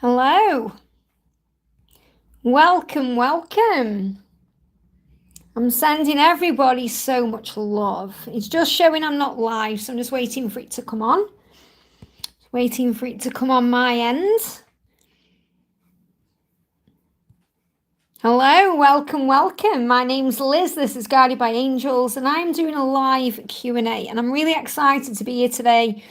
Hello. Welcome. I'm sending everybody so much love. It's just showing I'm not live, so I'm just waiting for it to come on. Waiting for it to come on my end. Hello, welcome. My name's Liz. This is Guided by Angels, and I'm doing a live Q&A, and I'm really excited to be here today.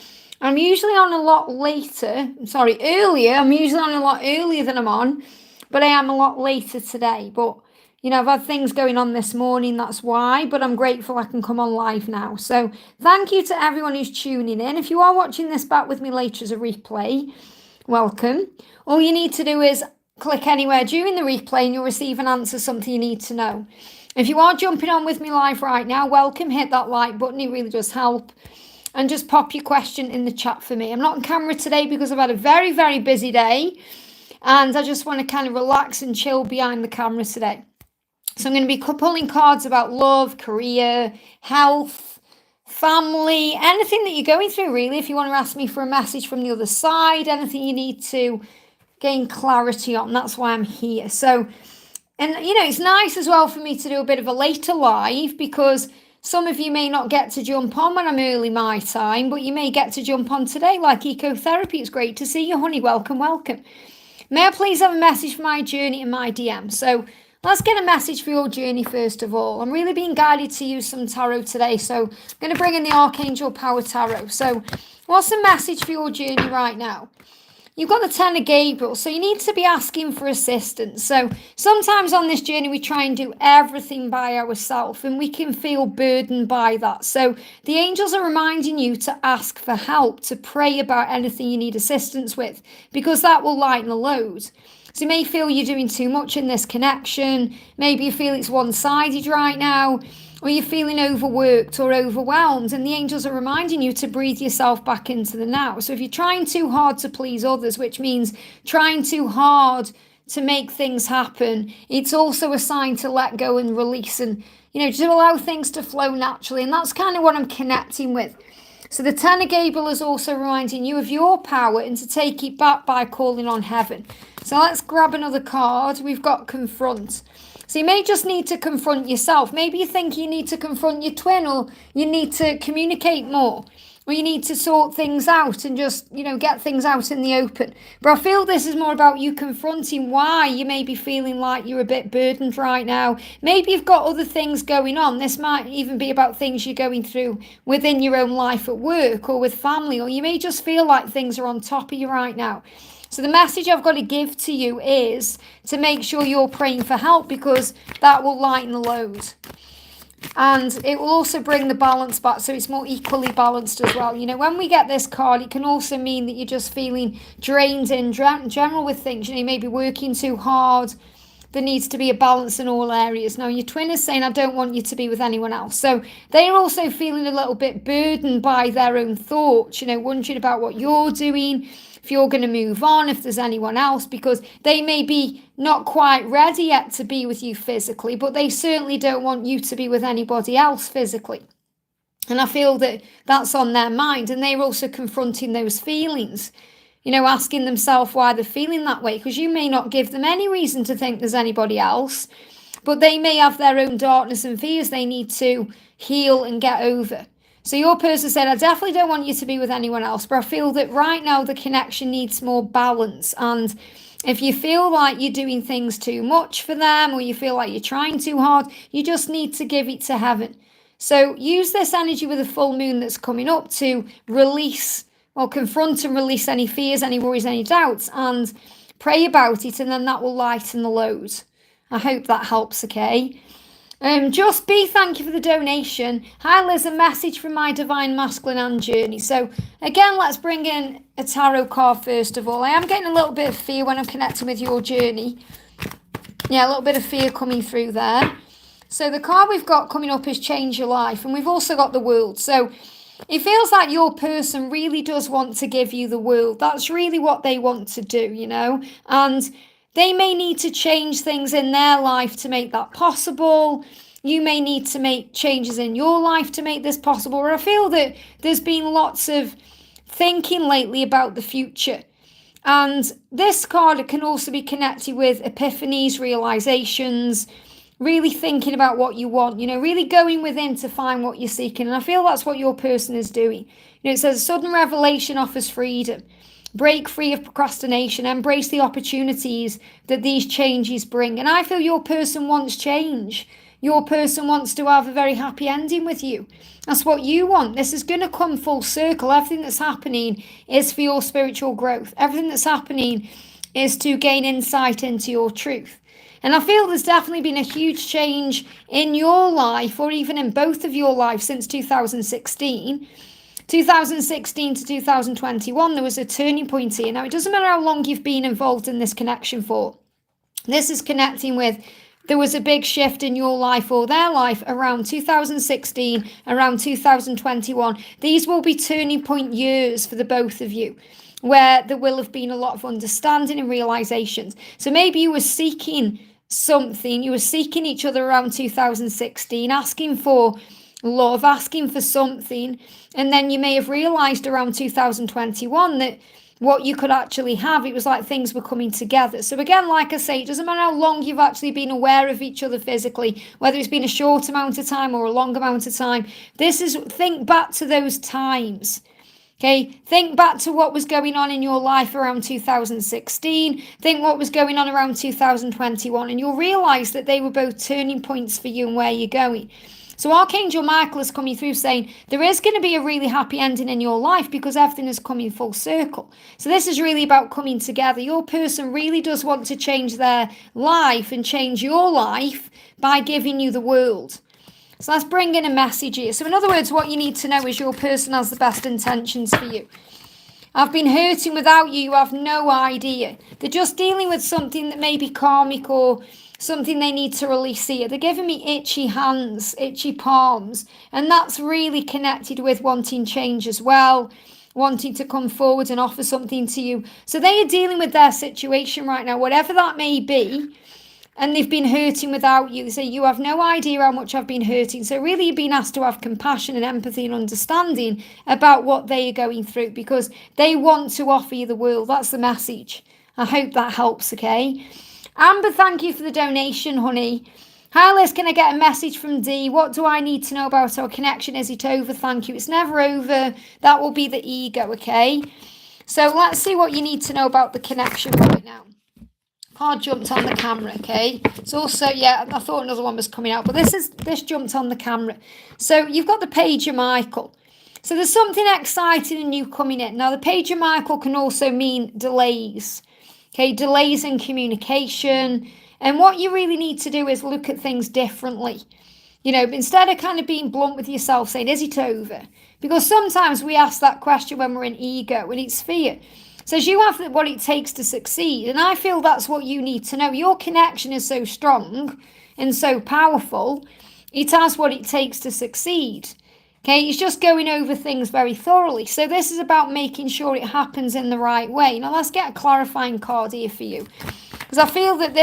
I'm usually on a lot earlier. I'm usually on a lot earlier than I'm on, but I am a lot later today. But, I've had things going on this morning, that's why, but I'm grateful I can come on live now. So thank you to everyone who's tuning in. If you are watching this back with me later as a replay, welcome. All you need to do is click anywhere during the replay and you'll receive an answer, something you need to know. If you are jumping on with me live right now, welcome. Hit that like button, it really does help. And just pop your question in the chat for me. I'm not on camera today because I've had a very, very busy day. And I just want to kind of relax and chill behind the camera today. So I'm going to be pulling cards about love, career, health, family, anything that you're going through, really. If you want to ask me for a message from the other side, anything you need to gain clarity on, that's why I'm here. So, and it's nice as well for me to do a bit of a later live because some of you may not get to jump on when I'm early my time, but you may get to jump on today, like ecotherapy. It's great to see you, honey. Welcome. May I please have a message for my journey and my DM? So let's get a message for your journey first of all. I'm really being guided to use some tarot today, so I'm going to bring in the Archangel Power Tarot. So what's the message for your journey right now? You've got the Ten of Gabriel, so you need to be asking for assistance. So sometimes on this journey, we try and do everything by ourselves, and we can feel burdened by that. So the angels are reminding you to ask for help, to pray about anything you need assistance with, because that will lighten the load. So you may feel you're doing too much in this connection. Maybe you feel it's one-sided right now, or you're feeling overworked or overwhelmed, and the angels are reminding you to breathe yourself back into the now. So if you're trying too hard to please others, which means trying too hard to make things happen, it's also a sign to let go and release and, to allow things to flow naturally. And that's kind of what I'm connecting with. So the Ten of Gabriel is also reminding you of your power and to take it back by calling on heaven. So let's grab another card. We've got Confront. So you may just need to confront yourself. Maybe you think you need to confront your twin, or you need to communicate more, or you need to sort things out and just, get things out in the open. But I feel this is more about you confronting why you may be feeling like you're a bit burdened right now. Maybe you've got other things going on. This might even be about things you're going through within your own life at work or with family, or you may just feel like things are on top of you right now. So the message I've got to give to you is to make sure you're praying for help, because that will lighten the load. And it will also bring the balance back, so it's more equally balanced as well. When we get this card, it can also mean that you're just feeling drained in general with things. You may be working too hard. There needs to be a balance in all areas. Now, your twin is saying, I don't want you to be with anyone else. So they're also feeling a little bit burdened by their own thoughts, wondering about what you're doing, if you're going to move on, if there's anyone else, because they may be not quite ready yet to be with you physically, but they certainly don't want you to be with anybody else physically. And I feel that that's on their mind, and they're also confronting those feelings, asking themselves why they're feeling that way, because you may not give them any reason to think there's anybody else, but they may have their own darkness and fears they need to heal and get over. So your person said, I definitely don't want you to be with anyone else, but I feel that right now the connection needs more balance. And if you feel like you're doing things too much for them, or you feel like you're trying too hard, you just need to give it to heaven. So use this energy with a full moon that's coming up to release, or confront and release any fears, any worries, any doubts, and pray about it, and then that will lighten the load. I hope that helps, okay? Just be, thank you for the donation. Hi Liz, a message from my divine masculine and journey. So again, let's bring in a tarot card first of all. I am getting a little bit of fear when I'm connecting with your journey. Yeah, a little bit of fear coming through there. So the card we've got coming up is Change Your Life, and we've also got the World. So it feels like your person really does want to give you the world. That's really what they want to do, and they may need to change things in their life to make that possible. You may need to make changes in your life to make this possible. Or I feel that there's been lots of thinking lately about the future. And this card can also be connected with epiphanies, realizations, really thinking about what you want, really going within to find what you're seeking. And I feel that's what your person is doing. It says sudden revelation offers freedom. Break free of procrastination, embrace the opportunities that these changes bring. And I feel your person wants change. Your person wants to have a very happy ending with you. That's what you want. This is going to come full circle. Everything that's happening is for your spiritual growth. Everything that's happening is to gain insight into your truth. And I feel there's definitely been a huge change in your life, or even in both of your lives, since 2016. 2016 to 2021, there was a turning point here. Now, it doesn't matter how long you've been involved in this connection for. This is connecting with, there was a big shift in your life or their life around 2016, around 2021. These will be turning point years for the both of you, where there will have been a lot of understanding and realizations. So maybe you were seeking something, you were seeking each other around 2016, asking for love, asking for something, and then you may have realized around 2021 that what you could actually have, it was like things were coming together. So again, like I say, it doesn't matter how long you've actually been aware of each other physically, whether it's been a short amount of time or a long amount of time. Think back to those times. Okay, think back to what was going on in your life around 2016. Think what was going on around 2021, and you'll realize that they were both turning points for you and where you're going. So Archangel Michael is coming through saying there is going to be a really happy ending in your life because everything is coming full circle. So this is really about coming together. Your person really does want to change their life and change your life by giving you the world. So let's bring in a message here. So in other words, what you need to know is your person has the best intentions for you. I've been hurting without you. You have no idea. They're just dealing with something that may be karmic or something they need to release here. They're giving me itchy hands, itchy palms, and that's really connected with wanting change as well, wanting to come forward and offer something to you. So they are dealing with their situation right now, whatever that may be, and they've been hurting without you. They say, you have no idea how much I've been hurting. So really you've been asked to have compassion and empathy and understanding about what they are going through because they want to offer you the world. That's the message. I hope that helps, okay? Amber, thank you for the donation, honey. Hi, Liz, can I get a message from D? What do I need to know about our connection? Is it over? Thank you. It's never over. That will be the ego, okay? So let's see what you need to know about the connection right now. Card jumped on the camera, okay? It's also, yeah, I thought another one was coming out, but this jumped on the camera. So you've got the Page of Michael. So there's something exciting and new coming in. Now, the Page of Michael can also mean delays. Okay, delays in communication. And what you really need to do is look at things differently. Instead of kind of being blunt with yourself, saying, is it over? Because sometimes we ask that question when we're in ego and it's fear. So you have what it takes to succeed. And I feel that's what you need to know. Your connection is so strong and so powerful. It has what it takes to succeed. Okay, it's just going over things very thoroughly. So this is about making sure it happens in the right way. Now let's get a clarifying card here for you. Because I feel that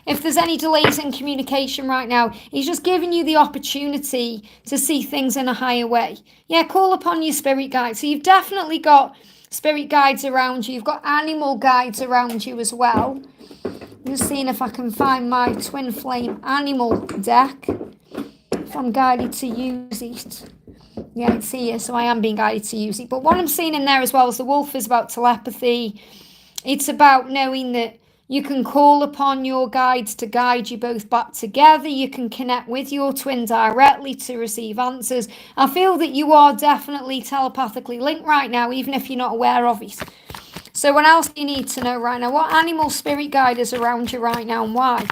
if there's any delays in communication right now, he's just giving you the opportunity to see things in a higher way. Yeah, call upon your spirit guides. So you've definitely got spirit guides around you. You've got animal guides around you as well. I'm just seeing if I can find my twin flame animal deck. If I'm guided to use it. Yeah, it's here, so I am being guided to use it. But what I'm seeing in there as well is the wolf is about telepathy. It's about knowing that you can call upon your guides to guide you both back together. You can connect with your twin directly to receive answers. I feel that you are definitely telepathically linked right now, even if you're not aware of it. So what else do you need to know right now? What animal spirit guide is around you right now and why?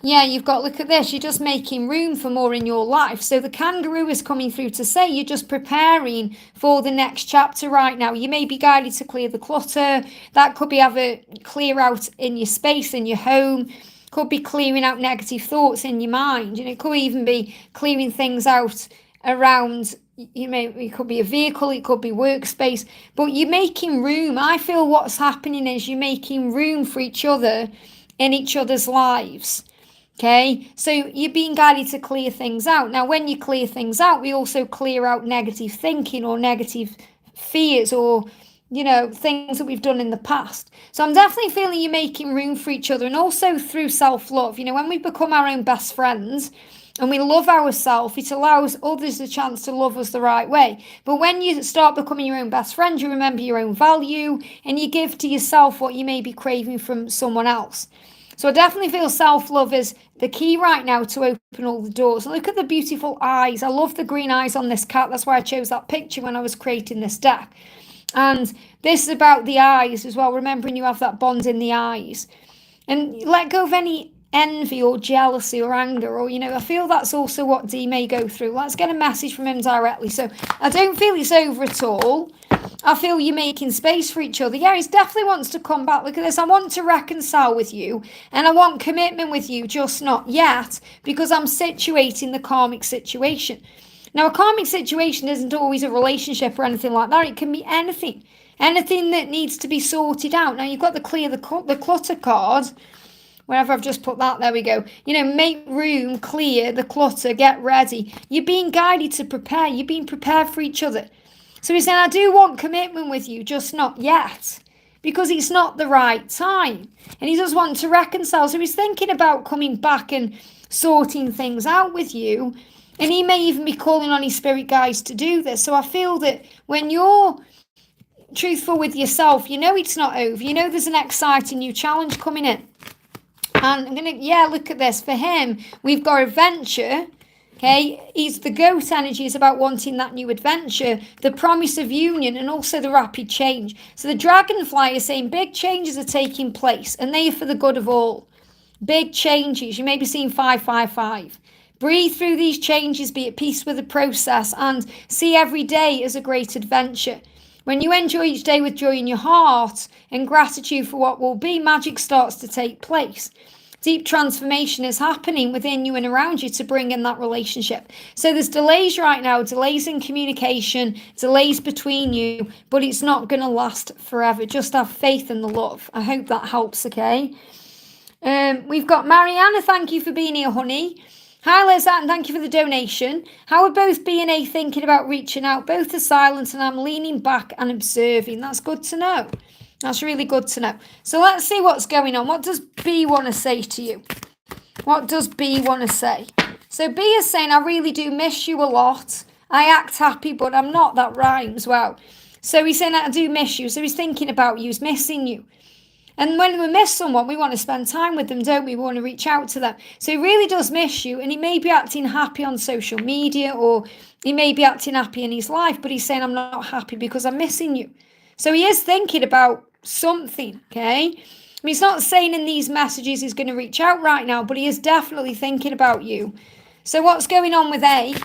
Yeah, you've got, look at this, you're just making room for more in your life. So the kangaroo is coming through to say you're just preparing for the next chapter right now. You may be guided to clear the clutter. That could be have a clear out in your space, in your home. Could be clearing out negative thoughts in your mind. It could even be clearing things out around, it could be a vehicle, it could be workspace. But you're making room. I feel what's happening is you're making room for each other in each other's lives. Okay, so you're being guided to clear things out. Now, when you clear things out, we also clear out negative thinking or negative fears or things that we've done in the past. So I'm definitely feeling you making room for each other, and also through self-love. When we become our own best friends and we love ourselves, it allows others the chance to love us the right way. But when you start becoming your own best friend, you remember your own value and you give to yourself what you may be craving from someone else. So I definitely feel self-love is the key right now to open all the doors. And look at the beautiful eyes. I love the green eyes on this cat. That's why I chose that picture when I was creating this deck. And this is about the eyes as well, remembering you have that bond in the eyes. And let go of any envy or jealousy or anger, or I feel that's also what D may go through. Let's get a message from him directly. So I don't feel it's over at all. I feel you're making space for each other. Yeah, he definitely wants to come back. Look at this. I want to reconcile with you and I want commitment with you, just not yet, because I'm situating the karmic situation. Now, a karmic situation isn't always a relationship or anything like that. It can be anything that needs to be sorted out. Now, you've got the clear the clutter card. Wherever I've just put that, there we go. Make room, clear the clutter, get ready. You're being guided to prepare. You're being prepared for each other. So he's saying, I do want commitment with you, just not yet, because it's not the right time. And he does want to reconcile. So he's thinking about coming back and sorting things out with you. And he may even be calling on his spirit guides to do this. So I feel that when you're truthful with yourself, it's not over. There's an exciting new challenge coming in. And I'm going to, look at this. For him, we've got adventure. Okay, he's the goat energy is about wanting that new adventure, the promise of union, and also the rapid change. So the dragonfly is saying big changes are taking place, and they are for the good of all. Big changes. You may be seeing 555. Breathe through these changes, be at peace with the process, and see every day as a great adventure. When you enjoy each day with joy in your heart and gratitude for what will be, magic starts to take place. Deep transformation is happening within you and around you to bring in that relationship. So there's delays right now, delays in communication, delays between you, but it's not going to last forever. Just have faith in the love. I hope that helps, okay? We've got Mariana, thank you for being here, honey. Hi, Liz, and thank you for the donation. How are both B and A thinking about reaching out? Both are silent and I'm leaning back and observing. That's good to know. That's really good to know. So let's see what's going on. What does B want to say to you? What does B want to say? So B is saying, I really do miss you a lot. I act happy, but I'm not. That rhymes. Wow. So he's saying, I do miss you. So he's thinking about you. He's missing you. And when we miss someone, we want to spend time with them, don't we? We want to reach out to them. So he really does miss you. And he may be acting happy on social media, or he may be acting happy in his life, but he's saying, I'm not happy because I'm missing you. So he is thinking about something, okay? I mean, he's not saying in these messages he's going to reach out right now, but he is definitely thinking about you. So what's going on with A?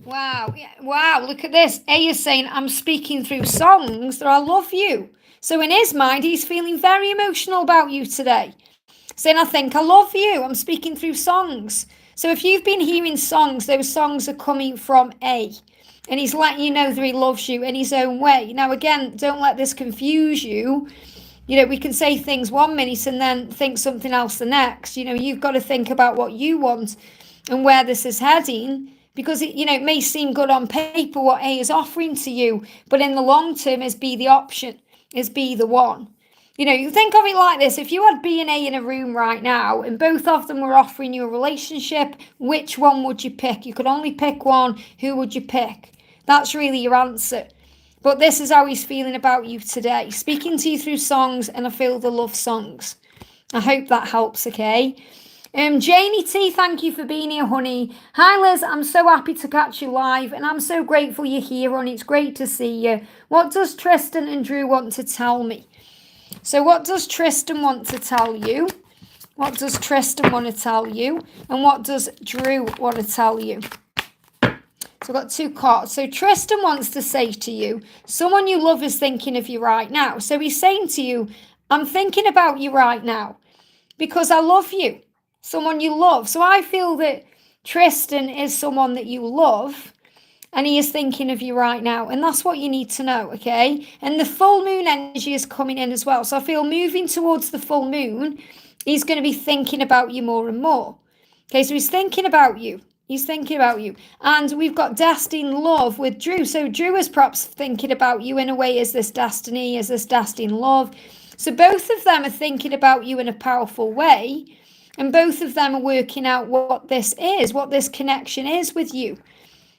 Wow, look at this. A is saying, I'm speaking through songs that I love you. So in his mind, he's feeling very emotional about you today. Saying, I think I love you. I'm speaking through songs. So if you've been hearing songs, those songs are coming from A. And he's letting you know that he loves you in his own way. Now, again, don't let this confuse you. We can say things 1 minute and then think something else the next. You've got to think about what you want and where this is heading. Because, it may seem good on paper what A is offering to you. But in the long term, is B the option. Is be the one. You think of it like this. If you had B and A in a room right now and both of them were offering you a relationship, which one would you pick? You could only pick one. Who would you pick? That's really your answer. But this is how he's feeling about you today. Speaking to you through songs, and I feel the love songs. I hope that helps, okay? Janie T, thank you for being here, honey. Hi, Liz. I'm so happy to catch you live, and I'm so grateful you're here, honey. It's great to see you. What does Tristan and Drew want to tell me? So what does Tristan want to tell you? What does Tristan want to tell you? And what does Drew want to tell you? So I've got 2 cards. So Tristan wants to say to you, someone you love is thinking of you right now. So he's saying to you, I'm thinking about you right now because I love you. Someone you love. So I feel that Tristan is someone that you love and he is thinking of you right now. And that's what you need to know, okay? And the full moon energy is coming in as well. So I feel moving towards the full moon, he's going to be thinking about you more and more. Okay, so he's thinking about you. He's thinking about you. And we've got destined love with Drew. So Drew is perhaps thinking about you in a way, is this destiny, is this destined love? So both of them are thinking about you in a powerful way. And both of them are working out what this is, what this connection is with you.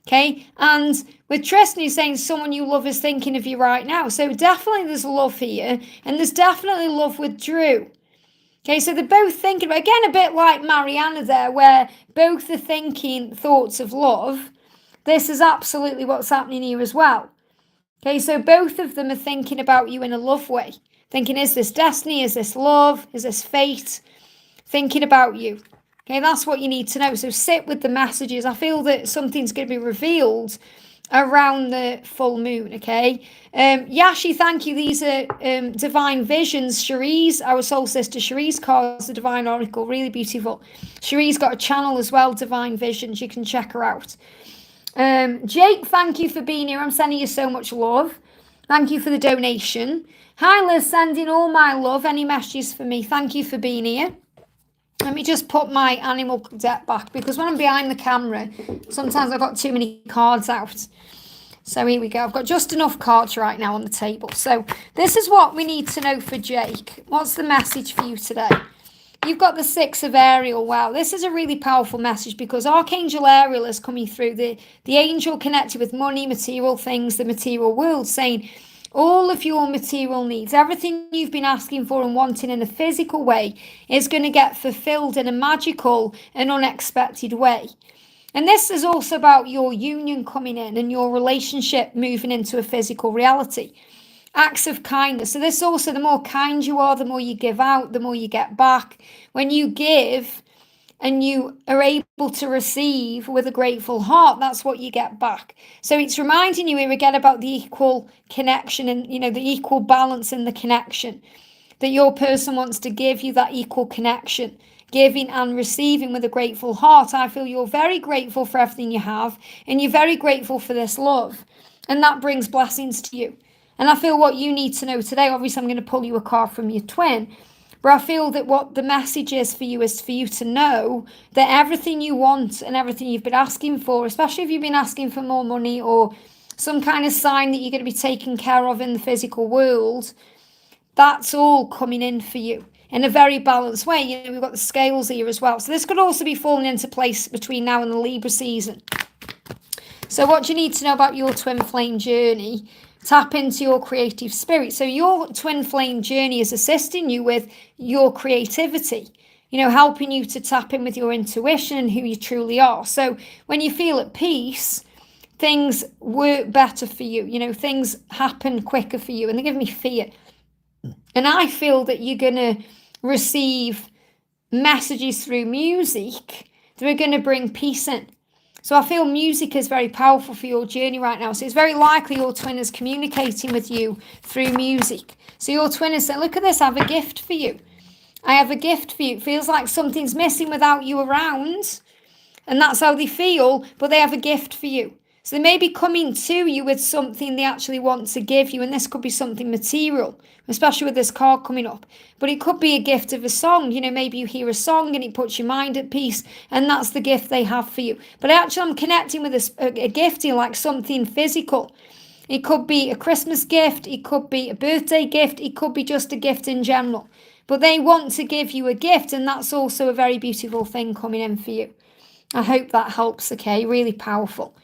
Okay. And with Tristan, he's saying someone you love is thinking of you right now. So definitely there's love here. And there's definitely love with Drew. Okay, so they're both thinking, again, a bit like Mariana there, where both are thinking thoughts of love. This is absolutely what's happening here as well. Okay, so both of them are thinking about you in a love way. Thinking, is this destiny? Is this love? Is this fate? Thinking about you. Okay, that's what you need to know. So sit with the messages. I feel that something's going to be revealed around the full moon, okay? Yashi, thank you. These are divine visions. Cherie's, our soul sister Cherie's cards, the divine oracle, really beautiful. Cherie's got a channel as well, divine visions. You can check her out. Jake, thank you for being here. I'm sending you so much love. Thank you for the donation. Hi Liz, sending all my love. Any messages for me? Thank you for being here. Let me just put my animal deck back, because when I'm behind the camera, sometimes I've got too many cards out. So here we go. I've got just enough cards right now on the table. So this is what we need to know for Jake. What's the message for you today? You've got the Six of Ariel. Wow, this is a really powerful message, because Archangel Ariel is coming through. The angel connected with money, material things, the material world, saying all of your material needs, everything you've been asking for and wanting in a physical way, is going to get fulfilled in a magical and unexpected way. And this is also about your union coming in and your relationship moving into a physical reality. Acts of kindness. So this also, the more kind you are, the more you give out, the more you get back. When you give and you are able to receive with a grateful heart, that's what you get back. So it's reminding you here again about the equal connection and, the equal balance in the connection. That your person wants to give you that equal connection, giving and receiving with a grateful heart. I feel you're very grateful for everything you have, and you're very grateful for this love. And that brings blessings to you. And I feel what you need to know today, obviously I'm going to pull you a card from your twin, but I feel that what the message is for you to know that everything you want and everything you've been asking for, especially if you've been asking for more money or some kind of sign that you're going to be taken care of in the physical world, that's all coming in for you in a very balanced way. We've got the scales here as well. So this could also be falling into place between now and the Libra season. So what do you need to know about your twin flame journey? Tap into your creative spirit. So your twin flame journey is assisting you with your creativity, helping you to tap in with your intuition and who you truly are. So when you feel at peace, things work better for you. Things happen quicker for you, and they give me fear. And I feel that you're going to receive messages through music that are going to bring peace in. So I feel music is very powerful for your journey right now. So it's very likely your twin is communicating with you through music. So your twin is saying, look at this, I have a gift for you. I have a gift for you. It feels like something's missing without you around. And that's how they feel, but they have a gift for you. So they may be coming to you with something they actually want to give you. And this could be something material, especially with this card coming up. But it could be a gift of a song. Maybe you hear a song and it puts your mind at peace. And that's the gift they have for you. But actually I'm connecting with a gifting, like something physical. It could be a Christmas gift. It could be a birthday gift. It could be just a gift in general. But they want to give you a gift. And that's also a very beautiful thing coming in for you. I hope that helps, okay? Really powerful.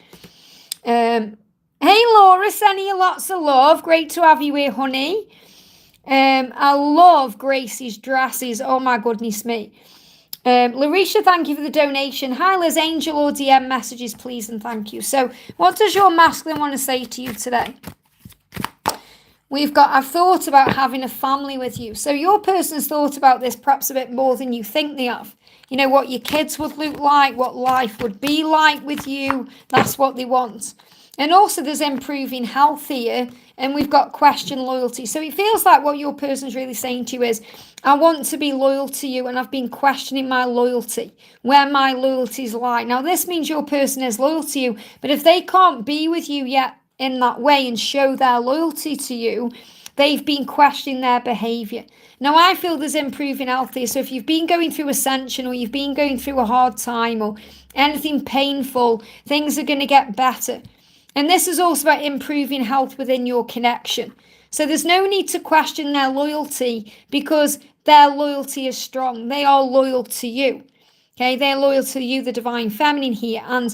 Hey Laura, sending you lots of love. Great to have you here, honey. I love Gracie's dresses. Oh my goodness me. Larisha, thank you for the donation. Hi Liz, angel or DM messages, please and thank you. So what does your masculine want to say to you today? I've thought about having a family with you. So your person's thought about this perhaps a bit more than you think they have. What your kids would look like, what life would be like with you. That's what they want. And also there's improving health here, and we've got question loyalty. So it feels like what your person's really saying to you is, I want to be loyal to you, and I've been questioning my loyalty, where my loyalties lie. Now this means your person is loyal to you, but if they can't be with you yet in that way and show their loyalty to you, they've been questioning their behavior. Now, I feel there's improving health here. So if you've been going through ascension, or you've been going through a hard time, or anything painful, things are going to get better. And this is also about improving health within your connection. So there's no need to question their loyalty, because their loyalty is strong. They are loyal to you. Okay, they're loyal to you, the divine feminine here, and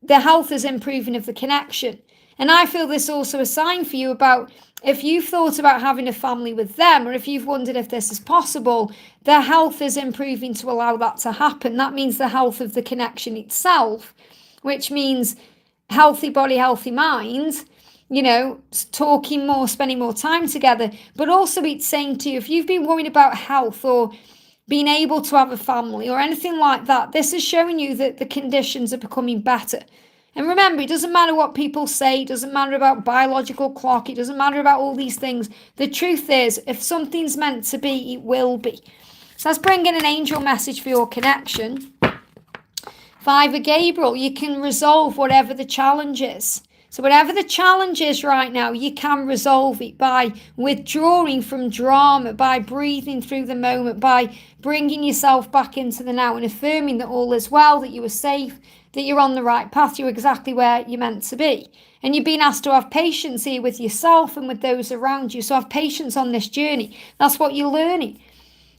the health is improving of the connection. And I feel this also a sign for you about if you've thought about having a family with them, or if you've wondered if this is possible, their health is improving to allow that to happen. That means the health of the connection itself, which means healthy body, healthy mind, talking more, spending more time together. But also it's saying to you, if you've been worried about health or being able to have a family or anything like that, this is showing you that the conditions are becoming better. And remember, it doesn't matter what people say. It doesn't matter about biological clock. It doesn't matter about all these things. The truth is, if something's meant to be, it will be. So let's bring in an angel message for your connection. 5 of Gabriel, you can resolve whatever the challenge is. So whatever the challenge is right now, you can resolve it by withdrawing from drama, by breathing through the moment, by bringing yourself back into the now and affirming that all is well, that you are safe, that you're on the right path, you're exactly where you're meant to be. And you're being asked to have patience here with yourself and with those around you. So have patience on this journey. That's what you're learning.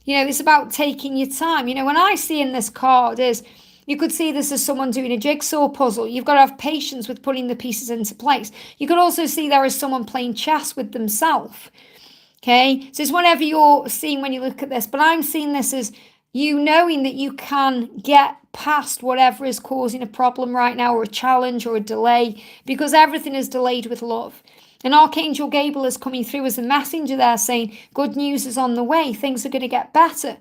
It's about taking your time. When I see in this card is, you could see this as someone doing a jigsaw puzzle. You've got to have patience with putting the pieces into place. You could also see there as someone playing chess with themselves. Okay, so it's whatever you're seeing when you look at this. But I'm seeing this as you knowing that you can get past whatever is causing a problem right now, or a challenge or a delay, because everything is delayed with love. And Archangel Gabriel is coming through as a messenger there saying, good news is on the way. Things are going to get better.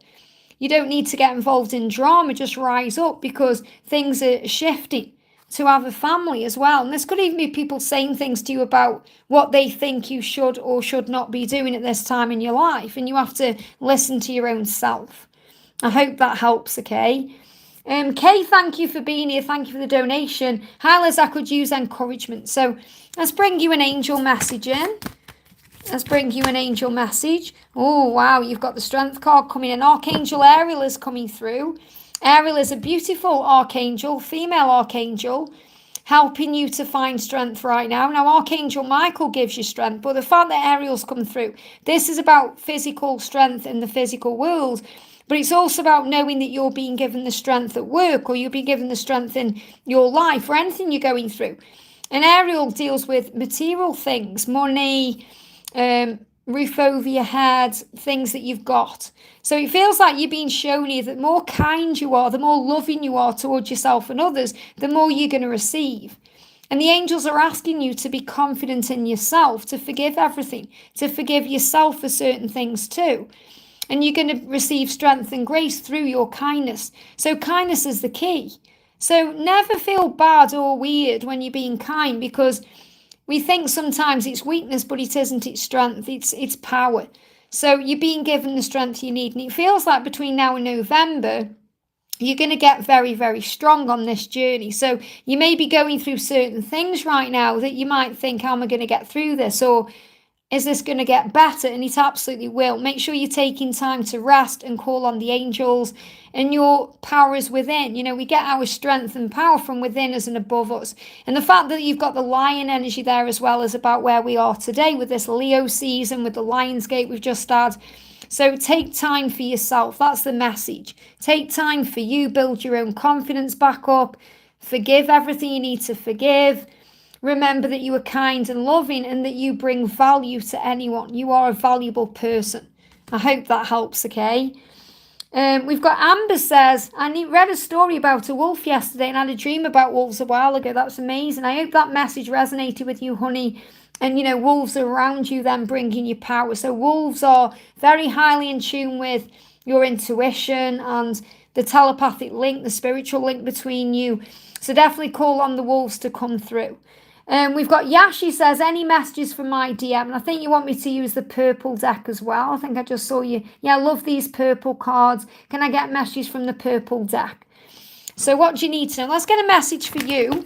You don't need to get involved in drama, just rise up, because things are shifting to have a family as well. And this could even be people saying things to you about what they think you should or should not be doing at this time in your life. And you have to listen to your own self. I hope that helps, okay? Kay, thank you for being here. Thank you for the donation. Hi, Liz, I could use encouragement. So let's bring you an angel message in. Let's bring you an angel message. Oh, wow, you've got the strength card coming in. Archangel Ariel is coming through. Ariel is a beautiful archangel, female archangel, helping you to find strength right now. Now, Archangel Michael gives you strength, but the fact that Ariel's come through, this is about physical strength in the physical world, but it's also about knowing that you're being given the strength at work, or you'll be given the strength in your life, or anything you're going through. And Ariel deals with material things, money, roof over your head, things that you've got. So it feels like you're being shown here that the more kind you are, the more loving you are towards yourself and others, the more you're going to receive. And the angels are asking you to be confident in yourself, to forgive everything, to forgive yourself for certain things too. And you're going to receive strength and grace through your kindness. So kindness is the key. So never feel bad or weird when you're being kind, because we think sometimes it's weakness, but it isn't. It's strength. It's power. So you're being given the strength you need. And it feels like between now and November, you're going to get very, very strong on this journey. So you may be going through certain things right now that you might think, how am I going to get through this? Or is this going to get better? And it absolutely will. Make sure you're taking time to rest and call on the angels, and your power is within. We get our strength and power from within us and above us. And the fact that you've got the lion energy there as well is about where we are today with this Leo season, with the Lionsgate we've just had. So take time for yourself. That's the message. Take time for you. Build your own confidence back up. Forgive everything you need to forgive. Remember that you are kind and loving, and that you bring value to anyone. You are a valuable person. I hope that helps, okay? We've got Amber says, I read a story about a wolf yesterday and had a dream about wolves a while ago. That's amazing. I hope that message resonated with you, honey. And, wolves are around you then bringing you power. So wolves are very highly in tune with your intuition and the telepathic link, the spiritual link between you. So definitely call on the wolves to come through. We've got Yashi says, any messages from my DM? And I think you want me to use the purple deck as well. I think I just saw you. Yeah, I love these purple cards. Can I get messages from the purple deck? So what do you need to know? Let's get a message for you.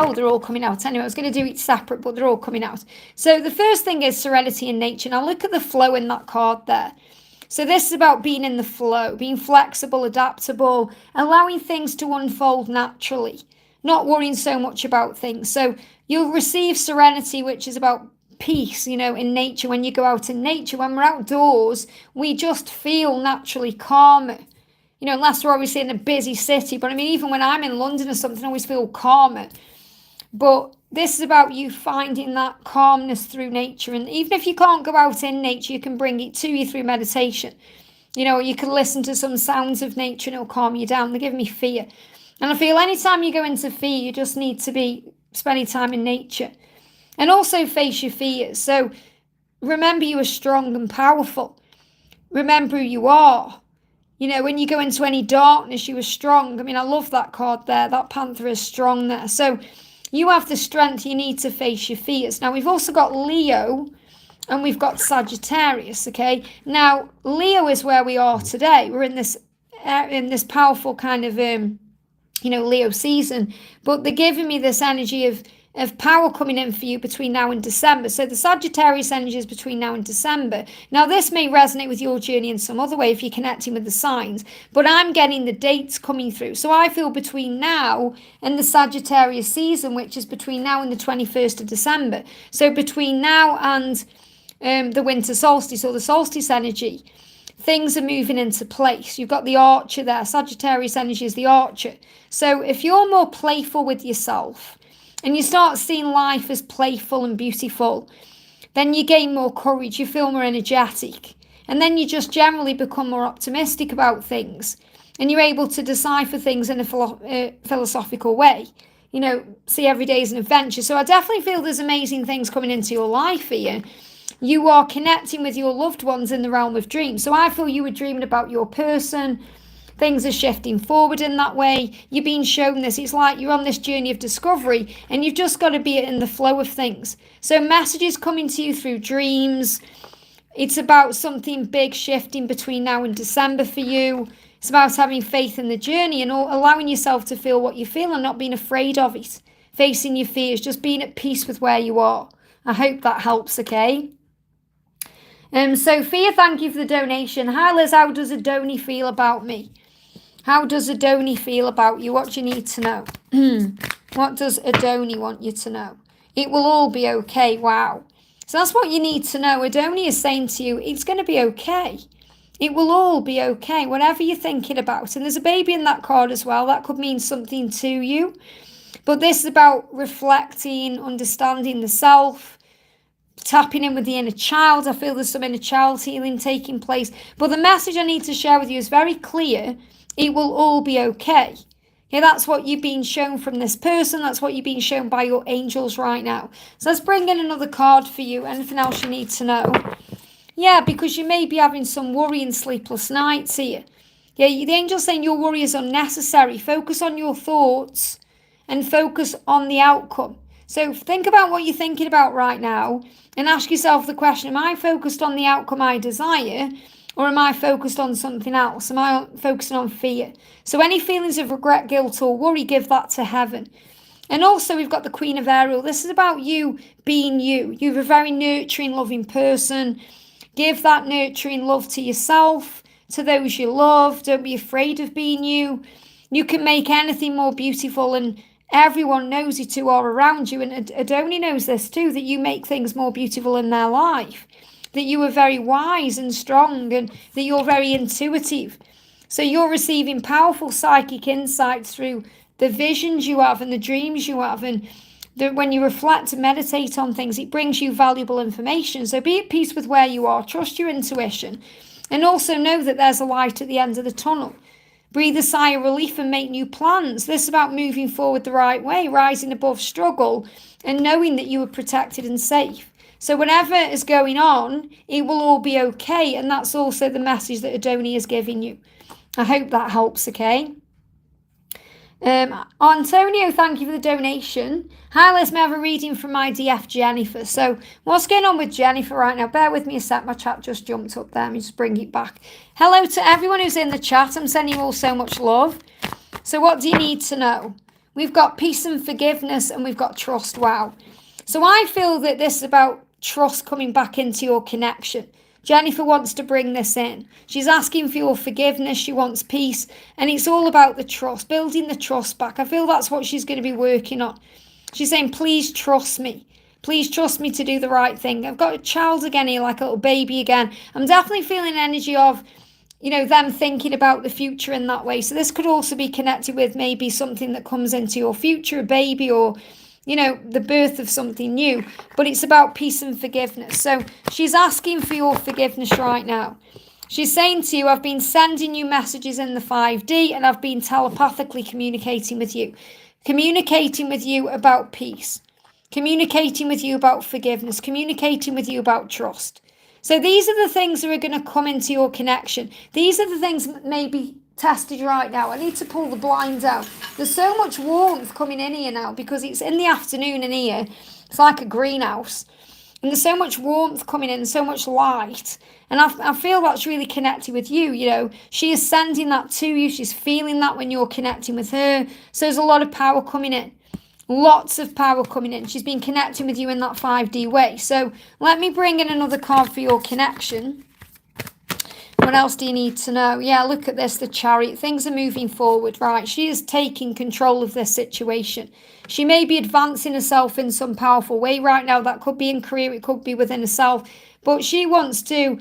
Oh, they're all coming out. Anyway, I was going to do each separate, but they're all coming out. So the first thing is serenity in nature. Now look at the flow in that card there. So this is about being in the flow, being flexible, adaptable, allowing things to unfold naturally, not worrying so much about things. So you'll receive serenity, which is about peace, in nature. When you go out in nature, when we're outdoors, we just feel naturally calmer. Unless we're obviously in a busy city. But I mean, even when I'm in London or something, I always feel calmer. But this is about you finding that calmness through nature. And even if you can't go out in nature, you can bring it to you through meditation. You can listen to some sounds of nature and it'll calm you down. They give me fear. And I feel anytime you go into fear, you just need to be spending time in nature. And also face your fears. So remember you are strong and powerful. Remember who you are. When you go into any darkness, you are strong. I mean, I love that card there. That panther is strong there. So you have the strength you need to face your fears. Now, we've also got Leo and we've got Sagittarius, okay? Now, Leo is where we are today. We're in this powerful kind of, Leo season. But they're giving me this energy of power coming in for you between now and December. So the Sagittarius energy is between now and December. Now, this may resonate with your journey in some other way if you're connecting with the signs, but I'm getting the dates coming through. So I feel between now and the Sagittarius season, which is between now and the 21st of December. So between now and the winter solstice or the solstice energy, things are moving into place. You've got the archer there. Sagittarius energy is the archer. So if you're more playful with yourself, and you start seeing life as playful and beautiful, then you gain more courage, you feel more energetic, and then you just generally become more optimistic about things, and you're able to decipher things in a philosophical way. See every day as an adventure. So I definitely feel there's amazing things coming into your life here. You are connecting with your loved ones in the realm of dreams. So I feel you were dreaming about your person. Things are shifting forward in that way. You're being shown this. It's like you're on this journey of discovery and you've just got to be in the flow of things. So messages coming to you through dreams. It's about something big shifting between now and December for you. It's about having faith in the journey and allowing yourself to feel what you feel and not being afraid of it. Facing your fears, just being at peace with where you are. I hope that helps, okay? Sophia, thank you for the donation. Hi Liz, how does Adoni feel about me? How does Adoni feel about you? What do you need to know? What does Adoni want you to know? It will all be okay. Wow. So that's what you need to know. Adoni is saying to you, it's going to be okay. It will all be okay. Whatever you're thinking about. And there's a baby in that card as well. That could mean something to you. But this is about reflecting, understanding the self, tapping in with the inner child. I feel there's some inner child healing taking place. But the message I need to share with you is very clear. It will all be okay. Yeah, that's what you've been shown from this person. That's what you've been shown by your angels right now. So let's bring in another card for you. Anything else you need to know? Yeah, because you may be having some worry and sleepless nights here. Yeah, the angel's saying your worry is unnecessary. Focus on your thoughts and focus on the outcome. So think about what you're thinking about right now and ask yourself the question, am I focused on the outcome I desire? Or am I focused on something else? Am I focusing on fear? So any feelings of regret, guilt or worry, give that to heaven. And also we've got the Queen of Ariel. This is about you being you. You're a very nurturing, loving person. Give that nurturing love to yourself, to those you love. Don't be afraid of being you. You can make anything more beautiful and everyone knows it who are around you. And Adoni knows this too, that you make things more beautiful in their life. That you are very wise and strong and that you're very intuitive. So you're receiving powerful psychic insights through the visions you have and the dreams you have. And when you reflect and meditate on things, it brings you valuable information. So be at peace with where you are. Trust your intuition. And also know that there's a light at the end of the tunnel. Breathe a sigh of relief and make new plans. This is about moving forward the right way, rising above struggle and knowing that you are protected and safe. So whatever is going on, it will all be okay. And that's also the message that Adoni is giving you. I hope that helps, okay? Antonio, thank you for the donation. Hi, let's have a reading from my DF Jennifer. So what's going on with Jennifer right now? Bear with me a sec. My chat just jumped up there. Let me just bring it back. Hello to everyone who's in the chat. I'm sending you all so much love. So what do you need to know? we've got peace and forgiveness, and we've got trust. Wow. So I feel that this is about trust coming back into your connection. Jennifer wants to bring this in. She's asking for your forgiveness. She wants peace. And it's all about the trust, building the trust back. I feel that's what she's going to be working on. She's saying, please trust me. Please trust me to do the right thing. I've got a child again here, like a little baby again. I'm definitely feeling energy of, them thinking about the future in that way. So this could also be connected with maybe something that comes into your future, a baby, or, the birth of something new. But it's about peace and forgiveness. So she's asking for your forgiveness right now. She's saying to you, I've been sending you messages in the 5D, and I've been telepathically communicating with you about peace, communicating with you about forgiveness, communicating with you about trust. So these are the things that are going to come into your connection. These are the things that may be tested right now. I need to pull the blinds out. There's so much warmth coming in here now because it's in the afternoon in here. It's like a greenhouse. And there's so much warmth coming in, so much light. And I feel that's really connected with you, She is sending that to you. She's feeling that when you're connecting with her. So there's a lot of power coming in. Lots of power coming in. She's been connecting with you in that 5D way. So let me bring in another card for your connection. What else do you need to know? Yeah, look at this, the Chariot. Things are moving forward, right? She is taking control of this situation. She may be advancing herself in some powerful way right now. That could be in career, it could be within herself. But she wants to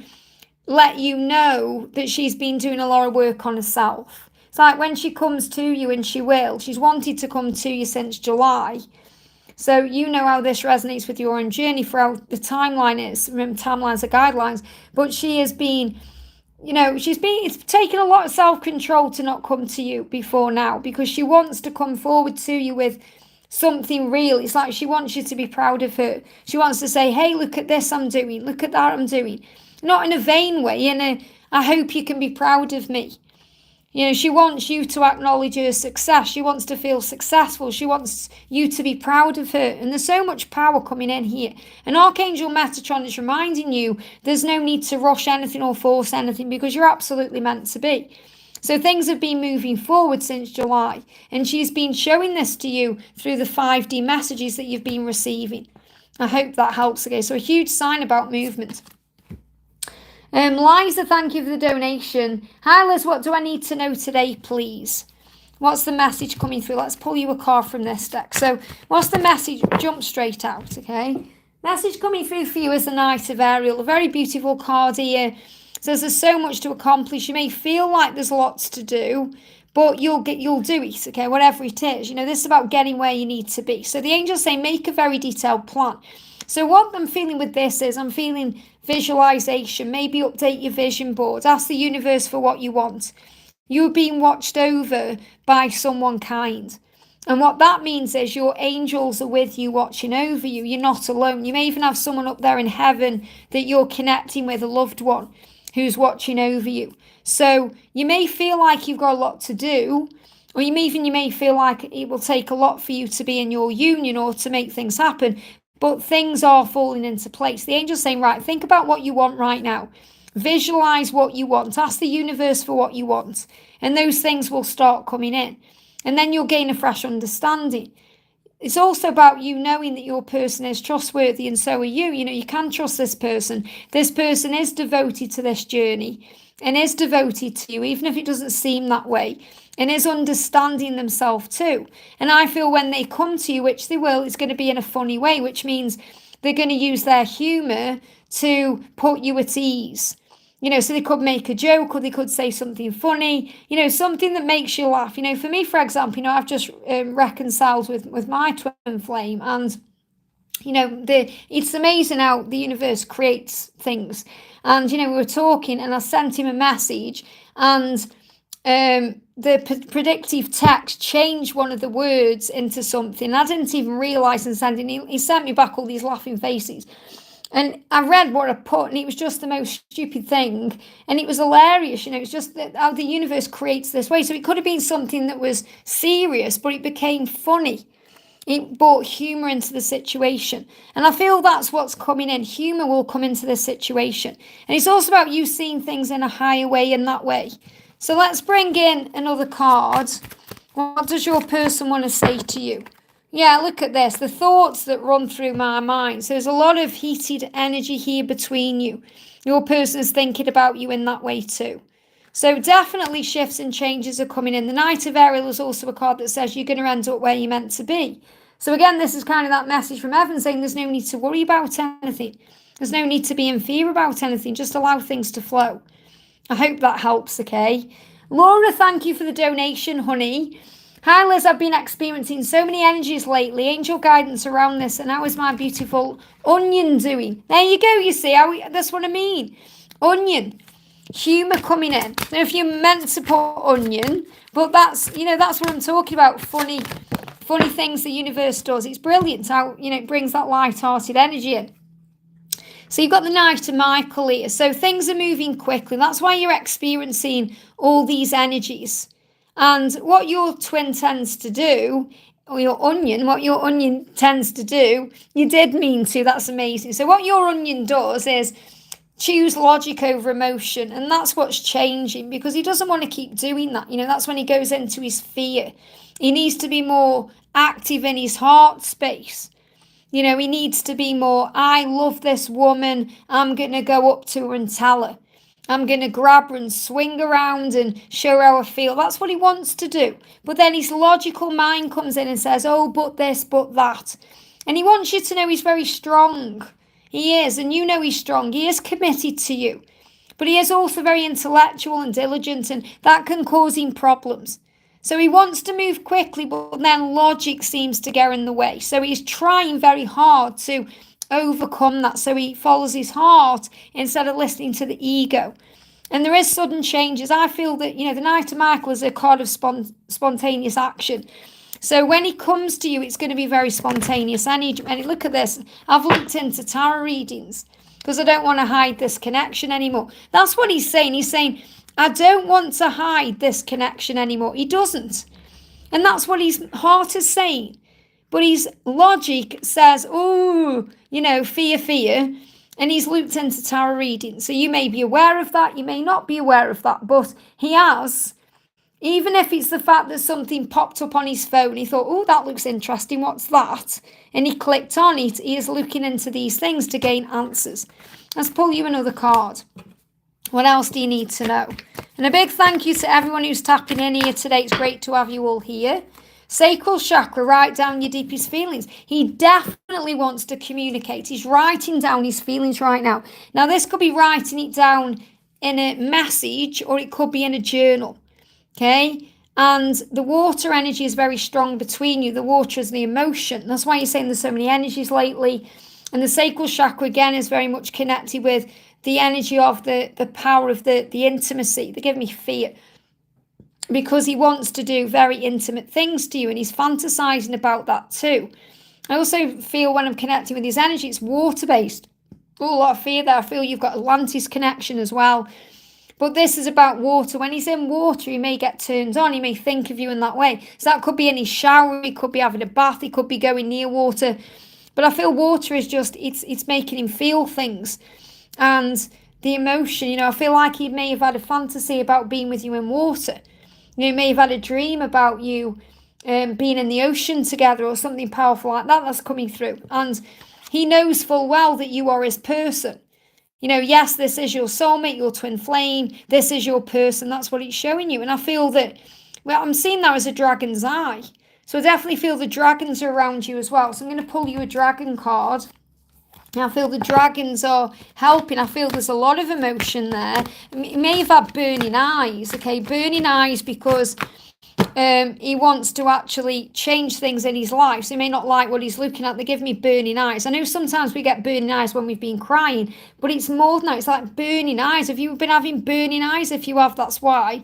let you know that she's been doing a lot of work on herself. It's like when she comes to you, and she's wanted to come to you since July. So you know how this resonates with your own journey for how the timeline is. Remember, timelines are guidelines. But she has been, it's taken a lot of self-control to not come to you before now, because she wants to come forward to you with something real. It's like she wants you to be proud of her. She wants to say, hey, look at this I'm doing. Look at that I'm doing. Not in a vain way, I hope you can be proud of me. She wants you to acknowledge her success. She wants to feel successful. She wants you to be proud of her. And there's so much power coming in here. And Archangel Metatron is reminding you there's no need to rush anything or force anything, because you're absolutely meant to be. So things have been moving forward since July. And she's been showing this to you through the 5D messages that you've been receiving. I hope that helps. Okay, so a huge sign about movement. Liza, thank you for the donation. Hi Liz, what do I need to know today, please? What's the message coming through? Let's pull you a card from this deck. So what's the message? Jump straight out, okay? Message coming through for you is the Knight of Ariel. A very beautiful card here. So there's so much to accomplish. You may feel like there's lots to do, but you'll do it, okay? Whatever it is. This is about getting where you need to be. So the angels say make a very detailed plan. So what I'm feeling with this is I'm feeling visualization. Maybe update your vision board. Ask the universe for what you want. You're being watched over by someone kind. And what that means is your angels are with you, watching over you. You're not alone. You may even have someone up there in heaven that you're connecting with, a loved one who's watching over you. So you may feel like you've got a lot to do, or you may feel like it will take a lot for you to be in your union or to make things happen. But things are falling into place. The angel's saying, right, think about what you want right now. Visualize what you want. Ask the universe for what you want. And those things will start coming in. And then you'll gain a fresh understanding. It's also about you knowing that your person is trustworthy, and so are you. You can trust this person. This person is devoted to this journey and is devoted to you, even if it doesn't seem that way, and is understanding themselves too. And I feel when they come to you, which they will, it's going to be in a funny way, which means they're going to use their humour to put you at ease. So they could make a joke, or they could say something funny, something that makes you laugh. For me, for example, I've just reconciled with my twin flame, and it's amazing how the universe creates things. And we were talking, and I sent him a message, and the predictive text changed one of the words into something I didn't even realise, and he sent me back all these laughing faces. And I read what I put, and it was just the most stupid thing. And it was hilarious, It's just that how the universe creates this way. So it could have been something that was serious, but it became funny. It brought humour into the situation. And I feel that's what's coming in. Humour will come into this situation. And it's also about you seeing things in a higher way, in that way. So let's bring in another card. What does your person want to say to you? Yeah, look at this. The thoughts that run through my mind. So there's a lot of heated energy here between you. Your person is thinking about you in that way too. So definitely shifts and changes are coming in. The Knight of Ariel is also a card that says you're going to end up where you're meant to be. So again, this is kind of that message from heaven saying there's no need to worry about anything. There's no need to be in fear about anything. Just allow things to flow. I hope that helps, okay? Laura, thank you for the donation, honey. Hi, Liz. I've been experiencing so many energies lately. Angel guidance around this. And how is my beautiful onion doing? There you go. You see, that's what I mean. Onion. Humour coming in. Now, if you're meant to put onion, but that's what I'm talking about. Funny things the universe does. It's brilliant how, it brings that light-hearted energy in. So you've got the Knight of Michael here. So things are moving quickly. That's why you're experiencing all these energies. And what your twin tends to do, or what your onion tends to do, you did mean to, that's amazing. So what your onion does is choose logic over emotion. And that's what's changing because he doesn't want to keep doing that. That's when he goes into his fear. He needs to be more active in his heart space. He needs to be more, I love this woman. I'm going to go up to her and tell her. I'm going to grab her and swing around and show her how I feel. That's what he wants to do. But then his logical mind comes in and says, oh, but this, but that. And he wants you to know he's very strong. He is, and he's strong. He is committed to you. But he is also very intellectual and diligent, and that can cause him problems. So he wants to move quickly, but then logic seems to get in the way. So he's trying very hard to overcome that. So he follows his heart instead of listening to the ego. And there is sudden changes. I feel that, the Knight of Michael is a card of spontaneous action. So when he comes to you, it's going to be very spontaneous. And look at this. I've looked into tarot readings because I don't want to hide this connection anymore. That's what he's saying. He's saying, I don't want to hide this connection anymore. He doesn't. And that's what his heart is saying. But his logic says, fear. And he's looked into tarot reading. So you may be aware of that. You may not be aware of that. But he has, even if it's the fact that something popped up on his phone. He thought, that looks interesting. What's that? And he clicked on it. He is looking into these things to gain answers. Let's pull you another card. What else do you need to know? And a big thank you to everyone who's tapping in here today. It's great to have you all here. Sacral chakra, write down your deepest feelings. He definitely wants to communicate. He's writing down his feelings right now. Now, this could be writing it down in a message or it could be in a journal. Okay? And the water energy is very strong between you. The water is the emotion. That's why you're saying there's so many energies lately. And the sacral chakra, again, is very much connected with the energy of the power of the intimacy. They give me fear because he wants to do very intimate things to you and he's fantasizing about that too. I also feel when I'm connecting with his energy, it's water-based. A lot of fear there. I feel you've got Atlantis connection as well. But this is about water. When he's in water, he may get turned on. He may think of you in that way. So that could be in his shower. He could be having a bath. He could be going near water. But I feel water is just, it's making him feel things. And the emotion, I feel like he may have had a fantasy about being with you in water. He may have had a dream about you being in the ocean together or something powerful like that that's coming through. And he knows full well that you are his person. Yes, this is your soulmate, your twin flame. This is your person. That's what it's showing you. And I feel that, I'm seeing that as a dragon's eye. So I definitely feel the dragons are around you as well. So I'm going to pull you a dragon card. I feel the dragons are helping. I feel there's a lot of emotion there. He may have had burning eyes, okay? Burning eyes because he wants to actually change things in his life. So he may not like what he's looking at. They give me burning eyes. I know sometimes we get burning eyes when we've been crying, but it's more than that. It's like burning eyes. Have you been having burning eyes? If you have, that's why.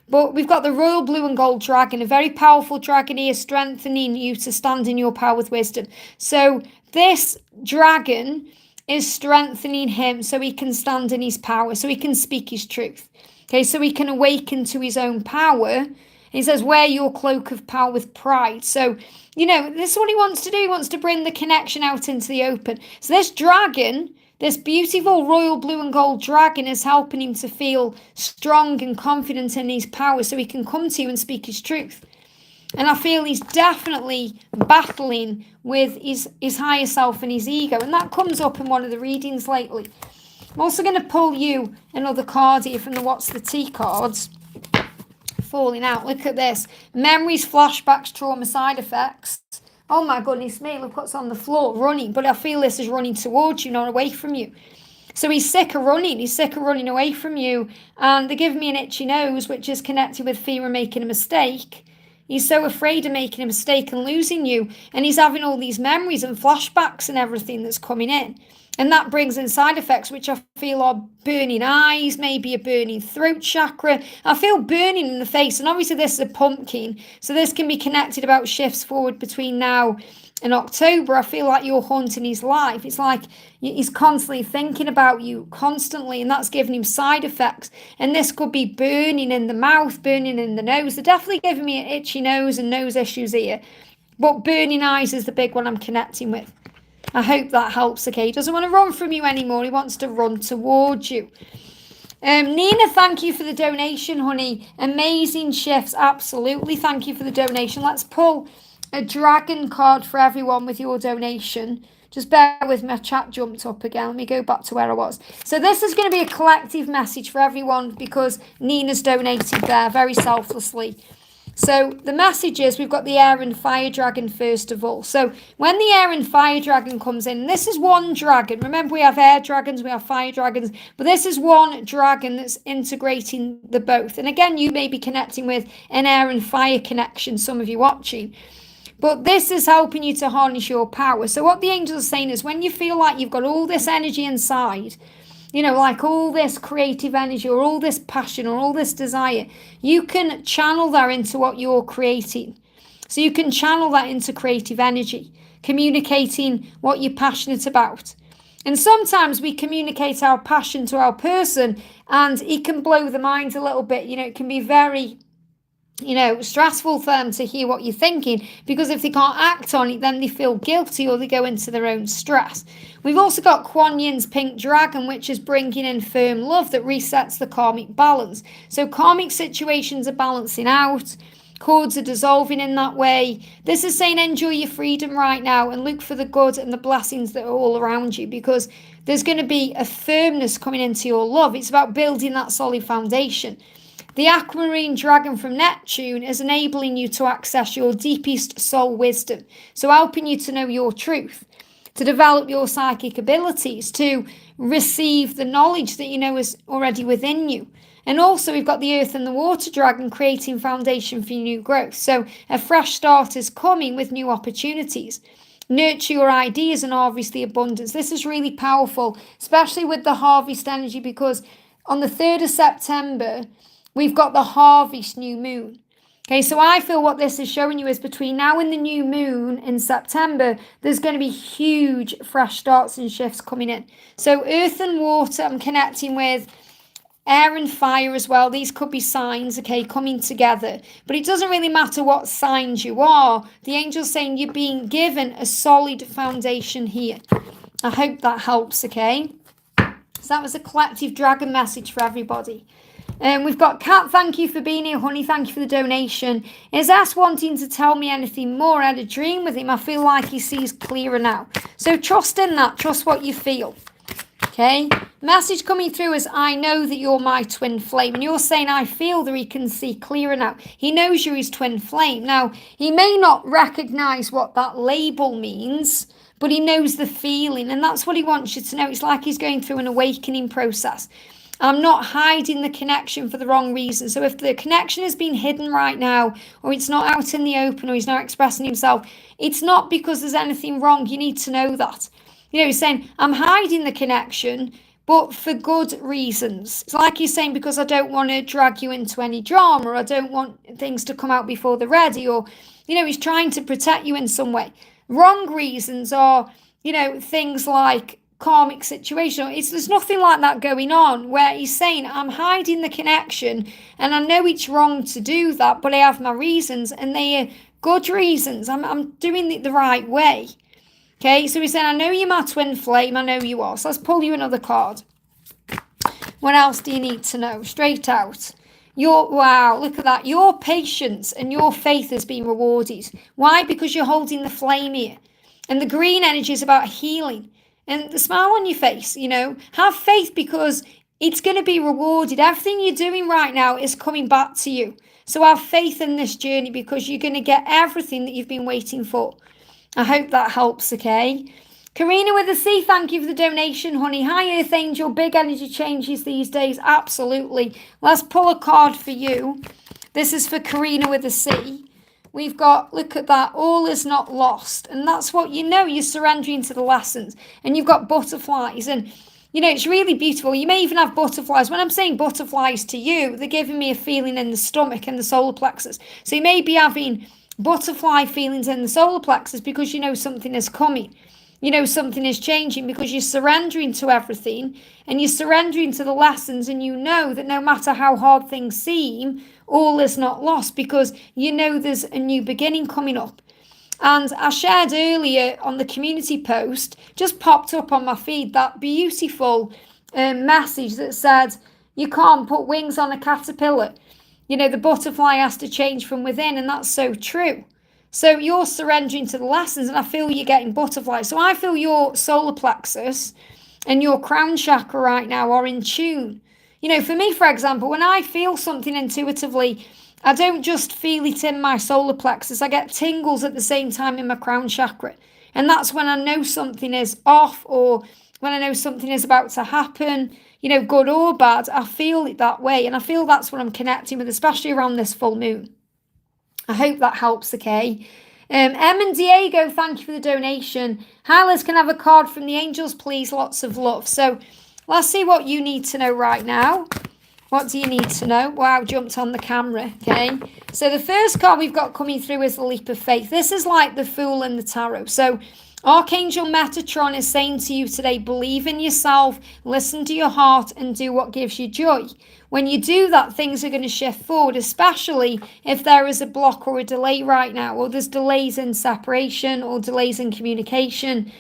But we've got the royal blue and gold dragon, a very powerful dragon here, strengthening you to stand in your power with wisdom. So this dragon is strengthening him so he can stand in his power, so he can speak his truth. Okay, so he can awaken to his own power. He says, wear your cloak of power with pride. So, this is what he wants to do. He wants to bring the connection out into the open. So this dragon, this beautiful royal blue and gold dragon is helping him to feel strong and confident in his power so he can come to you and speak his truth. And I feel he's definitely battling with his higher self and his ego. And that comes up in one of the readings lately. I'm also going to pull you another card here from the What's the Tea cards. Falling out. Look at this. Memories, flashbacks, trauma, side effects. Oh my goodness me, look what's on the floor. Running. But I feel this is running towards you, not away from you. So he's sick of running. He's sick of running away from you. And they're giving me an itchy nose, which is connected with fear of making a mistake. He's so afraid of making a mistake and losing you. And he's having all these memories and flashbacks and everything that's coming in. And that brings in side effects, which I feel are burning eyes, maybe a burning throat chakra. I feel burning in the face. And obviously this is a pumpkin. So this can be connected about shifts forward between now and October. I feel like you're haunting his life. It's like he's constantly thinking about you, constantly. And that's giving him side effects. And this could be burning in the mouth, burning in the nose. They're definitely giving me an itchy nose and nose issues here. But burning eyes is the big one I'm connecting with. I hope that helps, okay? He doesn't want to run from you anymore. He wants to run towards you. Nina, thank you for the donation, honey. Amazing shifts, absolutely. Thank you for the donation. Let's pull a dragon card for everyone with your donation. Just bear with me, my chat jumped up again. Let me go back to where I was. So this is going to be a collective message for everyone because Nina's donated there very selflessly. So the message is we've got the air and fire dragon first of all. So when the air and fire dragon comes in, this is one dragon. Remember, we have air dragons, we have fire dragons, but this is one dragon that's integrating the both. And again, you may be connecting with an air and fire connection, some of you watching. But this is helping you to harness your power. So what the angels are saying is when you feel like you've got all this energy inside, you know, like all this creative energy or all this passion or all this desire, you can channel that into what you're creating. So you can channel that into creative energy, communicating what you're passionate about. And sometimes we communicate our passion to our person and it can blow the mind a little bit. You know, it can be very, you know, stressful for them to hear what you're thinking because if they can't act on it, then they feel guilty or they go into their own stress. We've also got Kuan Yin's pink dragon, which is bringing in firm love that resets the karmic balance. So karmic situations are balancing out. Cords are dissolving in that way. This is saying enjoy your freedom right now and look for the good and the blessings that are all around you because there's going to be a firmness coming into your love. It's about building that solid foundation. The aquamarine dragon from Neptune is enabling you to access your deepest soul wisdom. So helping you to know your truth, to develop your psychic abilities, to receive the knowledge that you know is already within you. And also we've got the earth and the water dragon creating foundation for new growth. So a fresh start is coming with new opportunities. Nurture your ideas and harvest the abundance. This is really powerful, especially with the harvest energy because on the 3rd of September, we've got the harvest new moon. Okay, so I feel what this is showing you is between now and the new moon in September, there's going to be huge fresh starts and shifts coming in. So earth and water, I'm connecting with air and fire as well. These could be signs, okay, coming together. But it doesn't really matter what signs you are. The angel's saying you're being given a solid foundation here. I hope that helps, okay? So that was a collective dragon message for everybody. We've got Kat, thank you for being here, honey. Thank you for the donation. Is Ash wanting to tell me anything more? I had a dream with him. I feel like he sees clearer now. So trust in that. Trust what you feel. Okay. Message coming through is, I know that you're my twin flame. And you're saying, I feel that he can see clearer now. He knows you're his twin flame. Now, he may not recognize what that label means, but he knows the feeling. And that's what he wants you to know. It's like he's going through an awakening process. I'm not hiding the connection for the wrong reason. So if the connection has been hidden right now, or it's not out in the open, or he's not expressing himself, it's not because there's anything wrong. You need to know that. You know, he's saying, I'm hiding the connection, but for good reasons. It's like he's saying, because I don't want to drag you into any drama, or I don't want things to come out before they're ready, or, you know, he's trying to protect you in some way. Wrong reasons are, you know, things like karmic situation. There's nothing like that going on where he's saying, I'm hiding the connection and I know it's wrong to do that, but I have my reasons and they are good reasons. I'm doing it the right way. Okay, so he's saying, I know you're my twin flame, I know you are. So let's pull you another card. What else do you need to know? Straight out. Wow, look at that. Your patience and your faith has been rewarded. Why? Because you're holding the flame here. And the green energy is about healing. And the smile on your face, have faith because it's going to be rewarded. Everything you're doing right now is coming back to you. So have faith in this journey because you're going to get everything that you've been waiting for. I hope that helps, okay? Karina with a C, thank you for the donation, honey. Hi, Earth Angel. Big energy changes these days. Absolutely. Let's pull a card for you. This is for Karina with a C. We've got, look at that, all is not lost. And that's what you're surrendering to the lessons. And you've got butterflies. And, it's really beautiful. You may even have butterflies. When I'm saying butterflies to you, they're giving me a feeling in the stomach and the solar plexus. So you may be having butterfly feelings in the solar plexus because something is coming. Something is changing because you're surrendering to everything and you're surrendering to the lessons, and that no matter how hard things seem, all is not lost because there's a new beginning coming up. And I shared earlier on the community post, just popped up on my feed, that beautiful message that said, you can't put wings on a caterpillar. The butterfly has to change from within, and that's so true. So you're surrendering to the lessons, and I feel you're getting butterflies. So I feel your solar plexus and your crown chakra right now are in tune. For me, for example, when I feel something intuitively, I don't just feel it in my solar plexus. I get tingles at the same time in my crown chakra. And that's when I know something is off, or when I know something is about to happen, good or bad. I feel it that way. And I feel that's what I'm connecting with, especially around this full moon. I hope that helps, okay? Em and Diego, thank you for the donation. Hi, Liz, can I have a card from the angels, please? Lots of love. So let's see what you need to know right now. What do you need to know? Wow, jumped on the camera, okay? So the first card we've got coming through is the leap of faith. This is like the Fool in the tarot. So Archangel Metatron is saying to you today, believe in yourself, listen to your heart, and do what gives you joy. When you do that, things are going to shift forward, especially if there is a block or a delay right now, or there's delays in separation or delays in communication.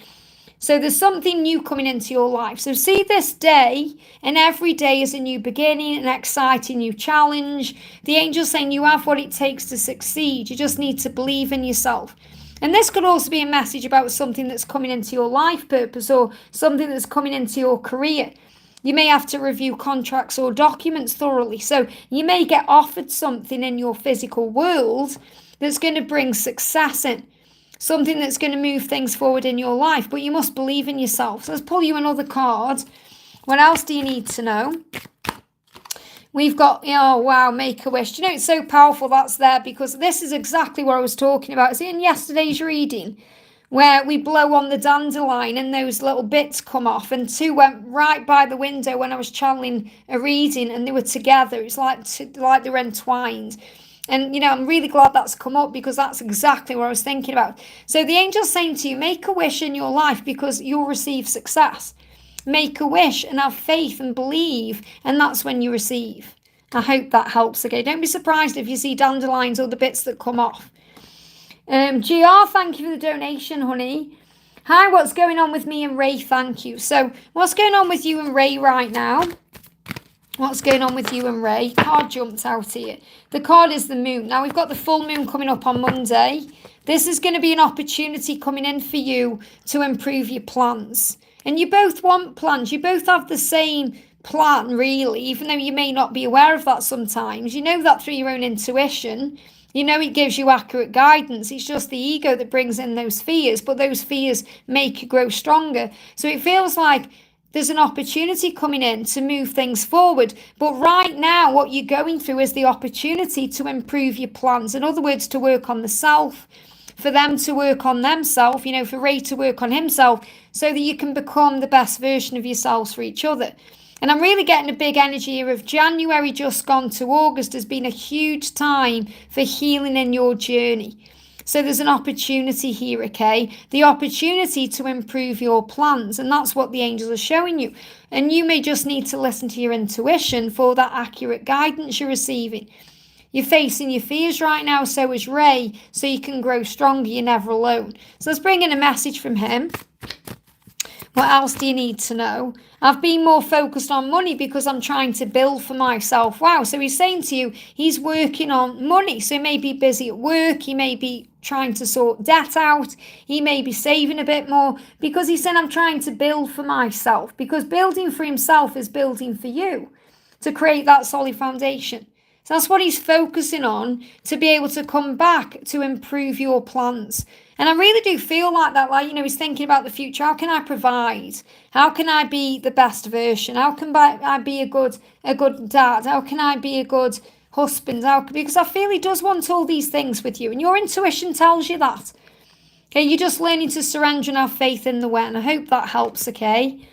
So there's something new coming into your life. So see this day, and every day is a new beginning, an exciting new challenge. The angel's saying you have what it takes to succeed. You just need to believe in yourself. And this could also be a message about something that's coming into your life purpose, or something that's coming into your career. You may have to review contracts or documents thoroughly. So you may get offered something in your physical world that's going to bring success in. Something that's going to move things forward in your life. But you must believe in yourself. So let's pull you another card. What else do you need to know? We've got, oh, wow, make a wish. It's so powerful that's there, because this is exactly what I was talking about. It's in yesterday's reading, where we blow on the dandelion and those little bits come off, and two went right by the window when I was channeling a reading, and they were together. It's like they were entwined. And, I'm really glad that's come up, because that's exactly what I was thinking about. So the angel's saying to you, make a wish in your life because you'll receive success. Make a wish and have faith and believe, and that's when you receive. I hope that helps, okay? Don't be surprised if you see dandelions or the bits that come off. GR, thank you for the donation, honey. Hi, what's going on with me and Ray? Thank you. So what's going on with you and Ray right now? What's going on with you and Ray? Card jumped out here. The card is the moon. Now we've got the full moon coming up on Monday. This is going to be an opportunity coming in for you to improve your plans. And you both want plans. You both have the same plan, really, even though you may not be aware of that sometimes. You know that through your own intuition. It gives you accurate guidance. It's just the ego that brings in those fears, but those fears make you grow stronger. So it feels like there's an opportunity coming in to move things forward. But right now, what you're going through is the opportunity to improve your plans. In other words, to work on the self, for them to work on themselves, for Ray to work on himself, so that you can become the best version of yourselves for each other. And I'm really getting a big energy here of January just gone to August has been a huge time for healing in your journey. So there's an opportunity here, okay? The opportunity to improve your plans. And that's what the angels are showing you. And you may just need to listen to your intuition for that accurate guidance you're receiving. You're facing your fears right now, so is Ray, so you can grow stronger. You're never alone. So let's bring in a message from him. What else do you need to know? I've been more focused on money because I'm trying to build for myself. Wow. So he's saying to you, he's working on money. So he may be busy at work. He may be trying to sort debt out. He may be saving a bit more because he's saying, I'm trying to build for myself, because building for himself is building for you to create that solid foundation. So that's what he's focusing on, to be able to come back to improve your plans. And I really do feel like that, like, he's thinking about the future. How can I provide? How can I be the best version? How can I be a good dad? How can I be a good husband? Because I feel he does want all these things with you, and your intuition tells you that. Okay, you're just learning to surrender and have faith in the when. I hope that helps, okay?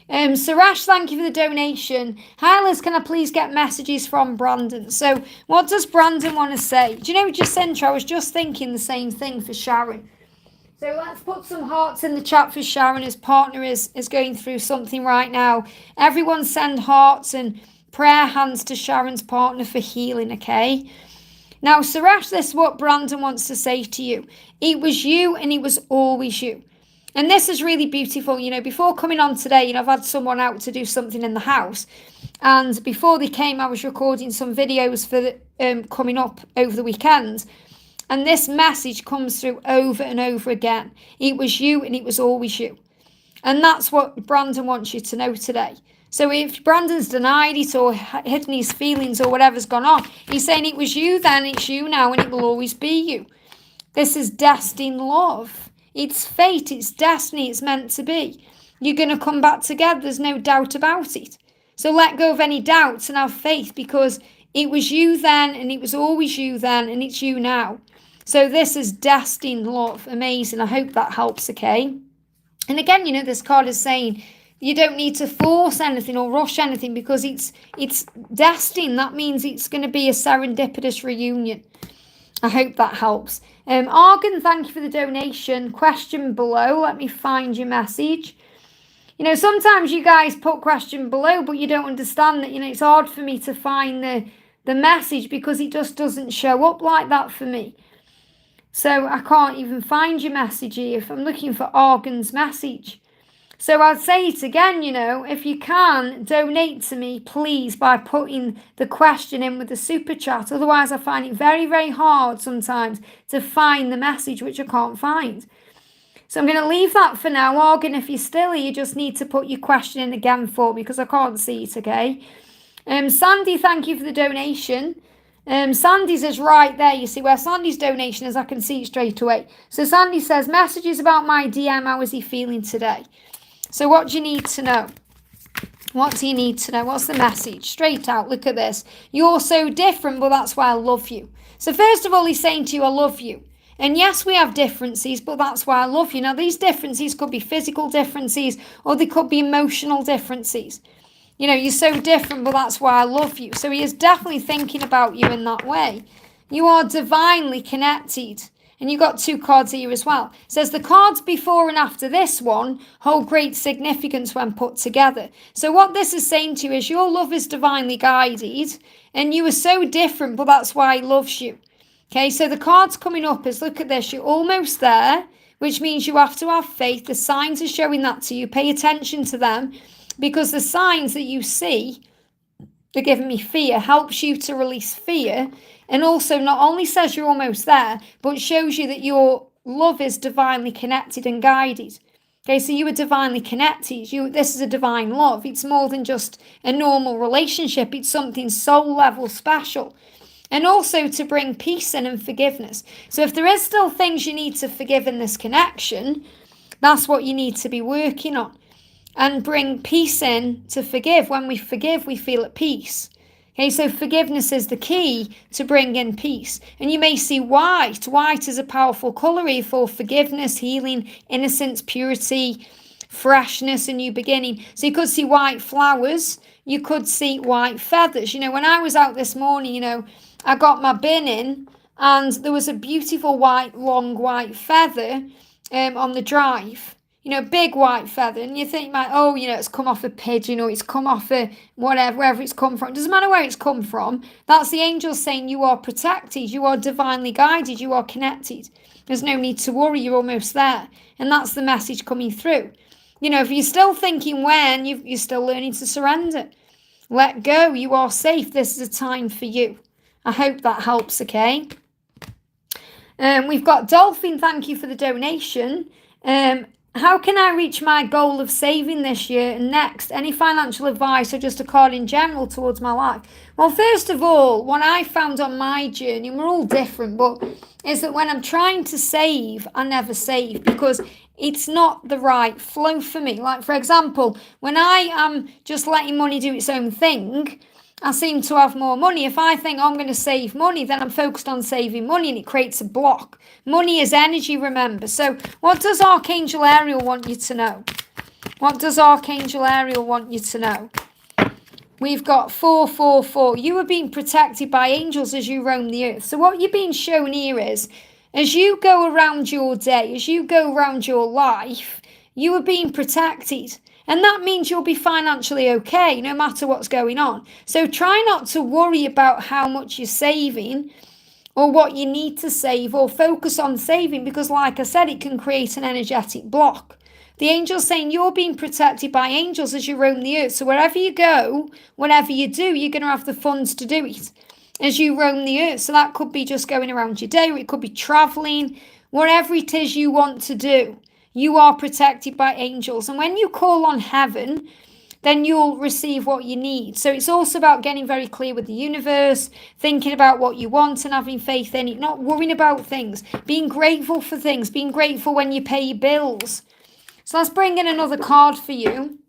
Sarash, thank you for the donation. Hi Liz, can I please get messages from Brandon? So what does Brandon want to say? Do you know, Jacinta, I was just thinking the same thing for Sharon. So let's put some hearts in the chat for Sharon. His partner is going through something right now. Everyone send hearts and prayer hands to Sharon's partner for healing, okay? Now, Sarash, this is what Brandon wants to say to you. It was you and it was always you. And this is really beautiful. Before coming on today, I've had someone out to do something in the house. And before they came, I was recording some videos for coming up over the weekend. And this message comes through over and over again. It was you and it was always you. And that's what Brandon wants you to know today. So if Brandon's denied it or hidden his feelings or whatever's gone on, he's saying it was you then, it's you now, and it will always be you. This is destined love. It's fate, it's destiny, it's meant to be. You're going to come back together, there's no doubt about it. So let go of any doubts and have faith, because it was you then and it was always you then and it's you now. So this is destined love. Amazing. I hope that helps, okay? And again, this card is saying you don't need to force anything or rush anything, because it's destined. That means it's going to be a serendipitous reunion. I hope that helps. Argan, thank you for the donation. Question below. Let me find your message. Sometimes you guys put question below, but you don't understand that, it's hard for me to find the message because it just doesn't show up like that for me. So I can't even find your message here if I'm looking for Argan's message. So I'd say it again, if you can, donate to me, please, by putting the question in with the super chat. Otherwise, I find it very, very hard sometimes to find the message, which I can't find. So I'm going to leave that for now. Morgan, if you're still here, you just need to put your question in again for me, because I can't see it, okay? Sandy, thank you for the donation. Sandy's is right there. You see where Sandy's donation is, I can see it straight away. So Sandy says, messages about my DM, how is he feeling today? So what do you need to know? What do you need to know? What's the message? Straight out, look at this. You're so different, but that's why I love you. So first of all, he's saying to you, I love you. And yes, we have differences, but that's why I love you. Now, these differences could be physical differences, or they could be emotional differences. You're so different, but that's why I love you. So he is definitely thinking about you in that way. You are divinely connected. And you got two cards here as well. It says the cards before and after this one hold great significance when put together. So what this is saying to you is your love is divinely guided, and you are so different, but that's why he loves you. Okay, so the cards coming up is, look at this, you're almost there, which means you have to have faith. The signs are showing that to you. Pay attention to them, because the signs that you see are giving me fear, helps you to release fear. And also not only says you're almost there, but shows you that your love is divinely connected and guided. Okay, so you are divinely connected. This is a divine love. It's more than just a normal relationship. It's something soul level special. And also to bring peace in and forgiveness. So if there is still things you need to forgive in this connection, that's what you need to be working on. And bring peace in to forgive. When we forgive, we feel at peace. Okay, so forgiveness is the key to bring in peace. And you may see white. White is a powerful colour here for forgiveness, healing, innocence, purity, freshness, a new beginning. So you could see white flowers. You could see white feathers. When I was out this morning, I got my bin in, and there was a beautiful long white feather on the drive. Big white feather, and you think, it's come off a pigeon, or it's come off a wherever it's come from. It doesn't matter where it's come from. That's the angels saying you are protected, you are divinely guided, you are connected. There's no need to worry, you're almost there. And that's the message coming through. if you're still thinking when, you're still learning to surrender. Let go. You are safe. This is a time for you. I hope that helps, okay? We've got Dolphin. Thank you for the donation. How can I reach my goal of saving this year and next? Any financial advice or just a card in general towards my life? Well, first of all, what I found on my journey, and we're all different, but is that when I'm trying to save, I never save because it's not the right flow for me. Like, for example, when I am just letting money do its own thing, I seem to have more money. If I think I'm going to save money, then I'm focused on saving money and it creates a block. Money is energy, remember. So what does Archangel Ariel want you to know? What does Archangel Ariel want you to know? We've got 444. You are being protected by angels as you roam the earth. So what you're being shown here is, as you go around your day, as you go around your life, you are being protected. And that means you'll be financially okay, no matter what's going on. So try not to worry about how much you're saving or what you need to save, or focus on saving, because like I said, it can create an energetic block. The angel's saying you're being protected by angels as you roam the earth. So wherever you go, whatever you do, you're going to have the funds to do it as you roam the earth. So that could be just going around your day, or it could be traveling, whatever it is you want to do. You are protected by angels. And when you call on heaven, then you'll receive what you need. So it's also about getting very clear with the universe, thinking about what you want and having faith in it, not worrying about things, being grateful for things, being grateful when you pay your bills. So let's bring in another card for you.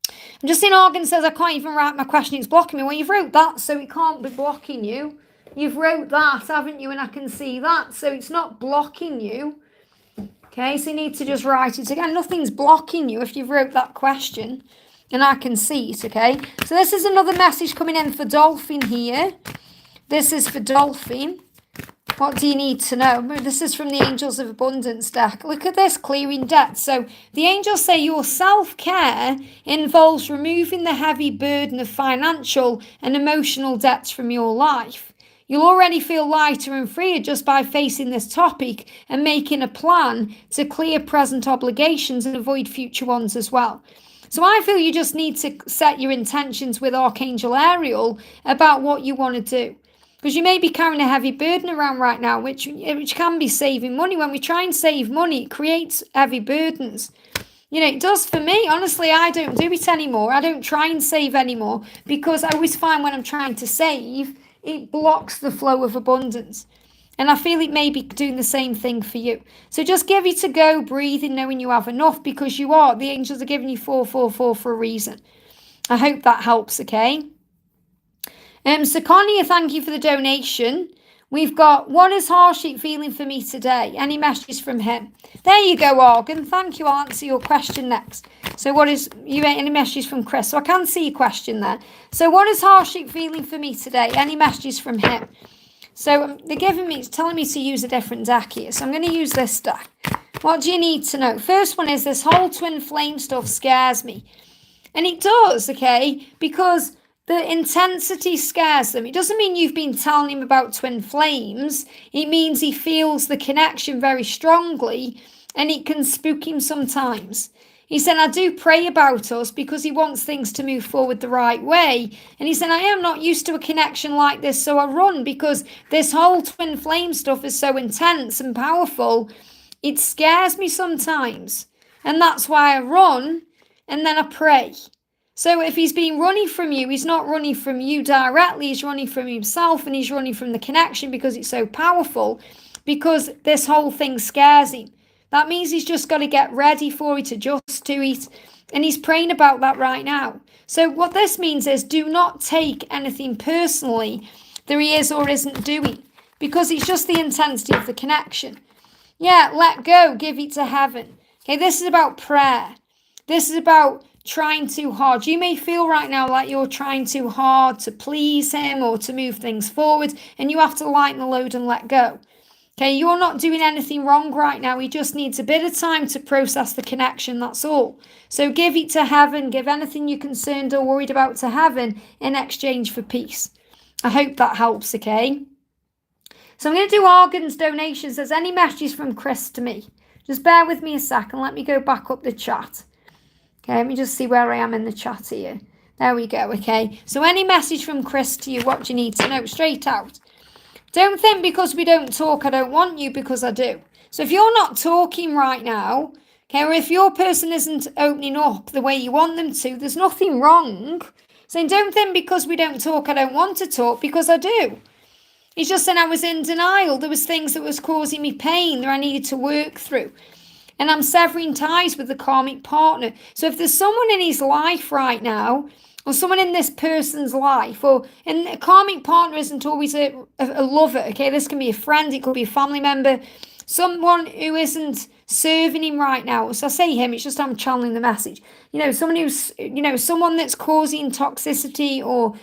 I'm just seeing Organ says I can't even write my question, it's blocking me. Well, you've wrote that, so it can't be blocking you. You've wrote that, haven't you? And I can see that, so it's not blocking you. Okay, so you need to just write it again. Nothing's blocking you if you've wrote that question. And I can see it, okay? So this is another message coming in for Dolphin here. This is for Dolphin. What do you need to know? This is from the Angels of Abundance deck. Look at this, clearing debt. So the angels say your self-care involves removing the heavy burden of financial and emotional debts from your life. You'll already feel lighter and freer just by facing this topic and making a plan to clear present obligations and avoid future ones as well. So I feel you just need to set your intentions with Archangel Ariel about what you want to do. Because you may be carrying a heavy burden around right now, which can be saving money. When we try and save money, it creates heavy burdens. It does for me. Honestly, I don't do it anymore. I don't try and save anymore because I always find when I'm trying to save, it blocks the flow of abundance. And I feel it may be doing the same thing for you. So just give it a go, breathing, knowing you have enough, because you are. The angels are giving you 444 for a reason. I hope that helps, okay? So Connie, thank you for the donation. We've got, what is Harshit feeling for me today? Any messages from him? There you go, Organ. Thank you. I'll answer your question next. So what is, any messages from Chris? So I can see your question there. So what is Harshit feeling for me today? Any messages from him? So they're telling me to use a different deck here. So I'm going to use this deck. What do you need to know? First one is this whole twin flame stuff scares me. And it does, okay? Because the intensity scares them. It doesn't mean you've been telling him about twin flames. It means he feels the connection very strongly and it can spook him sometimes. He said, I do pray about us because he wants things to move forward the right way. And he said, I am not used to a connection like this, so I run because this whole twin flame stuff is so intense and powerful. It scares me sometimes. And that's why I run and then I pray. So if he's been running from you, he's not running from you directly. He's running from himself and he's running from the connection because it's so powerful, because this whole thing scares him. That means he's just got to get ready for it, adjust to it. And he's praying about that right now. So what this means is do not take anything personally that he is or isn't doing, because it's just the intensity of the connection. Yeah, let go, give it to heaven. Okay, this is about prayer. This is about trying too hard. You may feel right now like you're trying too hard to please him or to move things forward, and you have to lighten the load and let go. Okay, you're not doing anything wrong right now. He just needs a bit of time to process the connection, that's all. So give it to heaven, give anything you're concerned or worried about to heaven in exchange for peace. I hope that helps, okay? So I'm going to do Organ's donations. There's any messages from Chris to me? Just bear with me a second. Let me go back up the chat. Okay, let me just see where I am in the chat here. There we go, okay. So any message from Chris to you, what do you need to know? Straight out. Don't think because we don't talk, I don't want you, because I do. So if you're not talking right now, okay, or if your person isn't opening up the way you want them to, there's nothing wrong. Saying don't think because we don't talk, I don't want to talk, because I do. He's just saying I was in denial. There was things that was causing me pain that I needed to work through. And I'm severing ties with the karmic partner. So if there's someone in his life right now, or someone in this person's life, and a karmic partner isn't always a lover, okay? This can be a friend, it could be a family member, someone who isn't serving him right now. So I say him, it's just I'm channeling the message. Someone who's, someone that's causing toxicity or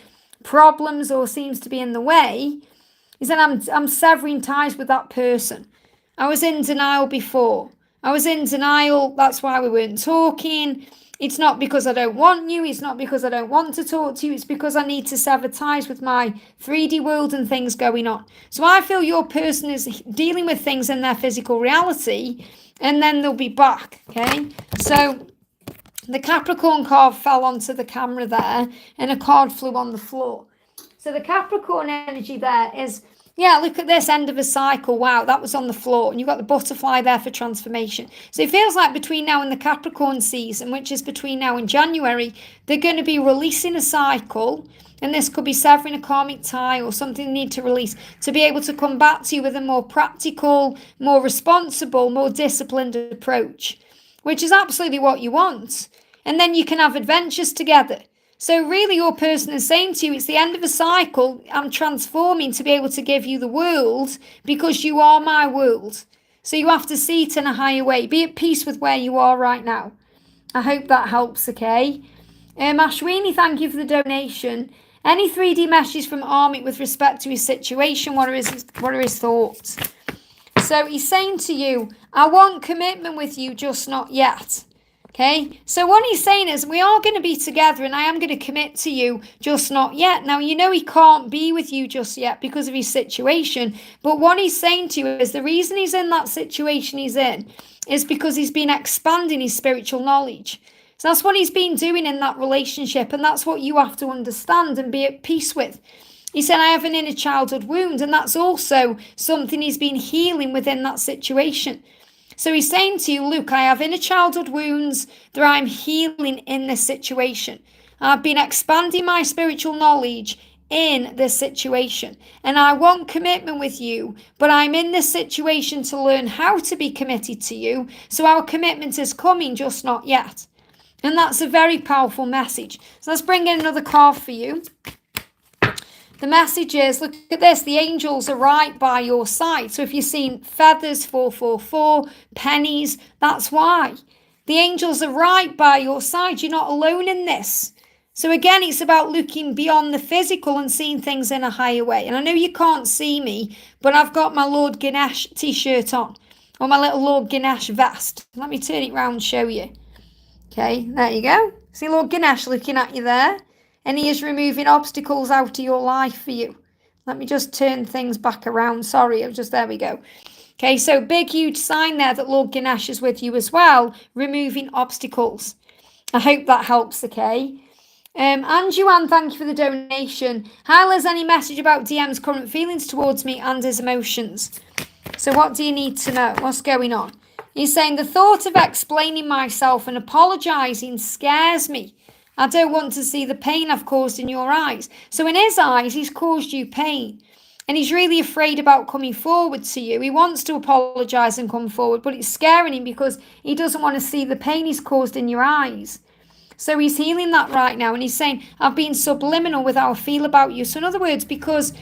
problems or seems to be in the way, is that I'm severing ties with that person. I was in denial before. I was in denial, that's why we weren't talking. It's not because I don't want you. It's not because I don't want to talk to you. It's because I need to sever ties with my 3D world and things going on. So I feel your person is dealing with things in their physical reality, and then they'll be back, okay? So the Capricorn card fell onto the camera there, and a card flew on the floor. So the Capricorn energy there is, yeah, look at this, end of a cycle. Wow, that was on the floor. And you've got the butterfly there for transformation. So it feels like between now and the Capricorn season, which is between now and January, they're going to be releasing a cycle. And this could be severing a karmic tie or something they need to release to be able to come back to you with a more practical, more responsible, more disciplined approach, which is absolutely what you want. And then you can have adventures together. So really your person is saying to you, it's the end of a cycle. I'm transforming to be able to give you the world because you are my world. So you have to see it in a higher way. Be at peace with where you are right now. I hope that helps, okay? Ashwini, thank you for the donation. Any 3D messages from Amit with respect to his situation? What are his thoughts? So he's saying to you, I want commitment with you, just not yet. Okay, so what he's saying is we are going to be together and I am going to commit to you, just not yet. Now, he can't be with you just yet because of his situation. But what he's saying to you is the reason he's in that situation he's in is because he's been expanding his spiritual knowledge. So that's what he's been doing in that relationship. And that's what you have to understand and be at peace with. He said, I have an inner childhood wound. And that's also something he's been healing within that situation. So he's saying to you, look, I have inner childhood wounds that I'm healing in this situation. I've been expanding my spiritual knowledge in this situation. And I want commitment with you, but I'm in this situation to learn how to be committed to you. So our commitment is coming, just not yet. And that's a very powerful message. So let's bring in another card for you. The message is, look at this, the angels are right by your side. So if you've seen feathers, 444, pennies, that's why. The angels are right by your side. You're not alone in this. So again, it's about looking beyond the physical and seeing things in a higher way. And I know you can't see me, but I've got my Lord Ganesh t-shirt on, or my little Lord Ganesh vest. Let me turn it round and show you. Okay, there you go. See Lord Ganesh looking at you there? And he is removing obstacles out of your life for you. Let me just turn things back around. Sorry, there we go. Okay, so big, huge sign there that Lord Ganesh is with you as well, removing obstacles. I hope that helps, okay? And Joanne, thank you for the donation. Hi, Liz, any message about DM's current feelings towards me and his emotions? So what do you need to know? What's going on? He's saying the thought of explaining myself and apologising scares me. I don't want to see the pain I've caused in your eyes. So in his eyes, he's caused you pain. And he's really afraid about coming forward to you. He wants to apologise and come forward, but it's scaring him because he doesn't want to see the pain he's caused in your eyes. So he's healing that right now. And he's saying, I've been subliminal with how I feel about you. So in other words, because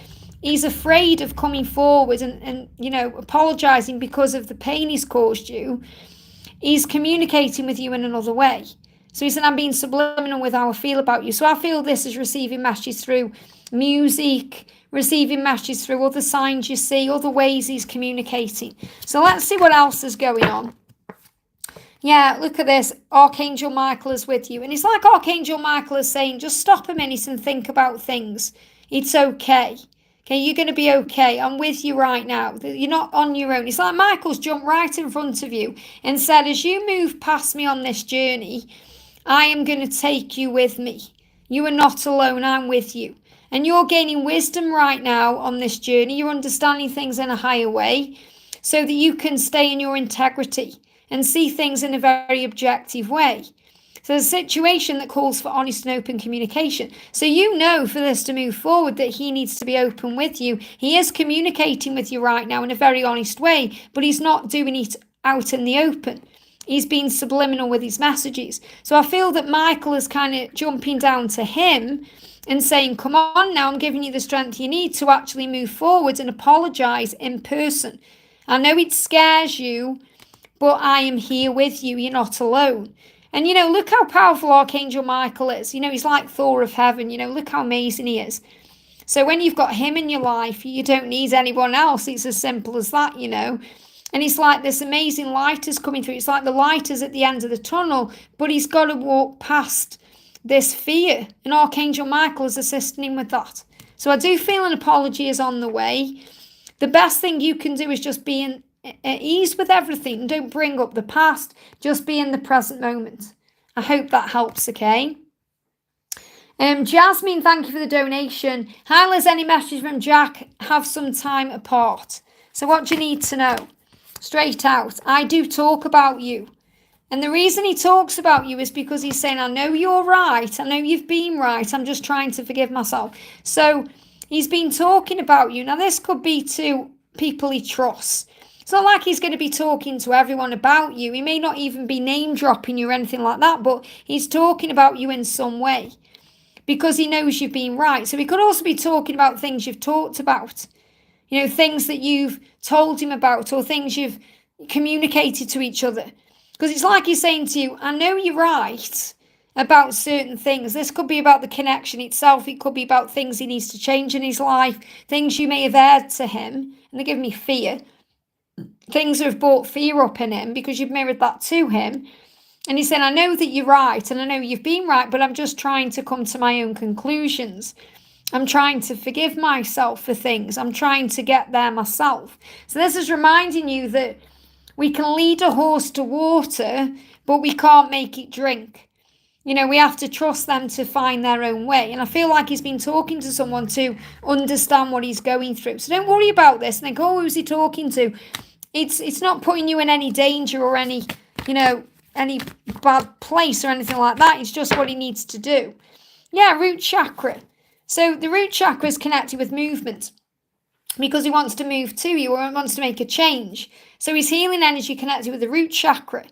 he's afraid of coming forward and apologising because of the pain he's caused you, he's communicating with you in another way. So he said, I'm being subliminal with how I feel about you. So I feel this is receiving messages through music, receiving messages through other signs you see, other ways he's communicating. So let's see what else is going on. Yeah, look at this. Archangel Michael is with you. And it's like Archangel Michael is saying, just stop a minute and think about things. It's okay. Okay, you're going to be okay. I'm with you right now. You're not on your own. It's like Michael's jumped right in front of you and said, as you move past me on this journey, I am going to take you with me. You are not alone, I'm with you. And you're gaining wisdom right now on this journey. You're understanding things in a higher way so that you can stay in your integrity and see things in a very objective way. So there's a situation that calls for honest and open communication. So you know for this to move forward that he needs to be open with you. He is communicating with you right now in a very honest way, but he's not doing it out in the open. He's being subliminal with his messages. So I feel that Michael is kind of jumping down to him and saying, come on now, I'm giving you the strength you need to actually move forward and apologise in person. I know it scares you, but I am here with you. You're not alone. And, look how powerful Archangel Michael is. He's like Thor of heaven. Look how amazing he is. So when you've got him in your life, you don't need anyone else. It's as simple as that, And it's like this amazing light is coming through. It's like the light is at the end of the tunnel, but he's got to walk past this fear. And Archangel Michael is assisting him with that. So I do feel an apology is on the way. The best thing you can do is just be at ease with everything. Don't bring up the past. Just be in the present moment. I hope that helps, okay? Jasmine, thank you for the donation. Hi, Liz, any message from Jack? Have some time apart. So what do you need to know? Straight out, I do talk about you. And the reason he talks about you is because he's saying, I know you're right. I know you've been right. I'm just trying to forgive myself. So he's been talking about you. Now, this could be to people he trusts. It's not like he's going to be talking to everyone about you. He may not even be name dropping you or anything like that, but he's talking about you in some way because he knows you've been right. So he could also be talking about things you've talked about, things that you've told him about or things you've communicated to each other. Because it's like he's saying to you, I know you're right about certain things. This could be about the connection itself. It could be about things he needs to change in his life, things you may have aired to him, and they give me fear. Things that have brought fear up in him because you've mirrored that to him. And he's saying, I know that you're right and I know you've been right, but I'm just trying to come to my own conclusions. I'm trying to forgive myself for things. I'm trying to get there myself. So this is reminding you that we can lead a horse to water, but we can't make it drink. We have to trust them to find their own way. And I feel like he's been talking to someone to understand what he's going through. So don't worry about this and think, oh, who's he talking to? It's not putting you in any danger or any bad place or anything like that. It's just what he needs to do. Yeah, root chakra. So the root chakra is connected with movement because he wants to move to you or wants to make a change. So his healing energy connected with the root chakra.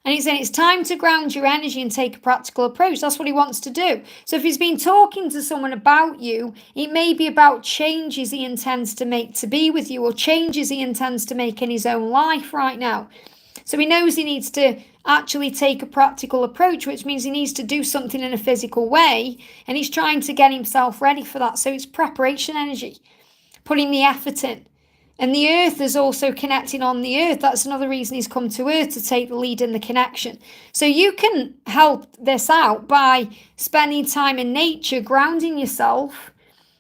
And he's saying it's time to ground your energy and take a practical approach. That's what he wants to do. So if he's been talking to someone about you, it may be about changes he intends to make to be with you or changes he intends to make in his own life right now. So he knows he needs to actually take a practical approach, which means he needs to do something in a physical way. And he's trying to get himself ready for that. So it's preparation energy, putting the effort in. And the earth is also connecting on the earth. That's another reason he's come to earth, to take the lead in the connection. So you can help this out by spending time in nature, grounding yourself,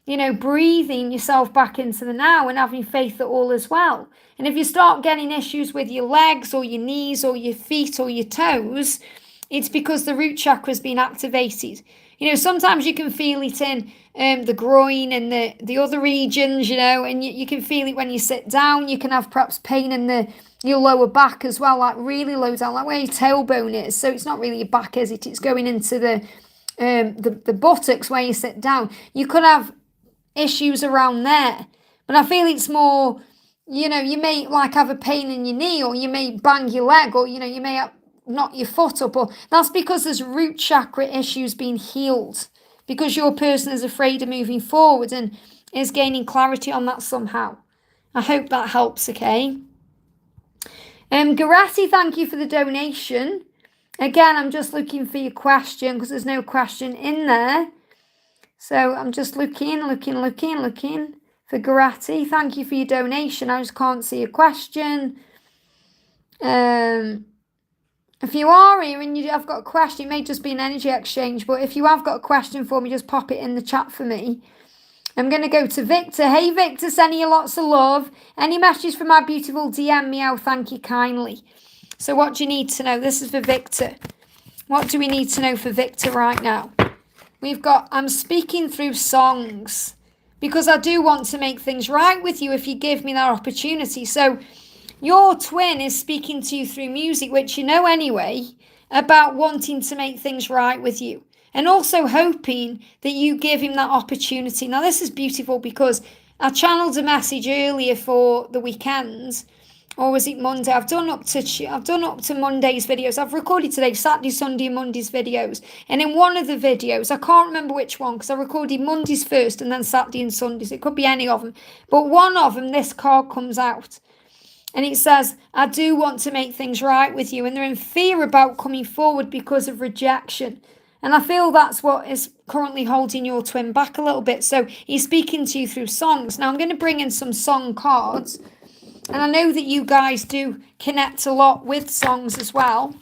breathing yourself back into the now and having faith that all is well. And if you start getting issues with your legs or your knees or your feet or your toes, it's because the root chakra has been activated. Sometimes you can feel it in the groin and the other regions, and you can feel it when you sit down. You can have perhaps pain in your lower back as well, like really low down, like where your tailbone is. So it's not really your back, is it? It's going into the buttocks where you sit down. You could have issues around there. But I feel it's more, you may have a pain in your knee or you may bang your leg or, you may knock your foot up. Or that's because there's root chakra issues being healed. Because your person is afraid of moving forward and is gaining clarity on that somehow. I hope that helps, okay? Garati, thank you for the donation. Again, I'm just looking for your question because there's no question in there. So I'm just looking for Garati. Thank you for your donation. I just can't see a question. If you are here and you have got a question, it may just be an energy exchange, but if you have got a question for me, just pop it in the chat for me. I'm going to go to Victor. Hey, Victor, sending you lots of love. Any messages from my beautiful DM me? Oh, thank you kindly. So what do you need to know? This is for Victor. What do we need to know for Victor right now? We've got, I'm speaking through songs because I do want to make things right with you if you give me that opportunity. So your twin is speaking to you through music, which you know anyway, about wanting to make things right with you. And also hoping that you give him that opportunity. Now, this is beautiful because I channeled a message earlier for the weekend, or was it Monday? I've done up to Monday's videos. I've recorded today, Saturday, Sunday, and Monday's videos. And in one of the videos, I can't remember which one because I recorded Monday's first and then Saturday and Sundays. It could be any of them. But one of them, this card comes out. And it says, I do want to make things right with you. And they're in fear about coming forward because of rejection. And I feel that's what is currently holding your twin back a little bit. So he's speaking to you through songs. Now I'm going to bring in some song cards. And I know that you guys do connect a lot with songs as well.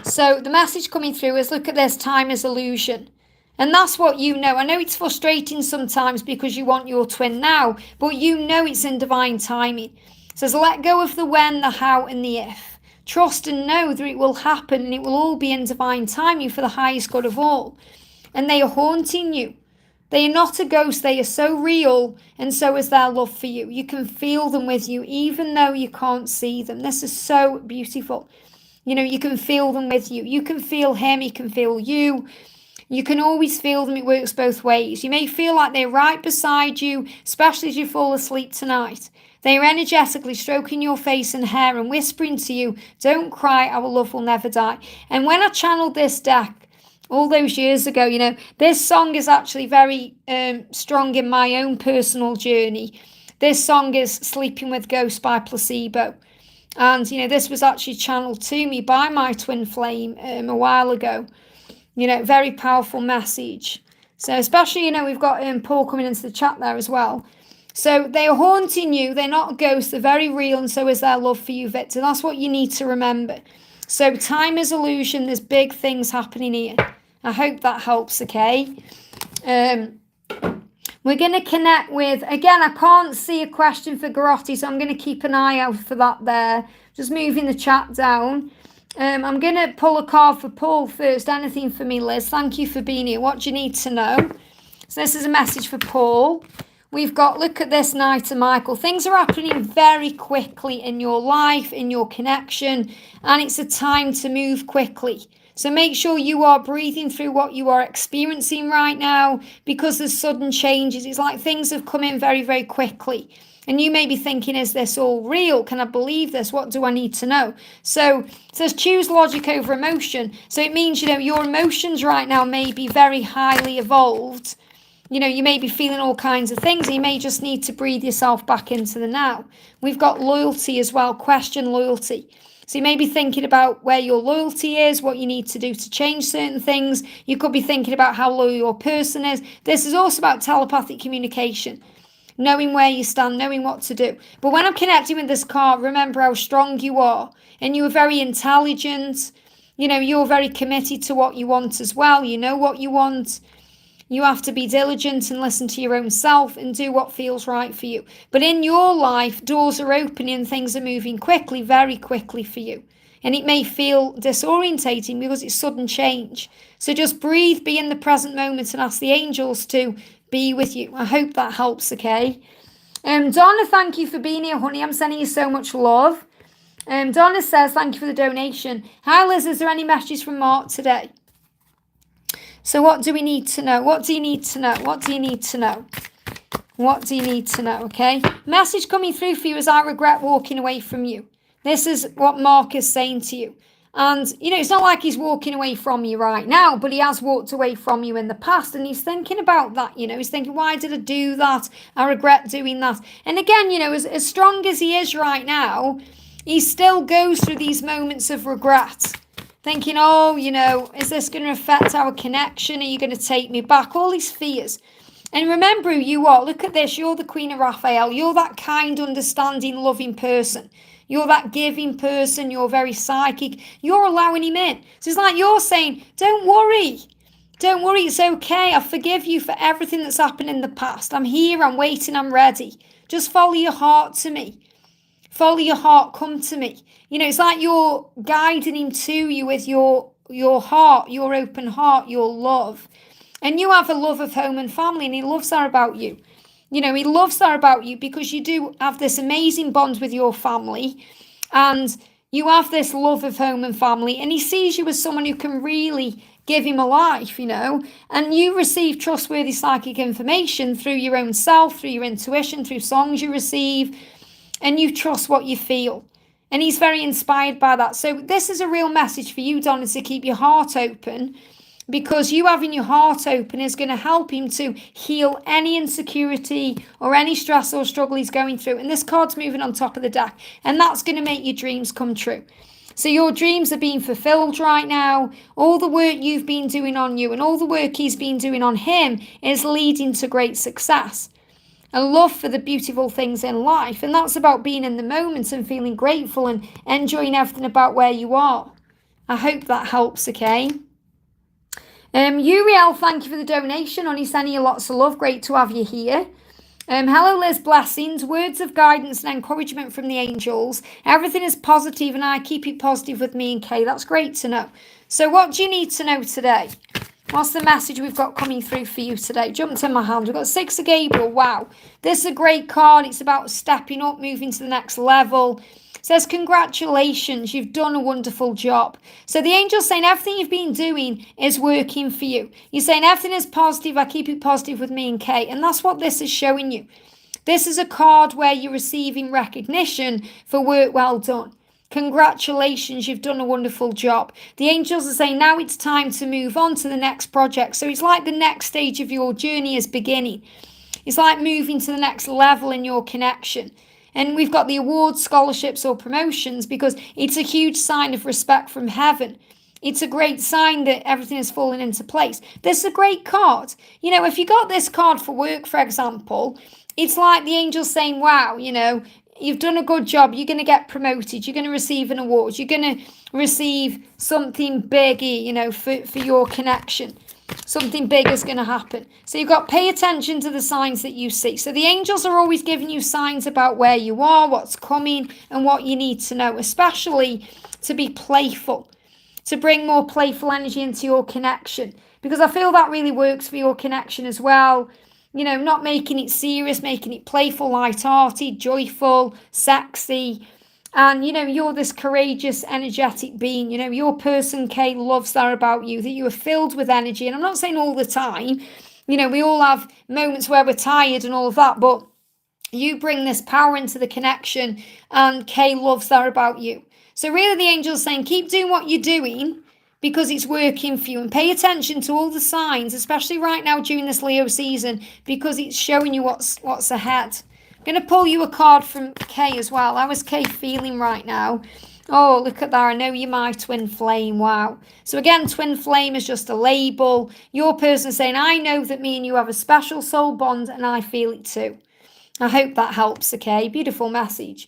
So the message coming through is, look at this, time is illusion. And that's what you know. I know it's frustrating sometimes because you want your twin now, but you know it's in divine timing. It says, let go of the when, the how, and the if. Trust and know that it will happen and it will all be in divine timing for the highest good of all. And they are haunting you. They are not a ghost. They are so real, and so is their love for you. You can feel them with you, even though you can't see them. This is so beautiful. You know, you can feel them with you. You can feel him. He can feel you. You can always feel them. It works both ways. You may feel like they're right beside you, especially as you fall asleep tonight. They are energetically stroking your face and hair and whispering to you, don't cry, our love will never die. And when I channeled this deck all those years ago, you know, this song is actually very strong in my own personal journey. This song is Sleeping with Ghosts by Placebo. And, you know, this was actually channeled to me by my twin flame a while ago. You know, very powerful message. So especially, you know, we've got Paul coming into the chat there as well. So they are haunting you. They're not ghosts. They're very real, and so is their love for you, Victor. That's what you need to remember. So time is illusion. There's big things happening here. I hope that helps, okay? We're going to connect with, again, I can't see a question for Garotti, so I'm going to keep an eye out for that there. Just moving the chat down. I'm going to pull a card for Paul first. Anything for me, Liz? Thank you for being here. What do you need to know? So this is a message for Paul. We've got, look at this, Knight of Michael. Things are happening very quickly in your life, in your connection, and it's a time to move quickly. So make sure you are breathing through what you are experiencing right now, because there's sudden changes. It's like things have come in very, very quickly. And you may be thinking, is this all real? Can I believe this? What do I need to know? So it says choose logic over emotion. So it means, you know, your emotions right now may be very highly evolved. You know, you may be feeling all kinds of things. You may just need to breathe yourself back into the now. We've got loyalty as well. Question loyalty. So you may be thinking about where your loyalty is, what you need to do to change certain things. You could be thinking about how loyal your person is. This is also about telepathic communication. Knowing where you stand, knowing what to do. But when I'm connecting with this card, remember how strong you are. And you are very intelligent. You know, you're very committed to what you want as well. You know what you want. You have to be diligent and listen to your own self and do what feels right for you. But in your life, doors are opening and things are moving quickly, very quickly for you. And it may feel disorientating because it's sudden change. So just breathe, be in the present moment and ask the angels to be with you. I hope that helps, okay? Donna, thank you for being here, honey. I'm sending you so much love. Donna says, thank you for the donation. Hi, Liz, is there any messages from Mark today? So what do we need to know? What do you need to know? What do you need to know? What do you need to know, okay? Message coming through for you is I regret walking away from you. This is what Mark is saying to you. And, you know, it's not like he's walking away from you right now, but he has walked away from you in the past. And he's thinking about that, you know. He's thinking, why did I do that? I regret doing that. And again, you know, as strong as he is right now, he still goes through these moments of regret. Thinking, oh, you know, is this going to affect our connection? Are you going to take me back? All these fears. And remember who you are. Look at this. You're the Queen of Raphael. You're that kind, understanding, loving person. You're that giving person. You're very psychic. You're allowing him in. So it's like you're saying, don't worry. Don't worry. It's okay. I forgive you for everything that's happened in the past. I'm here. I'm waiting. I'm ready. Just follow your heart to me. Follow your heart. Come to me. You know, it's like you're guiding him to you with your your heart, your open heart, your love. And you have a love of home and family, and he loves that about you. You know, he loves that about you because you do have this amazing bond with your family, and you have this love of home and family, and he sees you as someone who can really give him a life, you know, and you receive trustworthy psychic information through your own self, through your intuition, through songs you receive, and you trust what you feel. And he's very inspired by that. So this is a real message for you, Donna, to keep your heart open, because you having your heart open is going to help him to heal any insecurity or any stress or struggle he's going through. And this card's moving on top of the deck, and that's going to make your dreams come true. So your dreams are being fulfilled right now. All the work you've been doing on you and all the work he's been doing on him is leading to great success and love for the beautiful things in life. And that's about being in the moment and feeling grateful and enjoying everything about where you are. I hope that helps, okay? Uriel, thank you for the donation. Honey, sending you lots of love. Great to have you here. Hello, Liz. Blessings. Words of guidance and encouragement from the angels. Everything is positive, and I keep it positive with me and Kay. That's great to know. So what do you need to know today? What's the message we've got coming through for you today? Jumped in my hand. We've got Six of Gabriel. Wow. This is a great card. It's about stepping up, moving to the next level. It says, congratulations, you've done a wonderful job. So the angel's saying everything you've been doing is working for you. You're saying everything is positive. I keep it positive with me and Kay. And that's what this is showing you. This is a card where you're receiving recognition for work well done. Congratulations, you've done a wonderful job. The angels are saying now it's time to move on to the next project. So it's like the next stage of your journey is beginning. It's like moving to the next level in your connection. And we've got the awards, scholarships or promotions because it's a huge sign of respect from heaven. It's a great sign that everything is falling into place. This is a great card. You know, if you got this card for work, for example, it's like the angels saying, wow, you know, you've done a good job. You're going to get promoted. You're going to receive an award. You're going to receive something big, you know, for your connection. Something big is going to happen. So you've got to pay attention to the signs that you see. So the angels are always giving you signs about where you are, what's coming, and what you need to know, especially to be playful, to bring more playful energy into your connection. Because I feel that really works for your connection as well. You know, not making it serious, making it playful, light-hearted, joyful, sexy. And, you know, you're this courageous, energetic being. You know, your person, Kay, loves that about you, that you are filled with energy. And I'm not saying all the time. You know, we all have moments where we're tired and all of that. But you bring this power into the connection. And Kay loves that about you. So really the angel's saying, keep doing what you're doing because it's working for you. And pay attention to all the signs, especially right now during this Leo season, because it's showing you what's ahead. I'm going to pull you a card from Kay as well. How is Kay feeling right now? Oh, look at that. I know you're my twin flame. Wow. So again, twin flame is just a label. Your person saying, I know that me and you have a special soul bond and I feel it too. I hope that helps, okay? Beautiful message.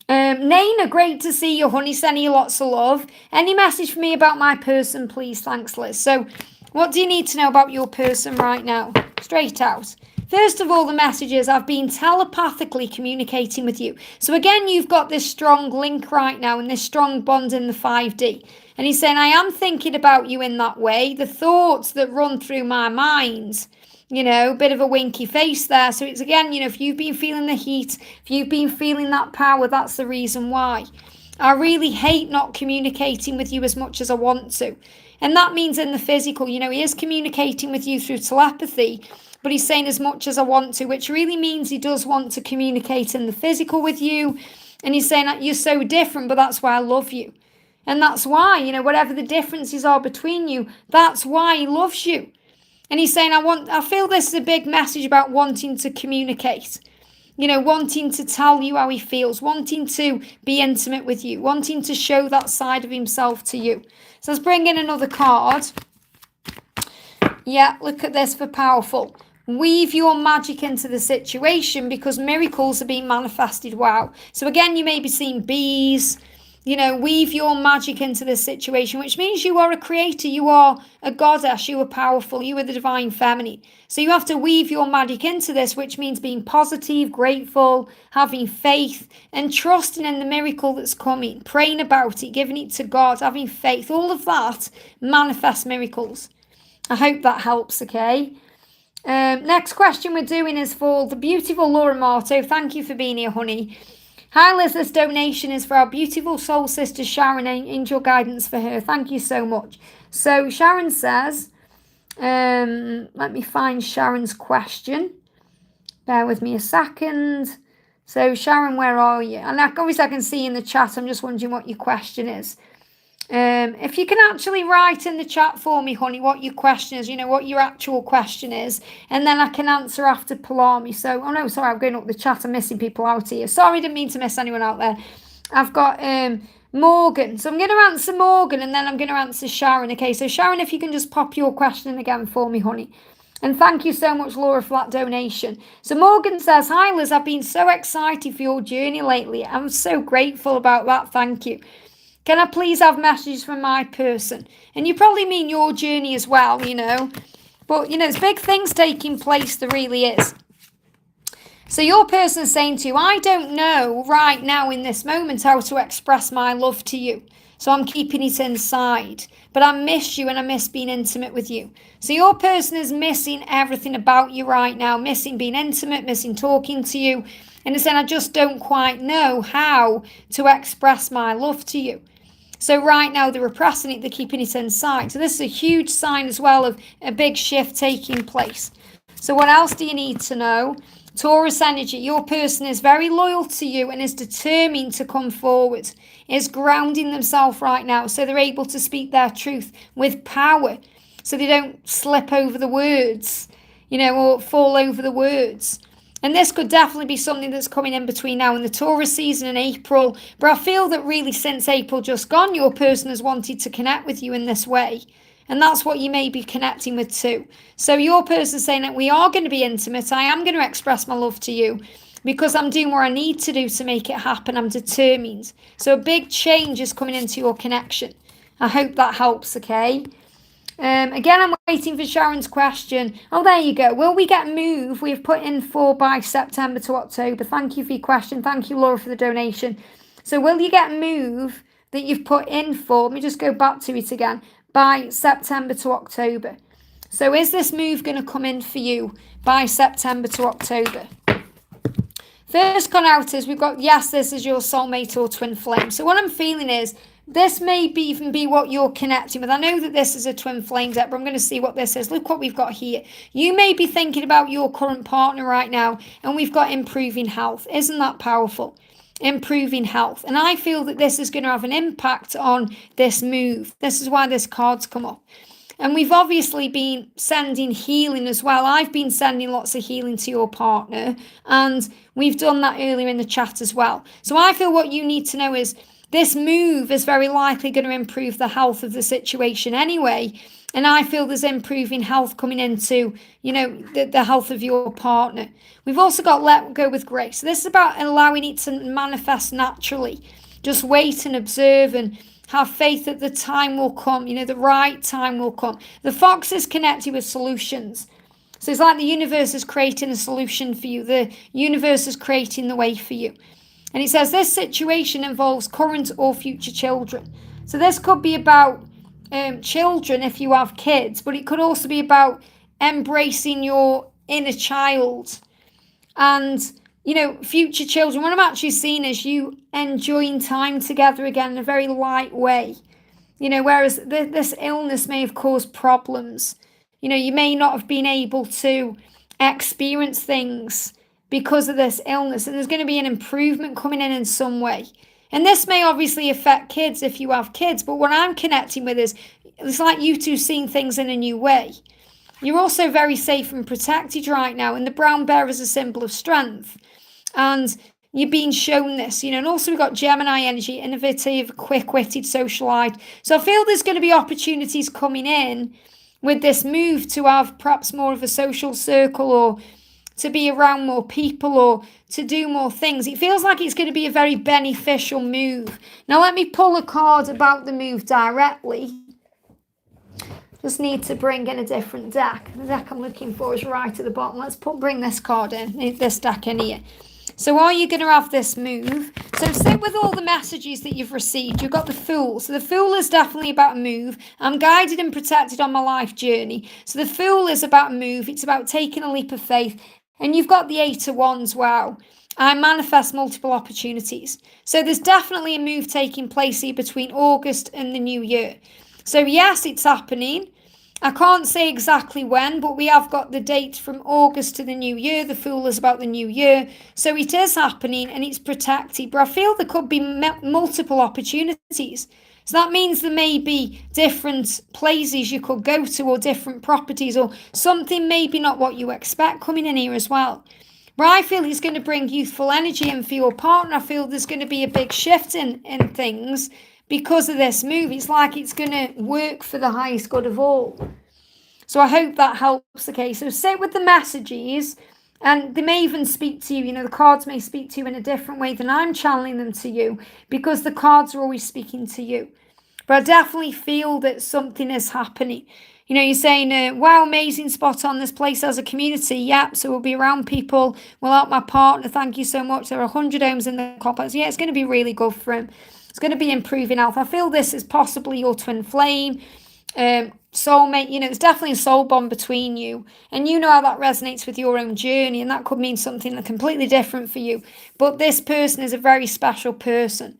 Naina, great to see you, honey. Sending you lots of love. Any message for me about my person, please? Thanks, Liz. So what do you need to know about your person right now? Straight out. First of all, the message is I've been telepathically communicating with you. So again, you've got this strong link right now and this strong bond in the 5D. And he's saying, I am thinking about you in that way. The thoughts that run through my mind, you know, bit of a winky face there. So it's again, you know, if you've been feeling the heat, if you've been feeling that power, that's the reason why. I really hate not communicating with you as much as I want to. And that means in the physical, you know, he is communicating with you through telepathy. But he's saying as much as I want to, which really means he does want to communicate in the physical with you. And he's saying that you're so different, but that's why I love you. And that's why, you know, whatever the differences are between you, that's why he loves you. And he's saying, I feel this is a big message about wanting to communicate. You know, wanting to tell you how he feels, wanting to be intimate with you, wanting to show that side of himself to you. So let's bring in another card. Yeah, look at this for powerful. Weave your magic into the situation because miracles are being manifested. Wow. So again, you may be seeing bees, weave your magic into this situation, which means you are a creator, you are a goddess, you are powerful, you are the divine feminine. So you have to weave your magic into this, which means being positive, grateful, having faith, and trusting in the miracle that's coming, praying about it, giving it to God, having faith. All of that manifests miracles. I hope that helps, okay? Next question we're doing is for the beautiful Laura Marto. Thank you for being here, honey. Hi Liz, this donation is for our beautiful soul sister Sharon. Angel guidance for her. Thank you so much. So Sharon says, let me find Sharon's question. Bear with me a second. So Sharon, where are you? And obviously I can see in the chat. I'm just wondering what your question is. If you can actually write in the chat for me, honey, what your question is, what your actual question is, and then I can answer after Palami. So, oh no, sorry, I'm going up the chat. I'm missing people out here. Sorry, didn't mean to miss anyone out there. I've got Morgan. So I'm going to answer Morgan, and then I'm going to answer Sharon. Okay, so Sharon, if you can just pop your question in again for me, honey. And thank you so much, Laura, for that donation. So Morgan says, hi, Liz, I've been so excited for your journey lately. I'm so grateful about that. Thank you. Can I please have messages from my person? And you probably mean your journey as well, But, there's big things taking place, there really is. So your person is saying to you, I don't know right now in this moment how to express my love to you. So I'm keeping it inside. But I miss you and I miss being intimate with you. So your person is missing everything about you right now. Missing being intimate, missing talking to you. And they're saying, I just don't quite know how to express my love to you. So right now they're repressing it, they're keeping it inside. So this is a huge sign as well of a big shift taking place. So what else do you need to know? Taurus energy, your person is very loyal to you and is determined to come forward, is grounding themselves right now. So they're able to speak their truth with power. So they don't slip over the words, or fall over the words. And this could definitely be something that's coming in between now and the Taurus season in April. But I feel that really since April just gone, your person has wanted to connect with you in this way. And that's what you may be connecting with too. So your person is saying that we are going to be intimate. I am going to express my love to you because I'm doing what I need to do to make it happen. I'm determined. So a big change is coming into your connection. I hope that helps, okay? Again, I'm waiting for Sharon's question. Oh, there you go. Will we get move? We've put in for by September to October. Thank you for your question. Thank you, Laura, for the donation. So will you get move that you've put in for? Let me just go back to it again. By September to October. So is this move going to come in for you by September to October? First gone out is we've got, yes, this is your soulmate or twin flame. So what I'm feeling is this may even be what you're connecting with. I know that this is a twin flame deck, but I'm going to see what this is. Look what we've got here. You may be thinking about your current partner right now, and we've got improving health. Isn't that powerful? Improving health. And I feel that this is going to have an impact on this move. This is why this card's come up. And we've obviously been sending healing as well. I've been sending lots of healing to your partner, and we've done that earlier in the chat as well. So I feel what you need to know is this move is very likely going to improve the health of the situation anyway. And I feel there's improving health coming into, the health of your partner. We've also got let go with grace. So this is about allowing it to manifest naturally. Just wait and observe and have faith that the time will come, the right time will come. The fox is connected with solutions. So it's like the universe is creating a solution for you. The universe is creating the way for you. And it says this situation involves current or future children. So this could be about children if you have kids, but it could also be about embracing your inner child and, future children. What I'm actually seeing is you enjoying time together again in a very light way. Whereas this illness may have caused problems. You may not have been able to experience things because of this illness, and there's going to be an improvement coming in some way. And this may obviously affect kids if you have kids, but what I'm connecting with is it's like you two seeing things in a new way. You're also very safe and protected right now, and the brown bear is a symbol of strength. And you're being shown this, and also we've got Gemini energy, innovative, quick-witted, socialite. So I feel there's going to be opportunities coming in with this move to have perhaps more of a social circle or to be around more people or to do more things. It feels like it's going to be a very beneficial move. Now let me pull a card about the move directly. Just need to bring in a different deck. The deck I'm looking for is right at the bottom. Let's bring this card in, this deck in here. So are you going to have this move? So sit with all the messages that you've received. You've got the Fool. So the Fool is definitely about a move. I'm guided and protected on my life journey. So the Fool is about a move. It's about taking a leap of faith. And you've got the Eight of Wands. Wow. I manifest multiple opportunities. So there's definitely a move taking place here between August and the new year. So yes, it's happening. I can't say exactly when, but we have got the date from August to the new year. The Fool is about the new year. So it is happening and it's protected. But I feel there could be multiple opportunities. So that means there may be different places you could go to or different properties or something maybe not what you expect coming in here as well. But I feel it's going to bring youthful energy in for your partner. I feel there's going to be a big shift in things. Because of this move, it's like it's going to work for the highest good of all. So I hope that helps. Okay, so sit with the messages and they may even speak to you. You know, the cards may speak to you in a different way than I'm channeling them to you because the cards are always speaking to you. But I definitely feel that something is happening. You know, you're saying, wow, amazing spot on, this place has a community. Yep, so we'll be around people. We'll help my partner. Thank you so much. There are 100 homes in the complex. Yeah, it's going to be really good for him. It's going to be improving health. I feel this is possibly your twin flame, soulmate. You know, there's definitely a soul bond between you. And you know how that resonates with your own journey. And that could mean something completely different for you. But this person is a very special person.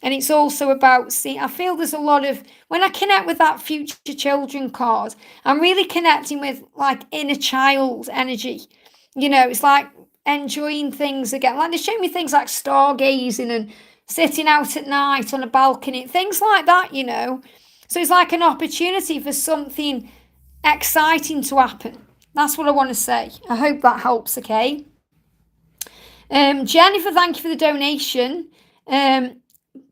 And it's also about, I feel there's a lot of, when I connect with that future children card, I'm really connecting with like inner child energy. You know, it's like enjoying things again. Like they show me things like stargazing and sitting out at night on a balcony, things like that, you know. So it's like an opportunity for something exciting to happen. That's what I want to say. I hope that helps, okay? Jennifer, thank you for the donation.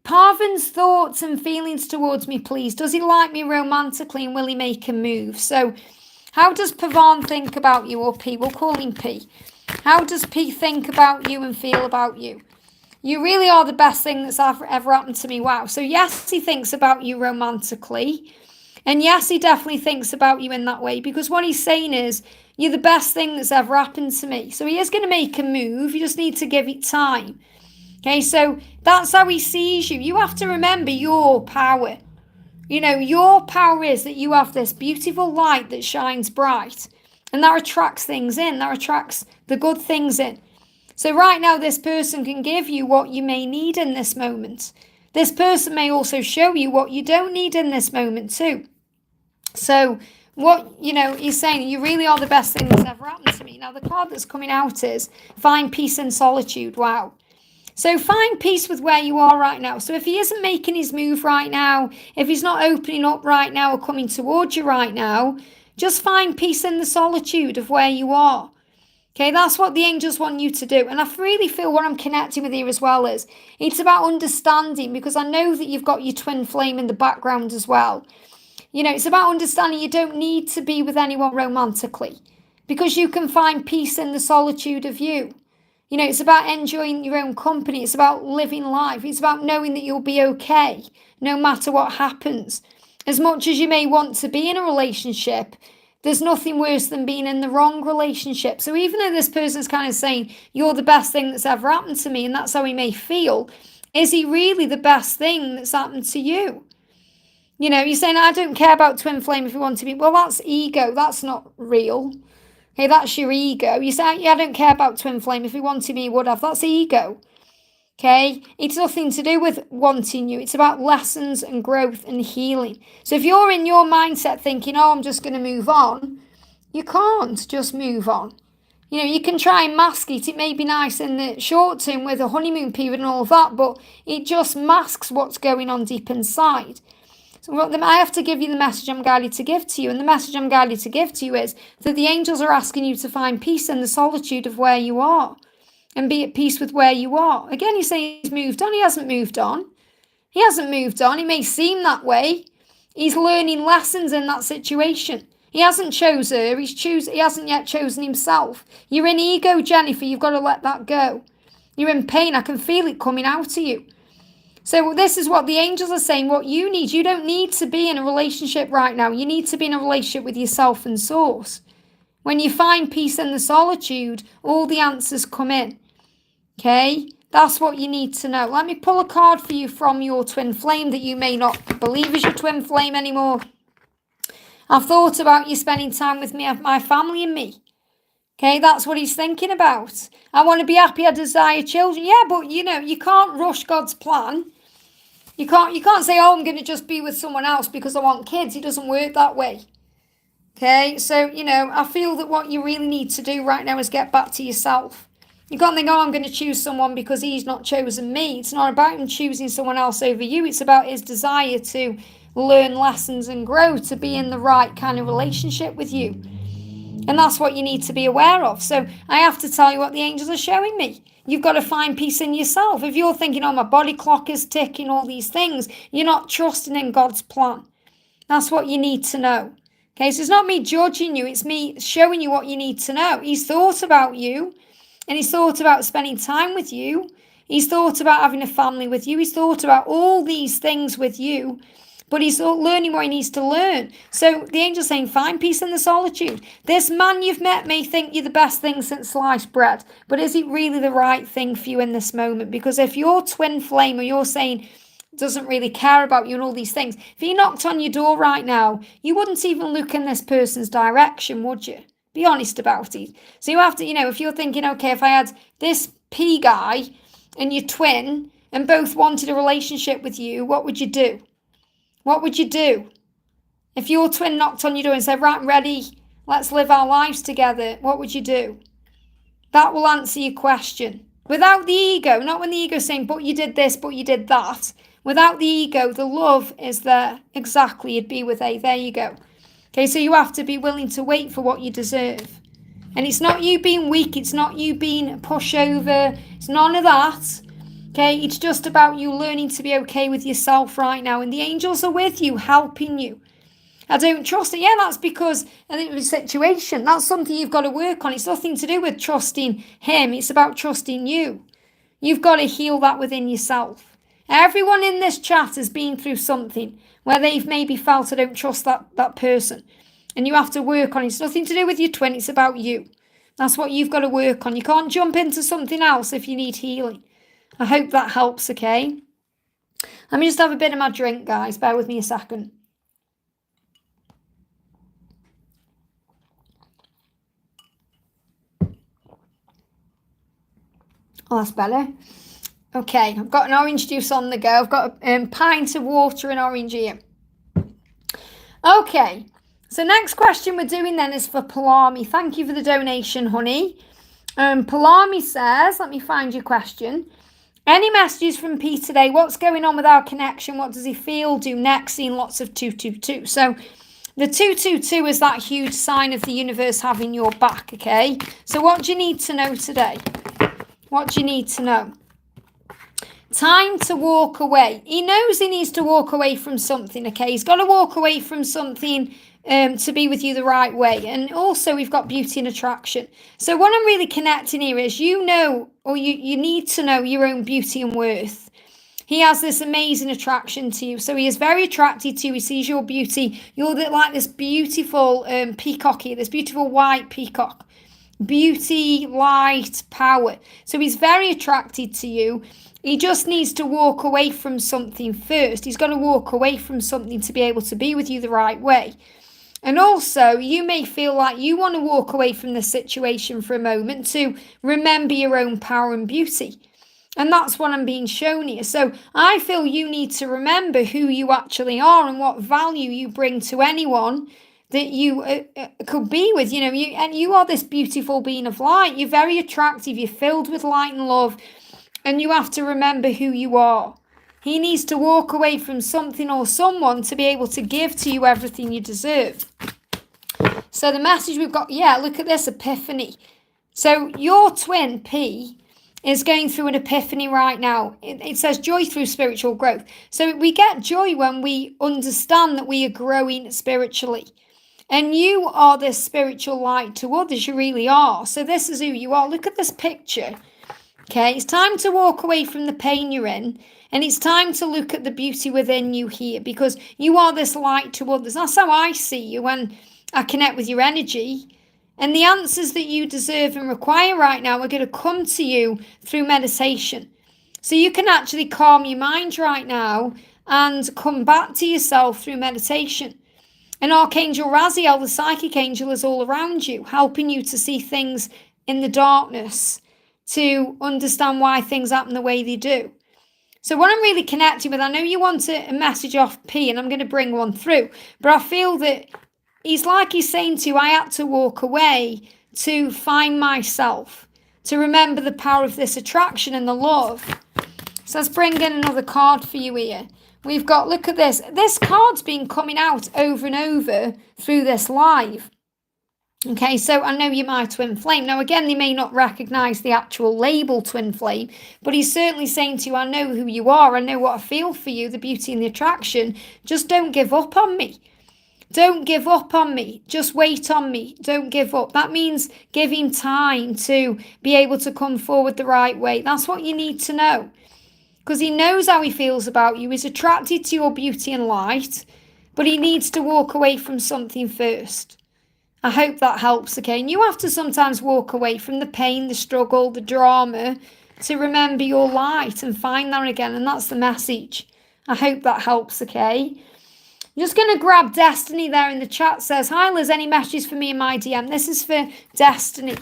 Parvin's thoughts and feelings towards me, please. Does he like me romantically and will he make a move? So how does Pavan think about you, or P? We'll call him P. How does P think about you and feel about you? You really are the best thing that's ever happened to me. Wow. So yes, he thinks about you romantically. And yes, he definitely thinks about you in that way. Because what he's saying is, you're the best thing that's ever happened to me. So he is going to make a move. You just need to give it time. Okay, so that's how he sees you. You have to remember your power. You know, your power is that you have this beautiful light that shines bright. And that attracts things in. That attracts the good things in. So right now, this person can give you what you may need in this moment. This person may also show you what you don't need in this moment too. So what, you know, he's saying, you really are the best thing that's ever happened to me. Now, the card that's coming out is find peace in solitude. Wow. So find peace with where you are right now. So if he isn't making his move right now, if he's not opening up right now or coming towards you right now, just find peace in the solitude of where you are. Okay, that's what the angels want you to do. And I really feel what I'm connecting with here as well is, it's about understanding, because I know that you've got your twin flame in the background as well. You know, it's about understanding you don't need to be with anyone romantically, because you can find peace in the solitude of you. You know, it's about enjoying your own company. It's about living life. It's about knowing that you'll be okay, no matter what happens. As much as you may want to be in a relationship, there's nothing worse than being in the wrong relationship. So even though this person's kind of saying, you're the best thing that's ever happened to me, and that's how he may feel, is he really the best thing that's happened to you? You know, you're saying, I don't care about twin flame if you want to be. Well, that's ego. That's not real. Okay, that's your ego. You say, yeah, I don't care about twin flame. If he wanted me, he would have. That's ego. Okay, it's nothing to do with wanting you. It's about lessons and growth and healing. So if you're in your mindset thinking, oh, I'm just going to move on, you can't just move on. You know, you can try and mask it. It may be nice in the short term with a honeymoon period and all of that, but it just masks what's going on deep inside. So I have to give you the message I'm guided to give to you. And the message I'm guided to give to you is that the angels are asking you to find peace in the solitude of where you are. And be at peace with where you are. Again, you say he's moved on. He hasn't moved on. He hasn't moved on. It may seem that way. He's learning lessons in that situation. He hasn't chose her. He hasn't yet chosen himself. You're in ego, Jennifer. You've got to let that go. You're in pain. I can feel it coming out of you. So this is what the angels are saying. What you need. You don't need to be in a relationship right now. You need to be in a relationship with yourself and source. When you find peace in the solitude, all the answers come in. Okay? That's what you need to know. Let me pull a card for you from your twin flame that you may not believe is your twin flame anymore. I've thought about you spending time with me, my family and me. Okay, that's what he's thinking about. I want to be happy, I desire children. Yeah, but you can't rush God's plan. You can't say, oh, I'm going to just be with someone else because I want kids. It doesn't work that way. Okay, so, I feel that what you really need to do right now is get back to yourself. You can't think, oh, I'm going to choose someone because he's not chosen me. It's not about him choosing someone else over you. It's about his desire to learn lessons and grow, to be in the right kind of relationship with you. And that's what you need to be aware of. So I have to tell you what the angels are showing me. You've got to find peace in yourself. If you're thinking, oh, my body clock is ticking, all these things, you're not trusting in God's plan. That's what you need to know. Okay, so it's not me judging you. It's me showing you what you need to know. He's thought about you, and he's thought about spending time with you. He's thought about having a family with you. He's thought about all these things with you. But he's learning what he needs to learn. So the angel's saying, find peace in the solitude. This man you've met may think you're the best thing since sliced bread. But is it really the right thing for you in this moment? Because if your twin flame, or you're saying, doesn't really care about you and all these things, if he knocked on your door right now, you wouldn't even look in this person's direction, would you? Be honest about it. So you have to, if you're thinking, okay, if I had this P guy and your twin and both wanted a relationship with you, what would you do? What would you do? If your twin knocked on your door and said, right, I'm ready, let's live our lives together, what would you do? That will answer your question. Without the ego, not when the ego's saying, but you did this, but you did that. Without the ego, the love is there. Exactly, you'd be with A. There you go. Okay, so you have to be willing to wait for what you deserve. And it's not you being weak, it's not you being a pushover, it's none of that. Okay, it's just about you learning to be okay with yourself right now. And the angels are with you, helping you. I don't trust it. Yeah, that's because of the situation. That's something you've got to work on. It's nothing to do with trusting him. It's about trusting you. You've got to heal that within yourself. Everyone in this chat has been through something where they've maybe felt, I don't trust that person. And you have to work on it. It's nothing to do with your twin. It's about you. That's what you've got to work on. You can't jump into something else if you need healing. I hope that helps, okay? Let me just have a bit of my drink, guys. Bear with me a second. Oh, that's better. Okay, I've got an orange juice on the go. I've got a pint of water and orange here. Okay, so next question we're doing then is for Palami. Thank you for the donation, honey. Palami says, let me find your question. Any messages from Pete today? What's going on with our connection? What does he feel? Do next? Seeing lots of 222. So the 222 is that huge sign of the universe having your back, okay? So what do you need to know today? What do you need to know? Time to walk away. He knows he needs to walk away from something, okay? He's got to walk away from something to be with you the right way. And also we've got beauty and attraction. So what I'm really connecting here is you need to know your own beauty and worth. He has this amazing attraction to you. So he is very attracted to you. He sees your beauty. You're like this beautiful peacock here, this beautiful white peacock. Beauty, light, power. So he's very attracted to you. He just needs to walk away from something first. He's got to walk away from something to be able to be with you the right way. And also, you may feel like you want to walk away from the situation for a moment to remember your own power and beauty. And that's what I'm being shown here. So I feel you need to remember who you actually are and what value you bring to anyone that you could be with. You are this beautiful being of light. You're very attractive. You're filled with light and love. And you have to remember who you are. He needs to walk away from something or someone to be able to give to you everything you deserve. So the message we've got, look at this, epiphany. So your twin, P, is going through an epiphany right now. It says joy through spiritual growth. So we get joy when we understand that we are growing spiritually. And you are this spiritual light to others. You really are. So this is who you are. Look at this picture. Okay, it's time to walk away from the pain you're in. And it's time to look at the beauty within you here, because you are this light to others. That's how I see you when I connect with your energy. And the answers that you deserve and require right now are going to come to you through meditation. So you can actually calm your mind right now and come back to yourself through meditation. And Archangel Raziel, the psychic angel, is all around you, helping you to see things in the darkness, to understand why things happen the way they do. So what I'm really connecting with, I know you want a message off P, and I'm going to bring one through, but I feel that he's saying to you, I had to walk away to find myself, to remember the power of this attraction and the love. So let's bring in another card for you here. We've got, look at this. This card's been coming out over and over through this live. Okay, so I know you're my twin flame. Now, again, they may not recognise the actual label twin flame, but he's certainly saying to you, I know who you are. I know what I feel for you, the beauty and the attraction. Just don't give up on me. Don't give up on me. Just wait on me. Don't give up. That means give him time to be able to come forward the right way. That's what you need to know. Because he knows how he feels about you. He's attracted to your beauty and light, but he needs to walk away from something first. I hope that helps, okay? And you have to sometimes walk away from the pain, the struggle, the drama, to remember your light and find that again. And that's the message. I hope that helps, okay? I'm just going to grab Destiny there in the chat. Says, hi Liz, any messages for me in my DM? This is for Destiny.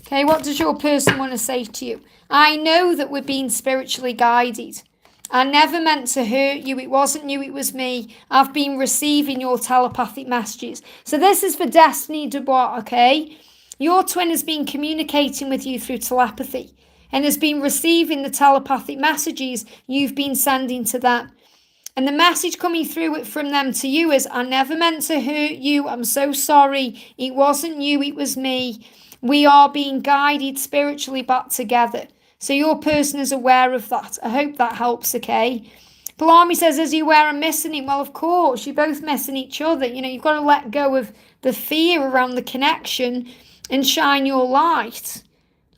Okay, what does your person want to say to you? I know that we're being spiritually guided. I never meant to hurt you. It wasn't you, it was me. I've been receiving your telepathic messages. So this is for Destiny Dubois, okay? Your twin has been communicating with you through telepathy and has been receiving the telepathic messages you've been sending to them. And the message coming through from them to you is, I never meant to hurt you. I'm so sorry. It wasn't you, it was me. We are being guided spiritually back together. So your person is aware of that. I hope that helps, okay? Palami says, is he aware I'm missing him? Well, of course, you're both missing each other. You know, you've got to let go of the fear around the connection and shine your light.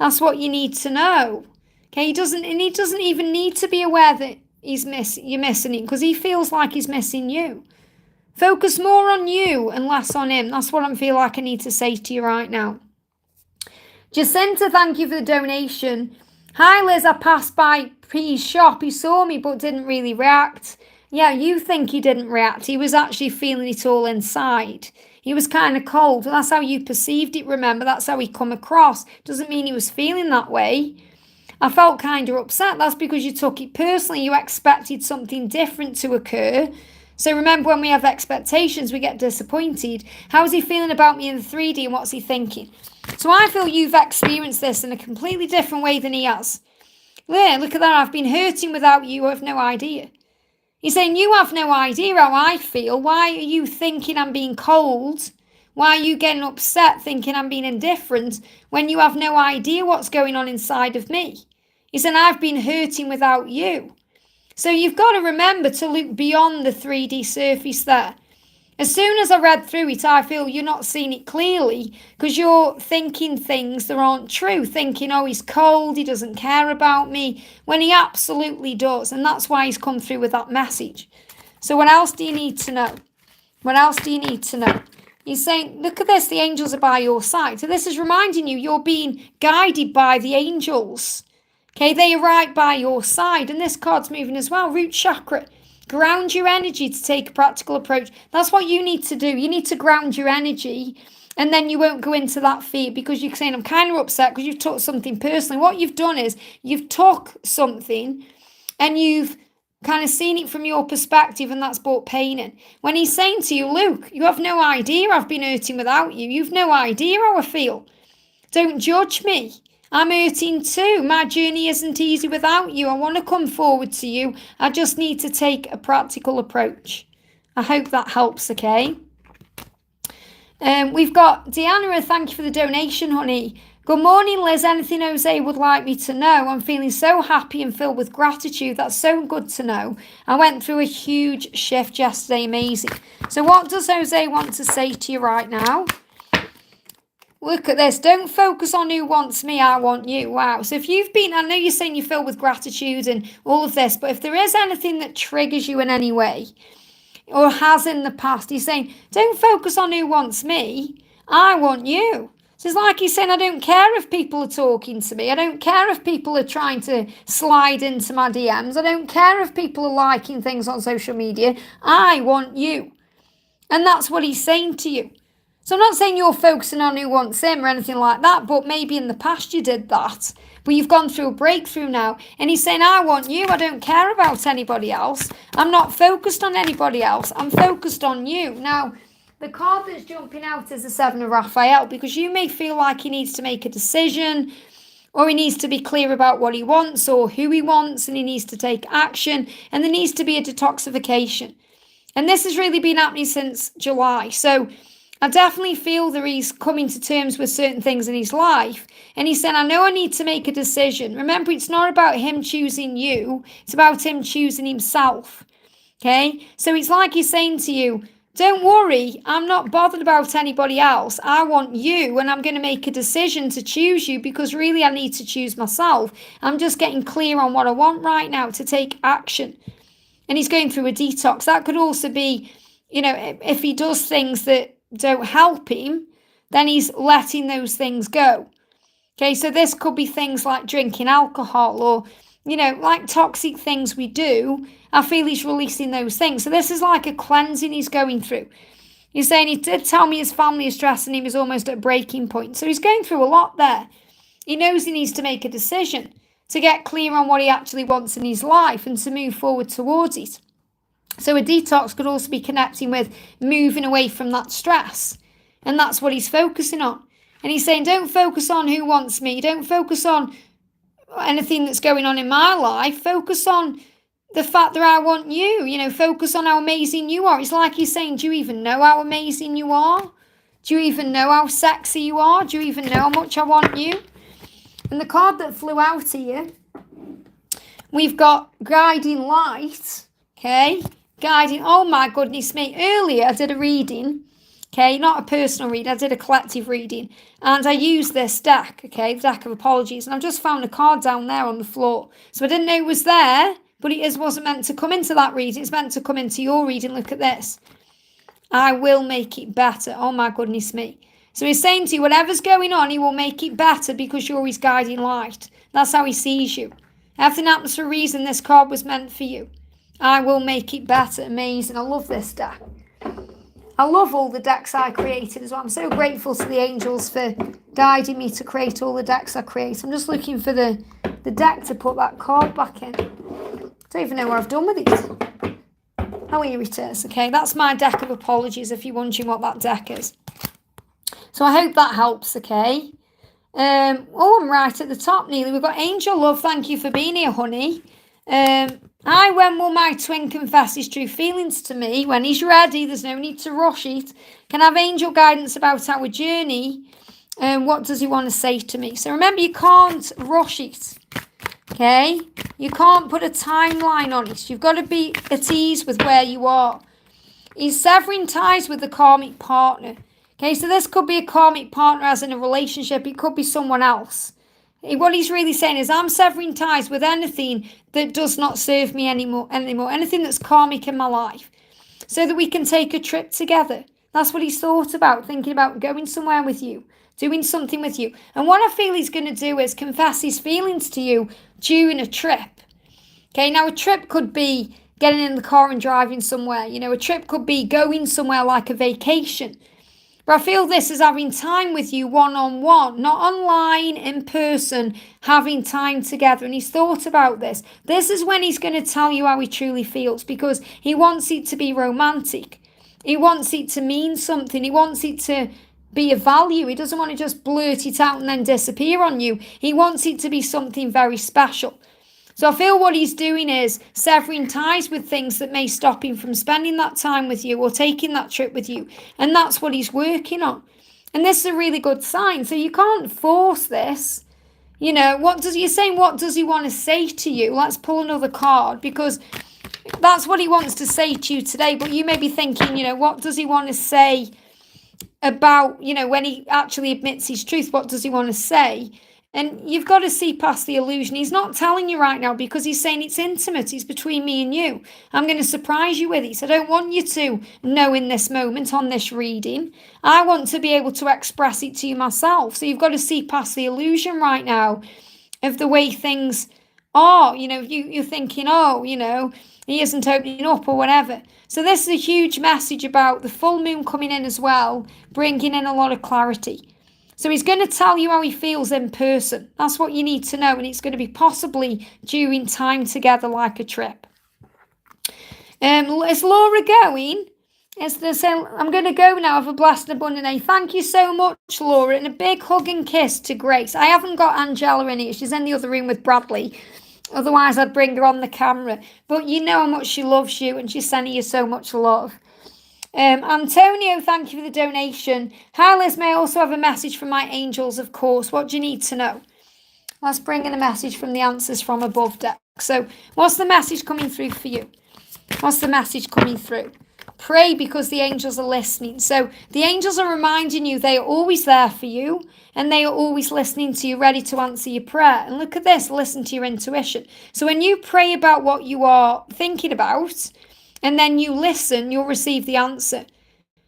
That's what you need to know. Okay, he doesn't even need to be aware that you're missing him, because he feels like he's missing you. Focus more on you and less on him. That's what I feel like I need to say to you right now. Jacinta, thank you for the donation. Hi Liz, I passed by P's shop. He saw me but didn't really react. Yeah, you think he didn't react. He was actually feeling it all inside. He was kind of cold. That's how you perceived it, remember? That's how he come across. Doesn't mean he was feeling that way. I felt kind of upset. That's because you took it personally. You expected something different to occur. So remember, when we have expectations, we get disappointed. How is he feeling about me in the 3D and what's he thinking? So I feel you've experienced this in a completely different way than he has. Yeah, look at that. I've been hurting without you. I have no idea. He's saying, you have no idea how I feel. Why are you thinking I'm being cold? Why are you getting upset thinking I'm being indifferent when you have no idea what's going on inside of me? He said, I've been hurting without you. So you've got to remember to look beyond the 3D surface there. As soon as I read through it, I feel you're not seeing it clearly because you're thinking things that aren't true. Thinking, oh, he's cold, he doesn't care about me, when he absolutely does. And that's why he's come through with that message. So what else do you need to know? What else do you need to know? He's saying, look at this, the angels are by your side. So this is reminding you, you're being guided by the angels. Okay, they are right by your side. And this card's moving as well, root chakra. Ground your energy to take a practical approach. That's what you need to do. You need to ground your energy, and then you won't go into that fear, because you're saying, I'm kind of upset because you've took something personally. What you've done is you've took something and you've kind of seen it from your perspective, and that's brought pain in. When he's saying to you, Luke, you have no idea I've been hurting without you. You've no idea how I feel. Don't judge me. I'm hurting too. My journey isn't easy without you. I want to come forward to you. I just need to take a practical approach. I hope that helps, okay? We've got Deanna, thank you for the donation, honey. Good morning, Liz. Anything Jose would like me to know? I'm feeling so happy and filled with gratitude. That's so good to know. I went through a huge shift yesterday. Amazing. So what does Jose want to say to you right now? Look at this. Don't focus on who wants me, I want you. Wow. So if you've been, I know you're saying you're filled with gratitude and all of this, but if there is anything that triggers you in any way or has in the past, he's saying, don't focus on who wants me, I want you. So it's like he's saying, I don't care if people are talking to me. I don't care if people are trying to slide into my DMs. I don't care if people are liking things on social media. I want you. And that's what he's saying to you. So I'm not saying you're focusing on who wants him or anything like that, but maybe in the past you did that. But you've gone through a breakthrough now. And he's saying, I want you. I don't care about anybody else. I'm not focused on anybody else. I'm focused on you. Now, the card that's jumping out is the Seven of Raphael, because you may feel like he needs to make a decision, or he needs to be clear about what he wants or who he wants, and he needs to take action, and there needs to be a detoxification. And this has really been happening since July. So I definitely feel that he's coming to terms with certain things in his life. And he said, I know I need to make a decision. Remember, it's not about him choosing you. It's about him choosing himself. Okay? So it's like he's saying to you, don't worry, I'm not bothered about anybody else. I want you, and I'm going to make a decision to choose you because really I need to choose myself. I'm just getting clear on what I want right now to take action. And he's going through a detox. That could also be, if he does things that don't help him, then he's letting those things go. Okay, so this could be things like drinking alcohol or, like toxic things we do. I feel he's releasing those things. So this is like a cleansing he's going through. He's saying he did tell me his family is stressing him. He's almost at breaking point. So he's going through a lot there. He knows he needs to make a decision to get clear on what he actually wants in his life and to move forward towards it. So a detox could also be connecting with moving away from that stress. And that's what he's focusing on. And he's saying, don't focus on who wants me. Don't focus on anything that's going on in my life. Focus on the fact that I want you. Focus on how amazing you are. It's like he's saying, do you even know how amazing you are? Do you even know how sexy you are? Do you even know how much I want you? And the card that flew out here, we've got guiding light. Okay, guiding. Oh my goodness me. Earlier I did a reading. Okay, not a personal read. I did a collective reading. And I used this deck. Okay, the deck of apologies. And I've just found a card down there on the floor. So I didn't know it was there, but it wasn't meant to come into that reading. It's meant to come into your reading. Look at this. I will make it better. Oh my goodness me. So he's saying to you, whatever's going on, he will make it better because you're his guiding light. That's how he sees you. Everything happens for a reason. This card was meant for you. I will make it better. Amazing. I love this deck. I love all the decks I created as well. I'm so grateful to the angels for guiding me to create all the decks I create. I'm just looking for the deck to put that card back in. I don't even know what I've done with it. Oh, here it is. Okay, that's my deck of apologies if you're wondering what that deck is. So I hope that helps, okay? I'm right at the top, Neely. We've got Angel Love. Thank you for being here, honey. Hi, when will my twin confess his true feelings to me? When he's ready, there's no need to rush it. Can I have angel guidance about our journey? What does he want to say to me? So remember, you can't rush it, okay? You can't put a timeline on it. You've got to be at ease with where you are. He's severing ties with the karmic partner. Okay, so this could be a karmic partner as in a relationship. It could be someone else. What he's really saying is, I'm severing ties with anything that does not serve me anymore, anything that's karmic in my life, so that we can take a trip together. That's what he's thought about, thinking about going somewhere with you, doing something with you. And what I feel he's going to do is confess his feelings to you during a trip. Okay, now a trip could be getting in the car and driving somewhere. A trip could be going somewhere like a vacation. But I feel this is having time with you one-on-one, not online, in person, having time together. And he's thought about this. This is when he's going to tell you how he truly feels, because he wants it to be romantic. He wants it to mean something. He wants it to be of value. He doesn't want to just blurt it out and then disappear on you. He wants it to be something very special. So I feel what he's doing is severing ties with things that may stop him from spending that time with you or taking that trip with you. And that's what he's working on. And this is a really good sign. So you can't force this. You know, you're saying, what does he want to say to you? Let's pull another card, because that's what he wants to say to you today. But you may be thinking, you know, what does he want to say about, you know, when he actually admits his truth, what does he want to say? And you've got to see past the illusion. He's not telling you right now because he's saying it's intimate. It's between me and you. I'm going to surprise you with it. So I don't want you to know in this moment on this reading. I want to be able to express it to you myself. So you've got to see past the illusion right now of the way things are. You know, you're thinking, oh, you know, he isn't opening up or whatever. So this is a huge message about the full moon coming in as well, bringing in a lot of clarity. So he's going to tell you how he feels in person. That's what you need to know. And it's going to be possibly during time together, like a trip. Is Laura going? I'm going to go now. Have a blessed and abundant day. Thank you so much, Laura. And a big hug and kiss to Grace. I haven't got Angela in here. She's in the other room with Bradley. Otherwise, I'd bring her on the camera. But you know how much she loves you, and she's sending you so much love. Antonio, thank you for the donation. Hi, Liz, may I also have a message from my angels, of course. What do you need to know? Let's bring in a message from the Answers from Above deck. So, what's the message coming through for you? What's the message coming through? Pray, because the angels are listening. So, the angels are reminding you they are always there for you, and they are always listening to you, ready to answer your prayer. And look at this, listen to your intuition. So, when you pray about what you are thinking about, and then you listen, you'll receive the answer.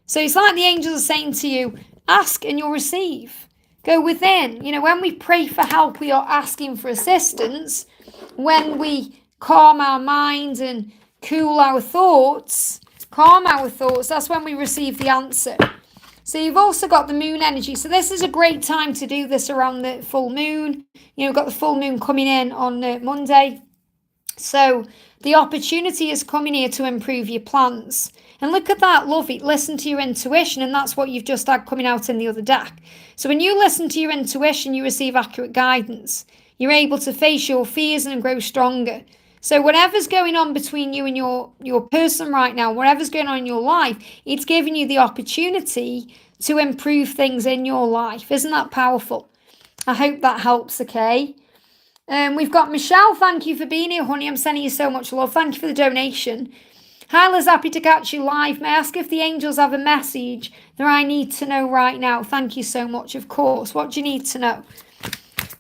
So it's like the angels are saying to you, ask and you'll receive. Go within. You know, when we pray for help, we are asking for assistance. When we calm our mind and cool our thoughts, calm our thoughts, that's when we receive the answer. So you've also got the moon energy. So this is a great time to do this around the full moon. You know, we've got the full moon coming in on Monday. So the opportunity is coming here to improve your plans. And look at that, love it. Listen to your intuition, and that's what you've just had coming out in the other deck. So when you listen to your intuition, you receive accurate guidance. You're able to face your fears and grow stronger. So whatever's going on between you and your person right now, whatever's going on in your life, it's giving you the opportunity to improve things in your life. Isn't that powerful? I hope that helps, okay? We've got Michelle. Thank you for being here, honey. I'm sending you so much love. Thank you for the donation. Hi, Liz. Happy to catch you live. May I ask if the angels have a message that I need to know right now? Thank you so much. Of course. What do you need to know?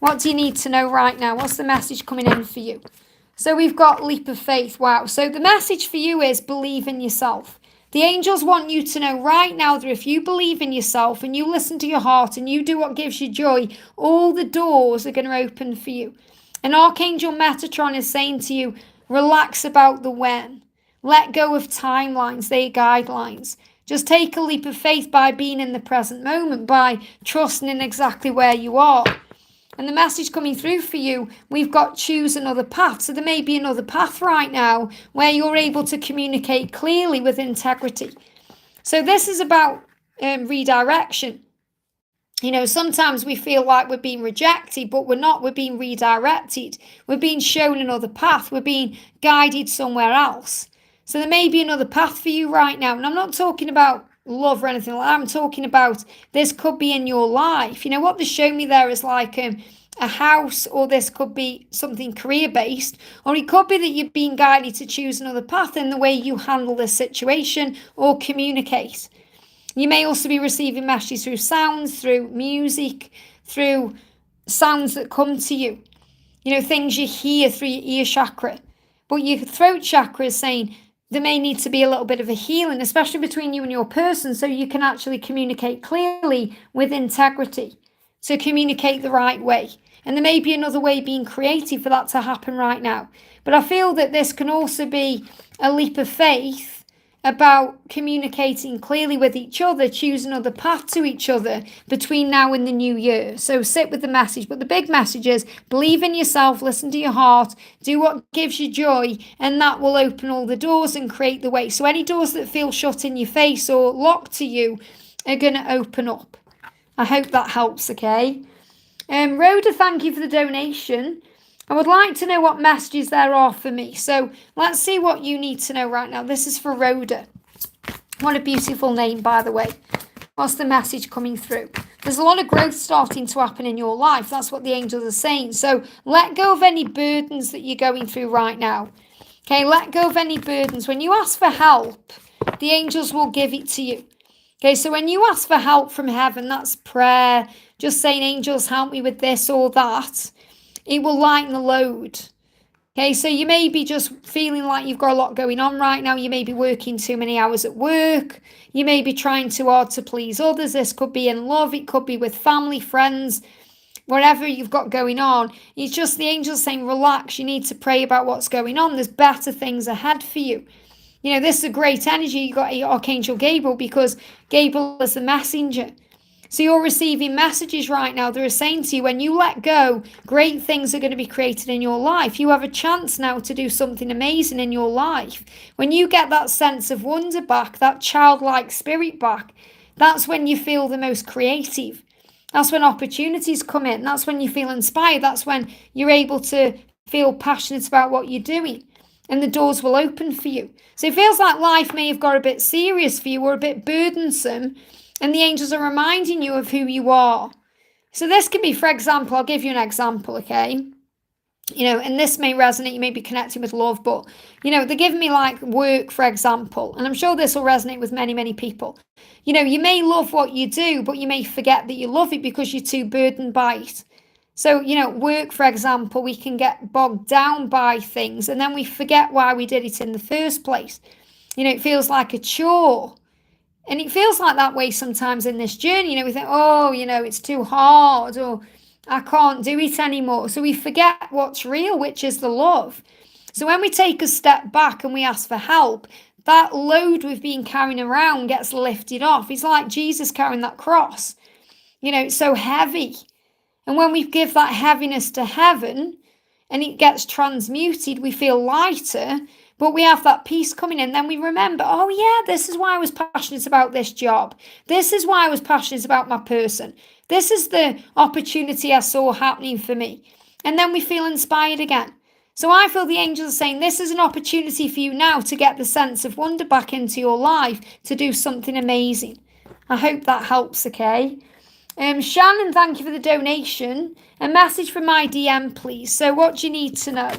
What do you need to know right now? What's the message coming in for you? So we've got leap of faith. Wow. So the message for you is believe in yourself. The angels want you to know right now that if you believe in yourself and you listen to your heart and you do what gives you joy, all the doors are going to open for you. And Archangel Metatron is saying to you, relax about the when. Let go of timelines, they're guidelines. Just take a leap of faith by being in the present moment, by trusting in exactly where you are. And the message coming through for you, we've got choose another path. So there may be another path right now where you're able to communicate clearly with integrity. So this is about redirection. You know, sometimes we feel like we're being rejected, but we're not. We're being redirected. We're being shown another path. We're being guided somewhere else. So there may be another path for you right now. And I'm not talking about love or anything like that. I'm talking about this could be in your life. You know, what they show me there is like a house, or this could be something career-based, or it could be that you're being guided to choose another path in the way you handle this situation or communicate. You may also be receiving messages through sounds, through music, through sounds that come to you. You know, things you hear through your ear chakra. But your throat chakra is saying there may need to be a little bit of a healing, especially between you and your person, so you can actually communicate clearly with integrity. So communicate the right way. And there may be another way being created for that to happen right now. But I feel that this can also be a leap of faith about communicating clearly with each other, choose another path to each other between now and the new year. So sit with the message. But the big message is believe in yourself, listen to your heart, do what gives you joy, and that will open all the doors and create the way. So any doors that feel shut in your face or locked to you are going to open up. I hope that helps, okay? Rhoda, thank you for the donation. I would like to know what messages there are for me. So let's see what you need to know right now. This is for Rhoda. What a beautiful name, by the way. What's the message coming through? There's a lot of growth starting to happen in your life. That's what the angels are saying. So let go of any burdens that you're going through right now. Okay, let go of any burdens. When you ask for help, the angels will give it to you. Okay, so when you ask for help from heaven, that's prayer, just saying, angels, help me with this or that, it will lighten the load. Okay, so you may be just feeling like you've got a lot going on right now. You may be working too many hours at work. You may be trying too hard to please others. This could be in love. It could be with family, friends, whatever you've got going on. It's just the angels saying, relax. You need to pray about what's going on. There's better things ahead for you. You know, this is a great energy. You got Archangel Gabriel, because Gabriel is the messenger. So you're receiving messages right now that are saying to you, when you let go, great things are going to be created in your life. You have a chance now to do something amazing in your life. When you get that sense of wonder back, that childlike spirit back, that's when you feel the most creative. That's when opportunities come in. That's when you feel inspired. That's when you're able to feel passionate about what you're doing. And the doors will open for you. So it feels like life may have got a bit serious for you or a bit burdensome. And the angels are reminding you of who you are. So this can be, for example, I'll give you an example, okay? You know, and this may resonate, you may be connecting with love, but, you know, they're giving me like work, for example. And I'm sure this will resonate with many, many people. You know, you may love what you do, but you may forget that you love it because you're too burdened by it. So, you know, work, for example, we can get bogged down by things and then we forget why we did it in the first place. You know, it feels like a chore. And it feels like that way sometimes in this journey. You know, we think, oh, you know, it's too hard, or I can't do it anymore. So we forget what's real, which is the love. So when we take a step back and we ask for help, that load we've been carrying around gets lifted off. It's like Jesus carrying that cross. You know, it's so heavy. And when we give that heaviness to heaven and it gets transmuted, we feel lighter. But we have that peace coming in. Then we remember, oh yeah, this is why I was passionate about this job. This is why I was passionate about my person. This is the opportunity I saw happening for me. And then we feel inspired again. So I feel the angels are saying, this is an opportunity for you now to get the sense of wonder back into your life, to do something amazing. I hope that helps, okay? Shannon, thank you for the donation. A message from my DM, please. So what do you need to know?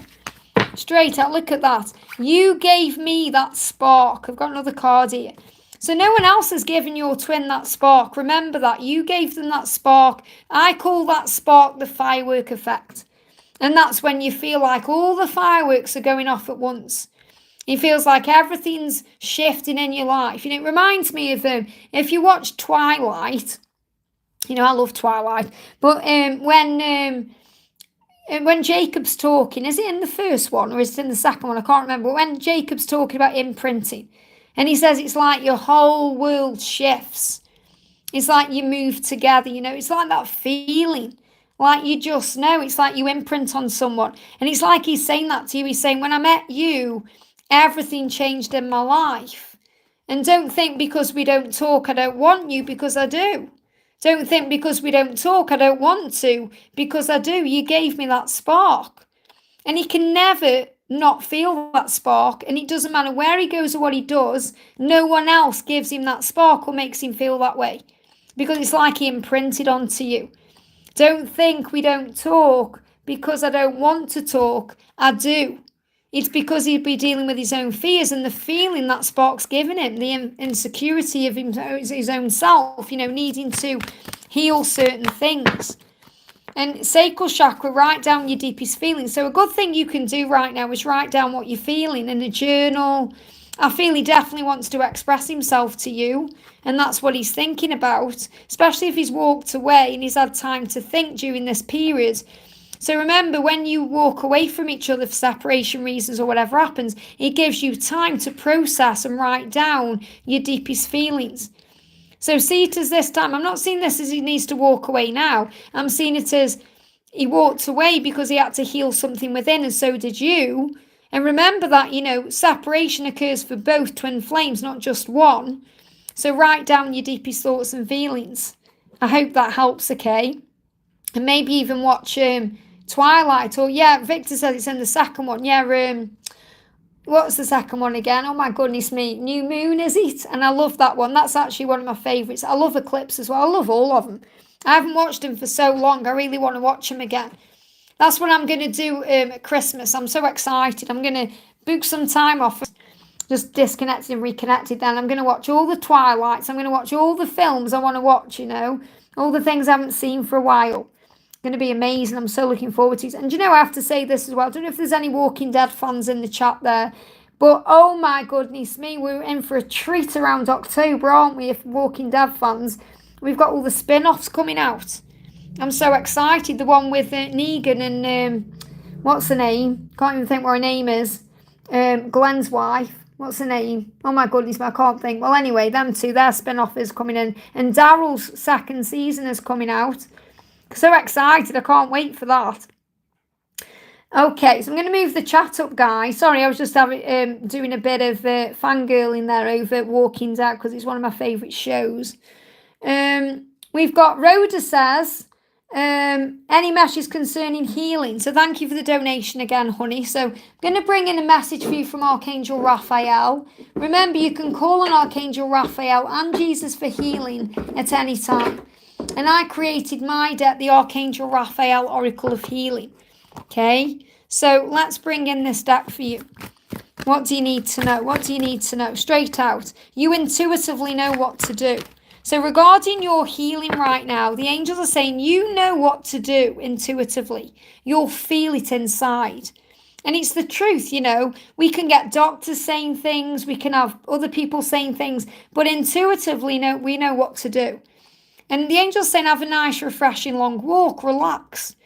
Straight out, look at that. You gave me that spark. I've got another card here. So no one else has given your twin that spark. Remember that. You gave them that spark. I call that spark the firework effect. And that's when you feel like all the fireworks are going off at once. It feels like everything's shifting in your life. And it reminds me of, if you watch Twilight, you know, I love Twilight, but when Jacob's talking, is it in the first one or is it in the second one? I can't remember. But when Jacob's talking about imprinting, and he says it's like your whole world shifts. It's like you move together, you know. It's like that feeling, like you just know. It's like you imprint on someone. And it's like he's saying that to you. He's saying, when I met you, everything changed in my life. And don't think because we don't talk, I don't want you, because I do. Don't think because we don't talk, I don't want to, because I do. You gave me that spark. And he can never not feel that spark. And it doesn't matter where he goes or what he does, no one else gives him that spark or makes him feel that way. Because it's like he imprinted onto you. Don't think we don't talk because I don't want to talk. I do. It's because he'd be dealing with his own fears and the feeling that spark's given him, the insecurity of his own self, you know, needing to heal certain things. And sacral chakra, write down your deepest feelings. So a good thing you can do right now is write down what you're feeling in a journal. I feel he definitely wants to express himself to you, and that's what he's thinking about, especially if he's walked away and he's had time to think during this period. So remember, when you walk away from each other for separation reasons or whatever happens, it gives you time to process and write down your deepest feelings. So see it as this time. I'm not seeing this as he needs to walk away now. I'm seeing it as he walked away because he had to heal something within, and so did you. And remember that, you know, separation occurs for both twin flames, not just one. So write down your deepest thoughts and feelings. I hope that helps, okay? And maybe even watch Twilight, or yeah, Victor says it's in the second one. Yeah, What's the second one again? Oh my goodness me. New Moon, is it? And I love that one. That's actually one of my favourites. I love Eclipse as well. I love all of them. I haven't watched them for so long. I really want to watch them again. That's what I'm going to do at Christmas. I'm so excited. I'm going to book some time off. Just disconnected and reconnected then. I'm going to watch all the Twilights. I'm going to watch all the films I want to watch, all the things I haven't seen for a while. Going to be amazing. I'm so looking forward to it. And I have to say this as well. I don't know if there's any Walking Dead fans in the chat there, but oh my goodness me, we're in for a treat around October, aren't we? If Walking Dead fans, we've got all the spin-offs coming out. I'm so excited. The one with Negan and what's her name? Can't even think what her name is. Glenn's wife. What's her name? Oh my goodness, I can't think. Well, anyway, them two, their spin-off is coming in, and Daryl's second season is coming out. So excited, I can't wait for that. Okay, so I'm going to move the chat up, guys. Sorry, I was just doing a bit of fangirling there over Walking Dead because it's one of my favourite shows. We've got Rhoda says, any message concerning healing? So thank you for the donation again, honey. So I'm going to bring in a message for you from Archangel Raphael. Remember, you can call on Archangel Raphael and Jesus for healing at any time. And I created my deck, the Archangel Raphael Oracle of Healing. Okay, so let's bring in this deck for you. What do you need to know? What do you need to know? Straight out, you intuitively know what to do. So regarding your healing right now, the angels are saying you know what to do intuitively. You'll feel it inside. And it's the truth, We can get doctors saying things, we can have other people saying things, but intuitively we know what to do. And the angel's saying have a nice, refreshing, long walk, relax.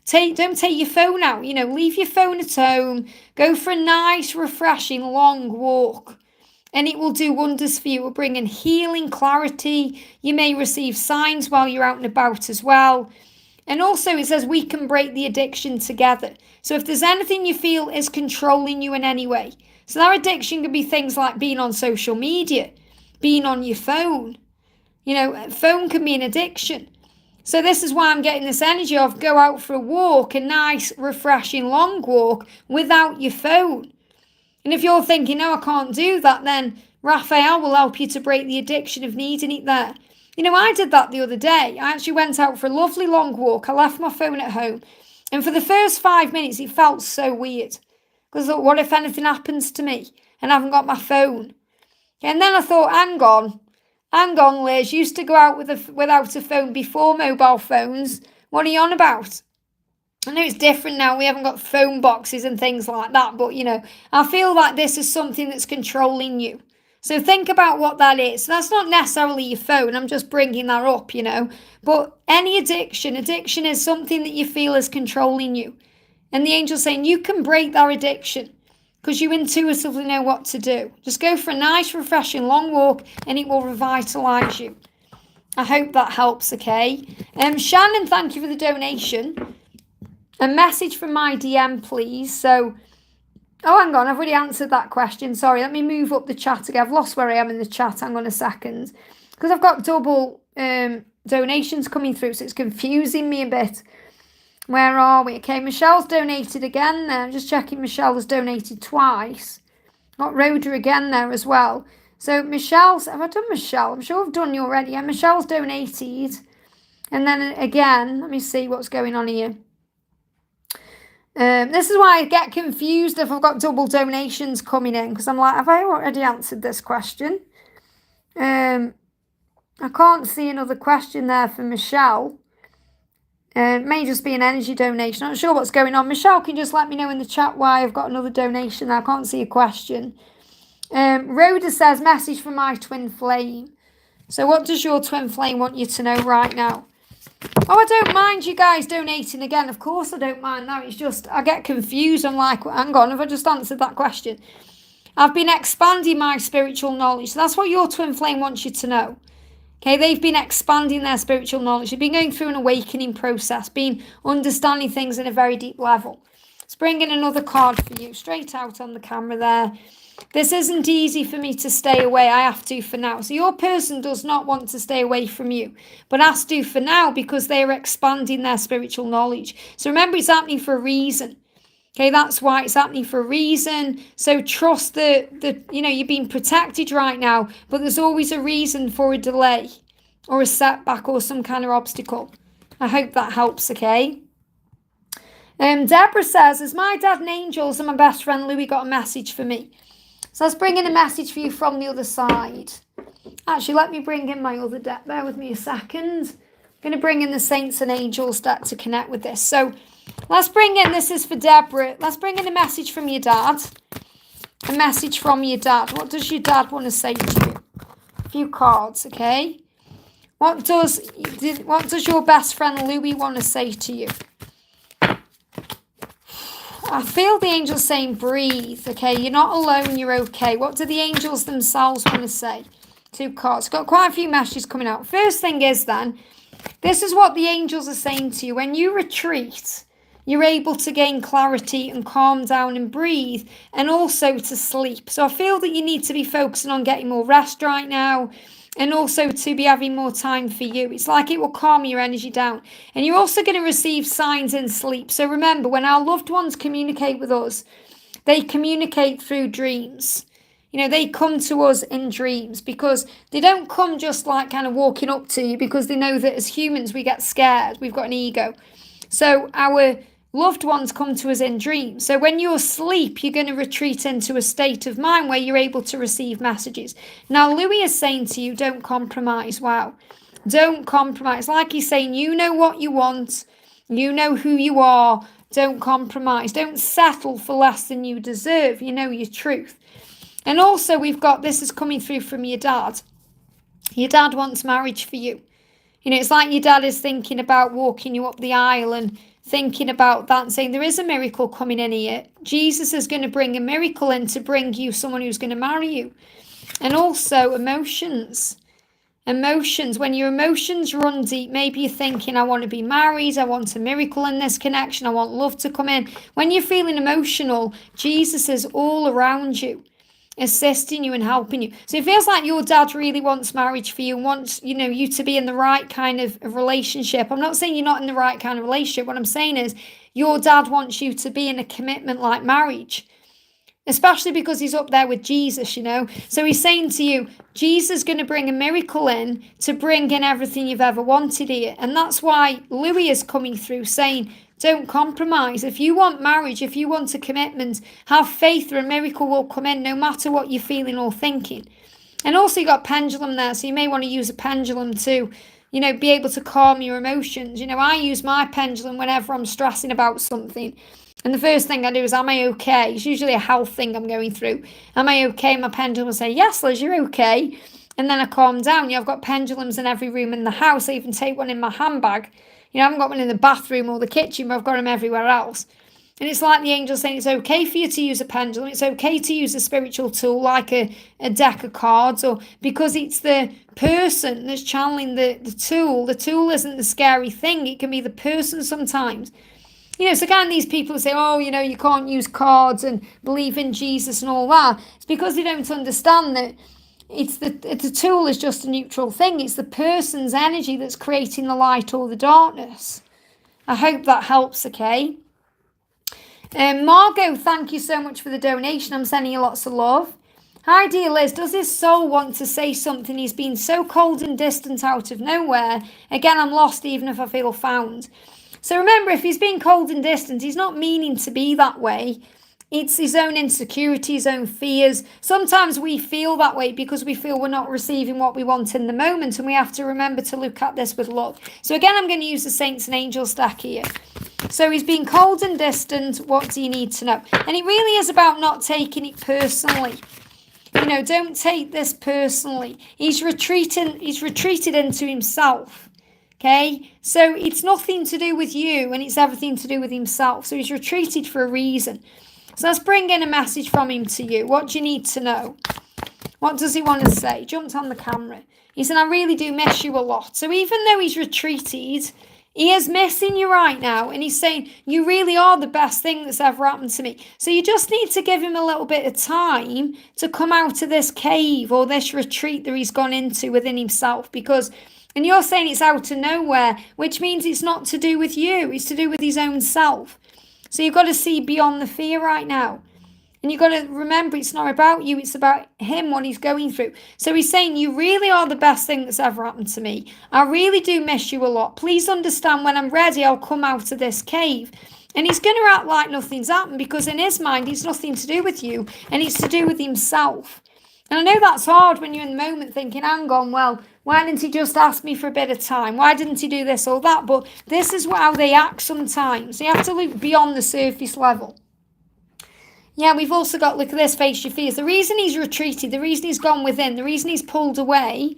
Don't take your phone out, leave your phone at home, go for a nice, refreshing, long walk. And it will do wonders for you. It will bring in healing, clarity. You may receive signs while you're out and about as well. And also it says we can break the addiction together. So if there's anything you feel is controlling you in any way. So that addiction could be things like being on social media, being on your phone. Phone can be an addiction. So this is why I'm getting this energy of go out for a walk, a nice, refreshing, long walk without your phone. And if you're thinking, no, I can't do that, then Raphael will help you to break the addiction of needing it there. I did that the other day. I actually went out for a lovely long walk. I left my phone at home. And for the first 5 minutes, it felt so weird. Because I thought, what if anything happens to me and I haven't got my phone? And then I thought, hang on, Liz, you used to go out without a phone before mobile phones. What are you on about? I know it's different now. We haven't got phone boxes and things like that. But, I feel like this is something that's controlling you. So think about what that is. That's not necessarily your phone. I'm just bringing that up, But any addiction is something that you feel is controlling you. And the angel's saying you can break that addiction. Because you intuitively know what to do. Just go for a nice, refreshing, long walk and it will revitalise you. I hope that helps, okay? Shannon, thank you for the donation. A message from my DM, please. So, hang on, I've already answered that question. Sorry, let me move up the chat again. I've lost where I am in the chat. Hang on a second. Because I've got double donations coming through, so it's confusing me a bit. Where are we? Okay, Michelle's donated again there. I'm just checking Michelle has donated twice. Got Rhoda again there as well. So have I done Michelle? I'm sure I've done you already. Yeah, Michelle's donated. And then again, let me see what's going on here. This is why I get confused if I've got double donations coming in. Because I'm like, have I already answered this question? I can't see another question there for Michelle. It may just be an energy donation. I'm not sure what's going on. Michelle, can you just let me know in the chat why I've got another donation? I can't see a question. Rhoda says, message from my twin flame. So what does your twin flame want you to know right now? Oh, I don't mind you guys donating again. Of course I don't mind that. It's just, I get confused. I'm like, hang on, have I just answered that question? I've been expanding my spiritual knowledge. So that's what your twin flame wants you to know. Okay, they've been expanding their spiritual knowledge. They've been going through an awakening process, been understanding things at a very deep level. Let's bring in another card for you, straight out on the camera there. This isn't easy for me to stay away. I have to for now. So your person does not want to stay away from you, but has to for now because they are expanding their spiritual knowledge. So remember, it's happening for a reason. Okay, that's why it's happening for a reason. So trust that you're being protected right now, but there's always a reason for a delay or a setback or some kind of obstacle. I hope that helps, okay? Deborah says, as my dad and angels and my best friend Louis got a message for me. So let's bring in a message for you from the other side. Actually, let me bring in my other deck. Bear with me a second. I'm going to bring in the saints and angels deck to connect with this. So let's bring in, this is for Deborah. Let's bring in a message from your dad. A message from your dad. What does your dad want to say to you? A few cards, okay? What does your best friend Louis want to say to you? I feel the angels saying breathe, okay? You're not alone, you're okay. What do the angels themselves want to say? 2 cards. Got quite a few messages coming out. First thing is then, this is what the angels are saying to you. When you retreat, you're able to gain clarity and calm down and breathe, and also to sleep. So I feel that you need to be focusing on getting more rest right now, and also to be having more time for you. It's like it will calm your energy down. And you're also going to receive signs in sleep. So remember, when our loved ones communicate with us, they communicate through dreams. They come to us in dreams, because they don't come just like kind of walking up to you, because they know that as humans we get scared. We've got an ego. So our loved ones come to us in dreams. So when you're asleep, you're going to retreat into a state of mind where you're able to receive messages. Now, Louis is saying to you, don't compromise. Wow. Don't compromise. Like he's saying, you know what you want. You know who you are. Don't compromise. Don't settle for less than you deserve. You know your truth. And also we've got, this is coming through from your dad. Your dad wants marriage for you. It's like your dad is thinking about walking you up the aisle and thinking about that and saying there is a miracle coming in here. Jesus is going to bring a miracle in to bring you someone who's going to marry you. And also emotions. When your emotions run deep, maybe you're thinking, I want to be married, I want a miracle in this connection, I want love to come in. When you're feeling emotional, Jesus is all around you, assisting you and helping you. So it feels like your dad really wants marriage for you and wants, you to be in the right kind of relationship. I'm not saying you're not in the right kind of relationship. What I'm saying is your dad wants you to be in a commitment like marriage, especially because he's up there with Jesus, So he's saying to you, Jesus is going to bring a miracle in to bring in everything you've ever wanted here. And that's why Louis is coming through saying, don't compromise. If you want marriage, if you want a commitment, have faith, or a miracle will come in no matter what you're feeling or thinking. And also you got pendulum there, so you may want to use a pendulum to, be able to calm your emotions. I use my pendulum whenever I'm stressing about something. And the first thing I do is, am I okay? It's usually a health thing I'm going through. Am I okay? My pendulum will say, yes, Liz, you're okay. And then I calm down. I've got pendulums in every room in the house. I even take one in my handbag. I haven't got one in the bathroom or the kitchen, but I've got them everywhere else. And it's like the angel saying it's okay for you to use a pendulum. It's okay to use a spiritual tool like a deck of cards, or because it's the person that's channeling the tool. The tool isn't the scary thing. It can be the person sometimes. So kind of these people say, oh, you can't use cards and believe in Jesus and all that. It's because they don't understand that the tool is just a neutral thing. It's the person's energy that's creating the light or the darkness. I hope that helps, okay? Margot, thank you so much for the donation. I'm sending you lots of love. Hi, dear Liz. Does his soul want to say something? He's been so cold and distant out of nowhere. Again, I'm lost even if I feel found. So remember, if he's being cold and distant, he's not meaning to be that way. It's his own insecurities, his own fears. Sometimes we feel that way because we feel we're not receiving what we want in the moment, and we have to remember to look at this with love. So again, I'm going to use the Saints and Angels stack here. So he's being cold and distant. What do you need to know? And it really is about not taking it personally. Don't take this personally. He's retreated into himself. Okay, so it's nothing to do with you, and it's everything to do with himself. So he's retreated for a reason. So let's bring in a message from him to you. What do you need to know? What does he want to say? Jumped on the camera. He said, I really do miss you a lot. So even though he's retreated, he is missing you right now. And he's saying, you really are the best thing that's ever happened to me. So you just need to give him a little bit of time to come out of this cave or this retreat that he's gone into within himself. And you're saying it's out of nowhere, which means it's not to do with you. It's to do with his own self. So you've got to see beyond the fear right now. And you've got to remember it's not about you, it's about him, what he's going through. So he's saying, you really are the best thing that's ever happened to me. I really do miss you a lot. Please understand, when I'm ready, I'll come out of this cave. And he's going to act like nothing's happened, because in his mind, it's nothing to do with you, and it's to do with himself. And I know that's hard when you're in the moment thinking, hang on, well, why didn't he just ask me for a bit of time? Why didn't he do this or that? But this is how they act sometimes. You have to look beyond the surface level. Yeah, we've also got, look at this, face your fears. The reason he's retreated, the reason he's gone within, the reason he's pulled away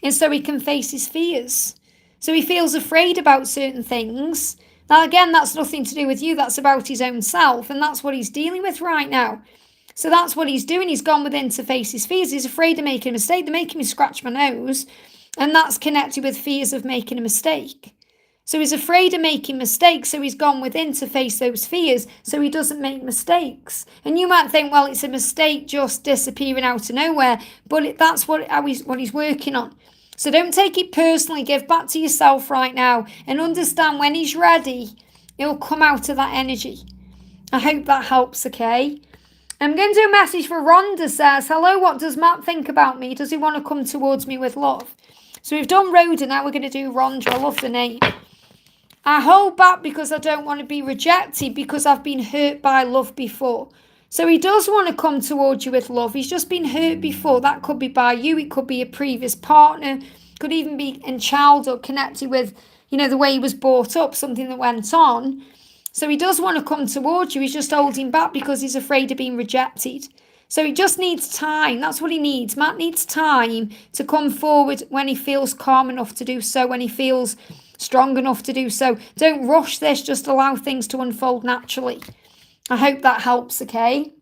is so he can face his fears. So he feels afraid about certain things. Now, again, that's nothing to do with you. That's about his own self, and that's what he's dealing with right now. So that's what he's doing. He's gone within to face his fears. He's afraid of making a mistake. They're making me scratch my nose, and that's connected with fears of making a mistake. So he's afraid of making mistakes, so he's gone within to face those fears so he doesn't make mistakes. And you might think, well, it's a mistake just disappearing out of nowhere, but that's what he's working on. So don't take it personally. Give back to yourself right now and understand when he's ready, he'll come out of that energy. I hope that helps, okay? I'm going to do a message for Rhonda. Says, hello, what does Matt think about me? Does he want to come towards me with love? So we've done Rhoda, now we're going to do Rhonda. I love the name. I hold back because I don't want to be rejected, because I've been hurt by love before. So he does want to come towards you with love. He's just been hurt before. That could be by you. It could be a previous partner. Could even be in childhood, connected with, the way he was brought up, something that went on. So he does want to come towards you. He's just holding back because he's afraid of being rejected. So he just needs time. That's what he needs. Matt needs time to come forward when he feels calm enough to do so, when he feels strong enough to do so. Don't rush this. Just allow things to unfold naturally. I hope that helps, okay?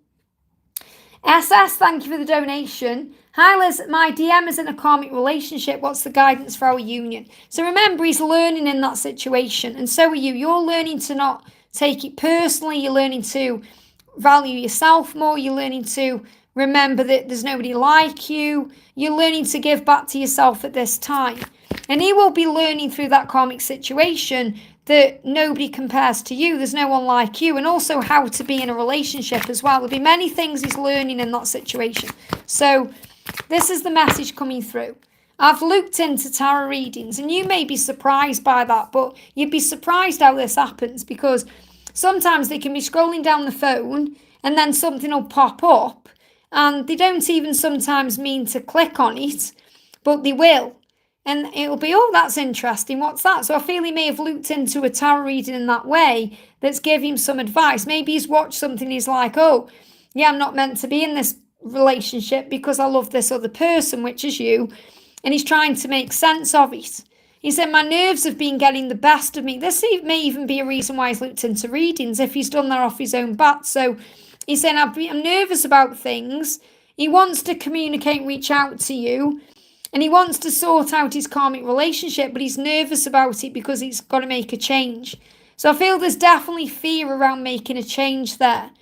SS, thank you for the donation. Hi Liz, my DM is in a karmic relationship. What's the guidance for our union? So remember, he's learning in that situation, and so are you. You're learning to not take it personally. You're learning to value yourself more. You're learning to remember that there's nobody like you. You're learning to give back to yourself at this time. And he will be learning through that karmic situation that nobody compares to you. There's no one like you. And also how to be in a relationship as well. There'll be many things he's learning in that situation. So this is the message coming through. I've looked into tarot readings, and you may be surprised by that, but you'd be surprised how this happens, because sometimes they can be scrolling down the phone and then something will pop up, and they don't even sometimes mean to click on it, but they will. And it'll be, oh, that's interesting. What's that? So I feel he may have looked into a tarot reading in that way that's giving him some advice. Maybe he's watched something, he's like, oh, yeah, I'm not meant to be in this relationship because I love this other person, which is you. And he's trying to make sense of it. He said, my nerves have been getting the best of me. This may even be a reason why he's looked into readings, if he's done that off his own bat. So he's saying, I'm nervous about things. He wants to communicate, reach out to you. And he wants to sort out his karmic relationship, but he's nervous about it because he's got to make a change. So I feel there's definitely fear around making a change there.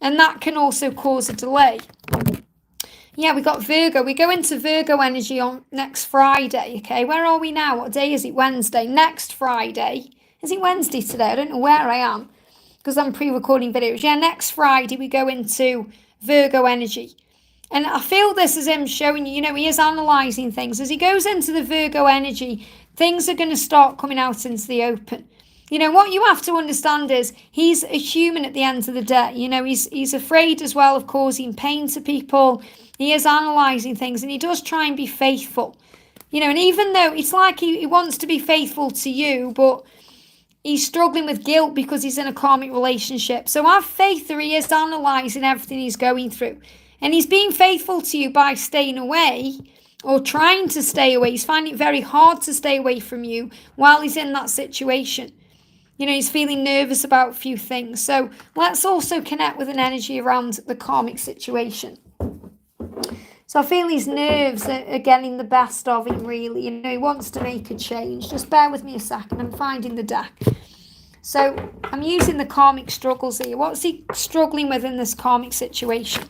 And that can also cause a delay. Yeah, we got Virgo. We go into Virgo energy on next Friday, okay? Where are we now? What day is it? Wednesday. Next Friday. Is it Wednesday today? I don't know where I am because I'm pre-recording videos. Yeah, next Friday we go into Virgo energy. And I feel this is him showing you, he is analysing things. As he goes into the Virgo energy, things are going to start coming out into the open. What you have to understand is he's a human at the end of the day. He's afraid as well of causing pain to people. He is analysing things, and he does try and be faithful. And even though it's like he wants to be faithful to you, but he's struggling with guilt because he's in a karmic relationship. So have faith that he is analysing everything he's going through. And he's being faithful to you by staying away or trying to stay away. He's finding it very hard to stay away from you while he's in that situation. He's feeling nervous about a few things. So let's also connect with an energy around the karmic situation. So I feel his nerves are getting the best of him, really. He wants to make a change. Just bear with me a second. I'm finding the deck. So I'm using the karmic struggles here. What's he struggling with in this karmic situation?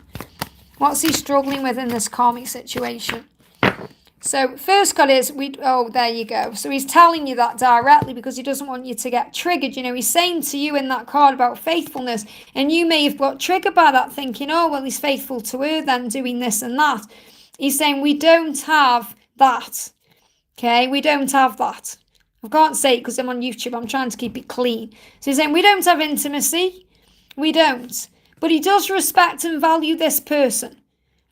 What's he struggling with in this karmic situation? So first card is, there you go. So he's telling you that directly because he doesn't want you to get triggered. He's saying to you in that card about faithfulness, and you may have got triggered by that thinking, oh, well, he's faithful to her then doing this and that. He's saying we don't have that. Okay, we don't have that. I can't say it because I'm on YouTube. I'm trying to keep it clean. So he's saying we don't have intimacy. We don't. But he does respect and value this person.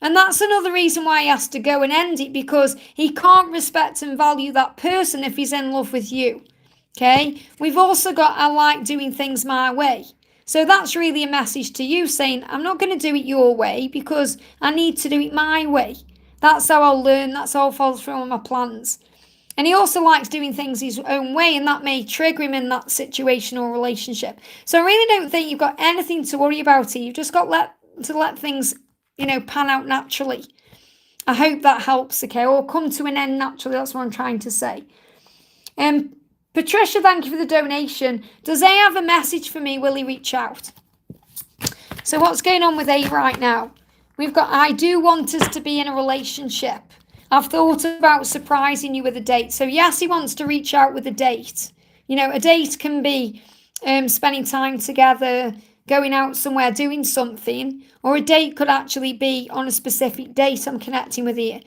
And that's another reason why he has to go and end it, because he can't respect and value that person if he's in love with you. Okay? We've also got, I like doing things my way. So that's really a message to you saying, I'm not going to do it your way because I need to do it my way. That's how I'll learn. That's how I'll follow through on my plans. And he also likes doing things his own way, and that may trigger him in that situation or relationship. So I really don't think you've got anything to worry about here. You've just got to let things pan out naturally. I hope that helps, okay? Or come to an end naturally. That's what I'm trying to say. Patricia, thank you for the donation. Does A have a message for me? Will he reach out? So what's going on with A right now? We've got, I do want us to be in a relationship. I've thought about surprising you with a date. So yes, he wants to reach out with a date. A date can be spending time together, going out somewhere, doing something, or a date could actually be on a specific date I'm connecting with you.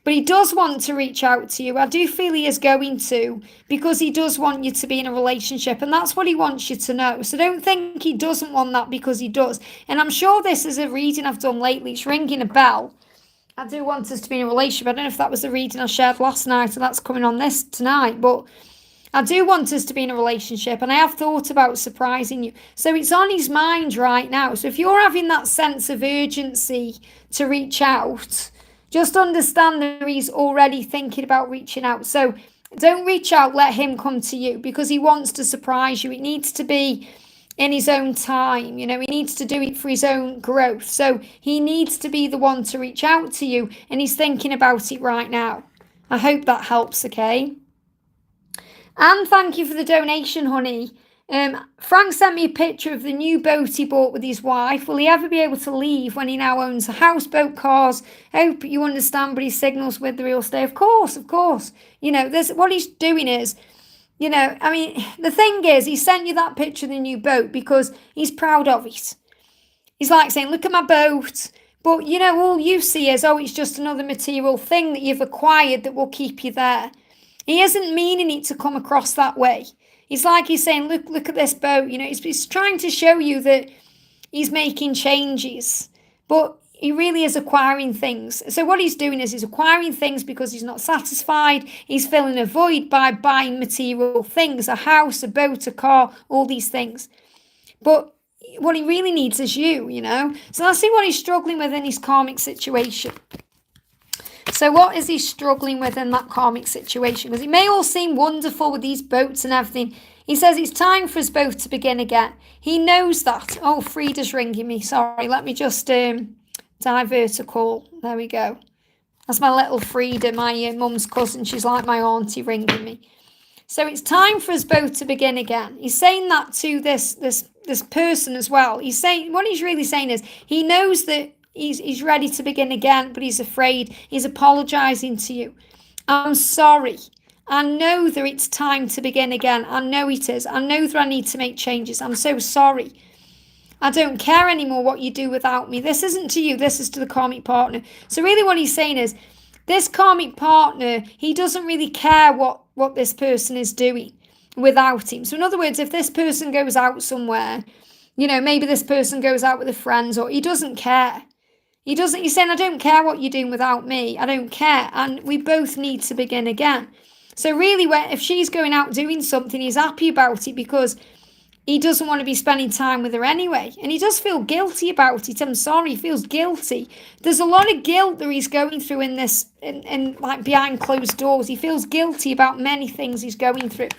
But he does want to reach out to you. I do feel he is going to, because he does want you to be in a relationship, and that's what he wants you to know. So don't think he doesn't want that, because he does. And I'm sure this is a reading I've done lately. It's ringing a bell. I do want us to be in a relationship. I don't know if that was the reading I shared last night, and that's coming on this tonight, but I do want us to be in a relationship, and I have thought about surprising you. So it's on his mind right now. So if you're having that sense of urgency to reach out, just understand that he's already thinking about reaching out. So don't reach out, let him come to you, because he wants to surprise you. It needs to be in his own time. He needs to do it for his own growth. So he needs to be the one to reach out to you, and he's thinking about it right now. I hope that helps, okay? And thank you for the donation, honey. Frank sent me a picture of the new boat he bought with his wife. Will he ever be able to leave when he now owns a houseboat, cars? I hope you understand, but he signals with the real estate. Of course. There's what he's doing is, the thing is, he sent you that picture of the new boat because he's proud of it. He's like saying, look at my boat. But, all you see is, it's just another material thing that you've acquired that will keep you there. He isn't meaning it to come across that way. It's like he's saying, look at this boat. He's trying to show you that he's making changes, but he really is acquiring things. So what he's doing is he's acquiring things because he's not satisfied. He's filling a void by buying material things, a house, a boat, a car, all these things. But what he really needs is you, So let's see what he's struggling with in his karmic situation. So what is he struggling with in that karmic situation? Because it may all seem wonderful with these boats and everything. He says it's time for us both to begin again. He knows that. Oh, Frida's ringing me. Sorry, let me just divert a call. There we go. That's my little Frida, my mum's cousin. She's like my auntie ringing me. So it's time for us both to begin again. He's saying that to this person as well. He's saying, what he's really saying is he knows that He's ready to begin again, but he's afraid. He's apologising to you. I'm sorry. I know that it's time to begin again. I know it is. I know that I need to make changes. I'm so sorry. I don't care anymore what you do without me. This isn't to you. This is to the karmic partner. So really what he's saying is, this karmic partner, he doesn't really care what this person is doing without him. So in other words, if this person goes out somewhere, maybe this person goes out with their friends, or he doesn't care. He's saying, I don't care what you're doing without me. I don't care. And we both need to begin again. So really, if she's going out doing something, he's happy about it because he doesn't want to be spending time with her anyway. And he does feel guilty about it. I'm sorry, he feels guilty. There's a lot of guilt that he's going through in this, in like behind closed doors. He feels guilty about many things he's going through.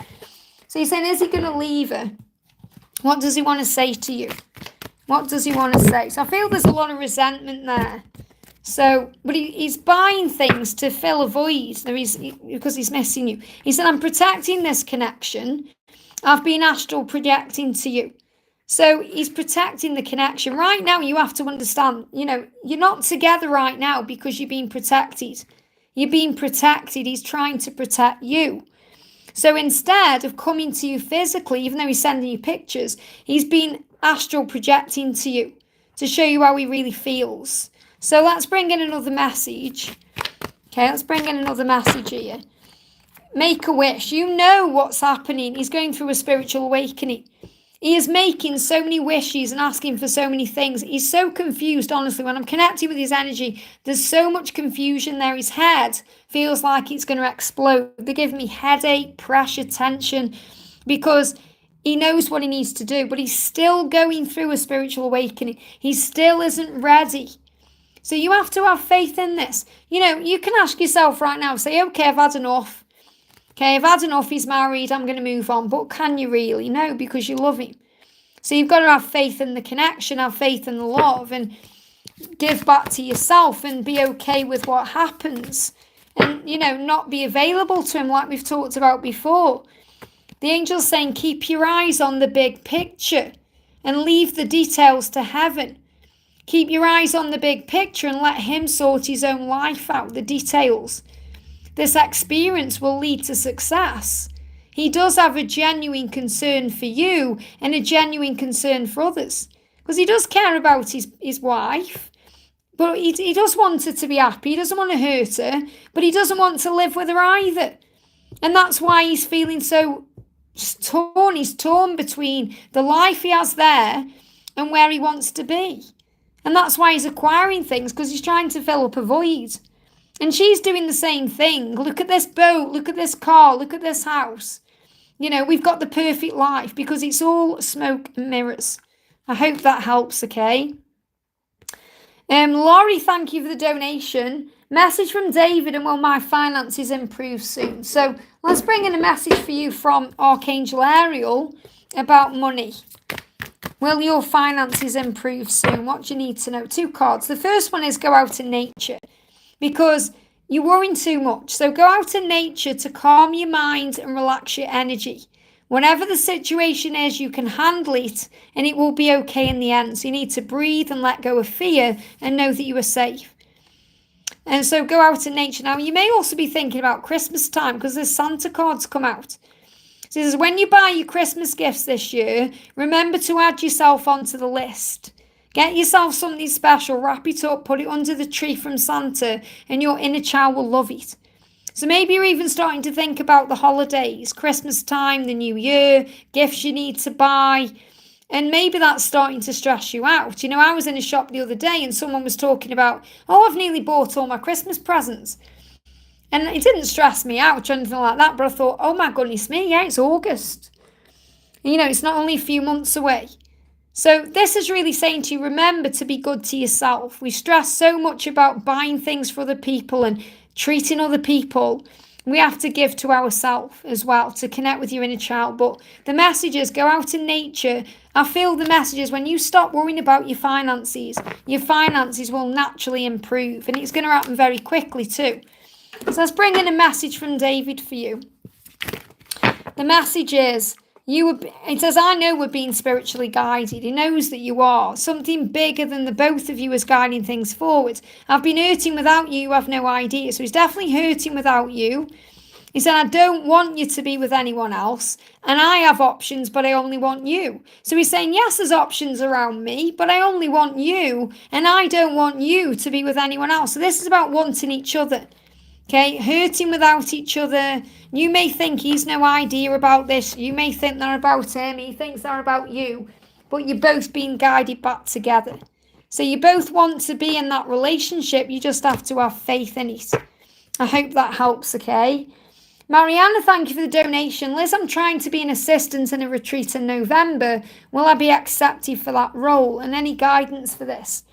So he's saying, is he going to leave her? What does he want to say to you? What does he want to say? So I feel there's a lot of resentment there. So, but he's buying things to fill a void because he's missing you. He said, I'm protecting this connection. I've been astral projecting to you. So he's protecting the connection. Right now, you have to understand, you're not together right now because you're being protected. You're being protected. He's trying to protect you. So instead of coming to you physically, even though he's sending you pictures, he's been astral projecting to you to show you how he really feels. So let's bring in another message. Okay, let's bring in another message here. Make a wish. You know what's happening. He's going through a spiritual awakening. He is making so many wishes and asking for so many things. He's so confused, honestly. When I'm connecting with his energy, there's so much confusion there. His head feels like it's going to explode. They're giving me headache, pressure, tension, because he knows what he needs to do, but he's still going through a spiritual awakening. He still isn't ready. So you have to have faith in this. You know, you can ask yourself right now, say, okay, I've had enough. Okay, I've had enough, he's married, I'm going to move on. But can you really? No, because you love him. So you've got to have faith in the connection, have faith in the love, and give back to yourself and be okay with what happens. And, you know, not be available to him like we've talked about before. The angel's saying keep your eyes on the big picture and leave the details to heaven. Keep your eyes on the big picture and let him sort his own life out, the details. This experience will lead to success. He does have a genuine concern for you and a genuine concern for others. Because he does care about his wife. But he does want her to be happy. He doesn't want to hurt her. But he doesn't want to live with her either. And that's why he's feeling so torn. He's torn between the life he has there and where he wants to be. And that's why he's acquiring things. Because he's trying to fill up a void. And she's doing the same thing. Look at this boat, look at this car, look at this house. You know, we've got the perfect life because it's all smoke and mirrors. I hope that helps, okay? Laurie, thank you for the donation. Message from David, and will my finances improve soon? So let's bring in a message for you from Archangel Ariel about money. Will your finances improve soon? What do you need to know? 2 cards. The first one is go out in nature. Because you're worrying too much. So go out in nature to calm your mind and relax your energy. Whatever the situation is, you can handle it and it will be okay in the end. So you need to breathe and let go of fear and know that you are safe. And so go out in nature. Now, you may also be thinking about Christmas time because the Santa cards come out. So it says, when you buy your Christmas gifts this year, remember to add yourself onto the list. Get yourself something special, wrap it up, put it under the tree from Santa, and your inner child will love it. So maybe you're even starting to think about the holidays, Christmas time, the new year, gifts you need to buy, and maybe that's starting to stress you out. You know, I was in a shop the other day and someone was talking about, oh, I've nearly bought all my Christmas presents. And it didn't stress me out or anything like that, but I thought, oh my goodness me, yeah, it's August. And, you know, it's not only a few months away. So this is really saying to you, remember to be good to yourself. We stress so much about buying things for other people and treating other people. We have to give to ourselves as well to connect with your inner child. But the message is go out in nature. I feel the message is when you stop worrying about your finances will naturally improve. And it's going to happen very quickly too. So let's bring in a message from David for you. The message is, it says, I know we're being spiritually guided. He knows that you are. Something bigger than the both of you is guiding things forward. I've been hurting without you. You have no idea. So he's definitely hurting without you. He said, I don't want you to be with anyone else. And I have options, but I only want you. So he's saying, yes, there's options around me, but I only want you. And I don't want you to be with anyone else. So this is about wanting each other. Okay, hurting without each other. You may think he's no idea about this. You may think they're about him. He thinks they're about you. But you're both being guided back together. So you both want to be in that relationship. You just have to have faith in it. I hope that helps, okay? Mariana, thank you for the donation. Liz, I'm trying to be an assistant in a retreat in November. Will I be accepted for that role? And any guidance for this?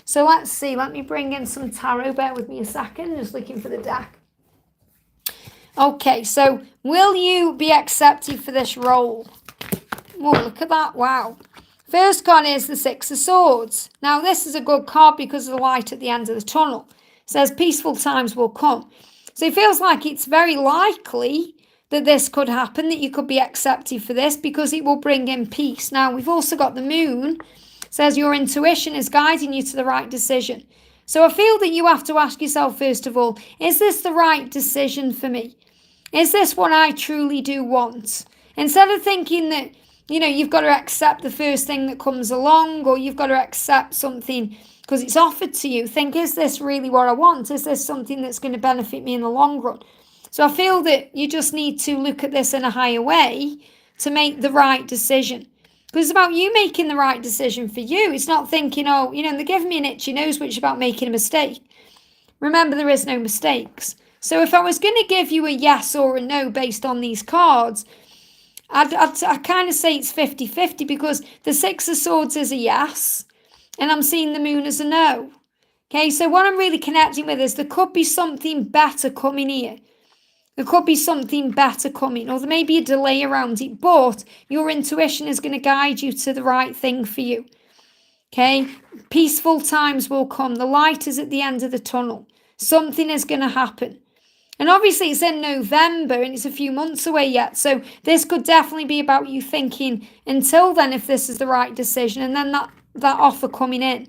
So let's see. Let me bring in some tarot. Bear with me a second. Just looking for the deck. Okay, so will you be accepted for this role? Oh, look at that. Wow. First card is the Six of Swords. Now, this is a good card because of the light at the end of the tunnel. It says peaceful times will come. So it feels like it's very likely that this could happen, that you could be accepted for this because it will bring in peace. Now, we've also got the Moon. It says your intuition is guiding you to the right decision. So I feel that you have to ask yourself, first of all, is this the right decision for me? Is this what I truly do want? Instead of thinking that, you've got to accept the first thing that comes along, or you've got to accept something because it's offered to you, think, is this really what I want? Is this something that's going to benefit me in the long run? So I feel that you just need to look at this in a higher way to make the right decision. Because it's about you making the right decision for you. It's not thinking, they're giving me an itchy nose, which is about making a mistake. Remember, there is no mistakes. So if I was going to give you a yes or a no based on these cards, I'd kind of say it's 50-50, because the Six of Swords is a yes, and I'm seeing the Moon as a no. Okay, so what I'm really connecting with is there could be something better coming here. There could be something better coming, or there may be a delay around it, but your intuition is going to guide you to the right thing for you. Okay, peaceful times will come. The light is at the end of the tunnel. Something is going to happen. And obviously it's in November and it's a few months away yet. So this could definitely be about you thinking until then if this is the right decision, and then that offer coming in.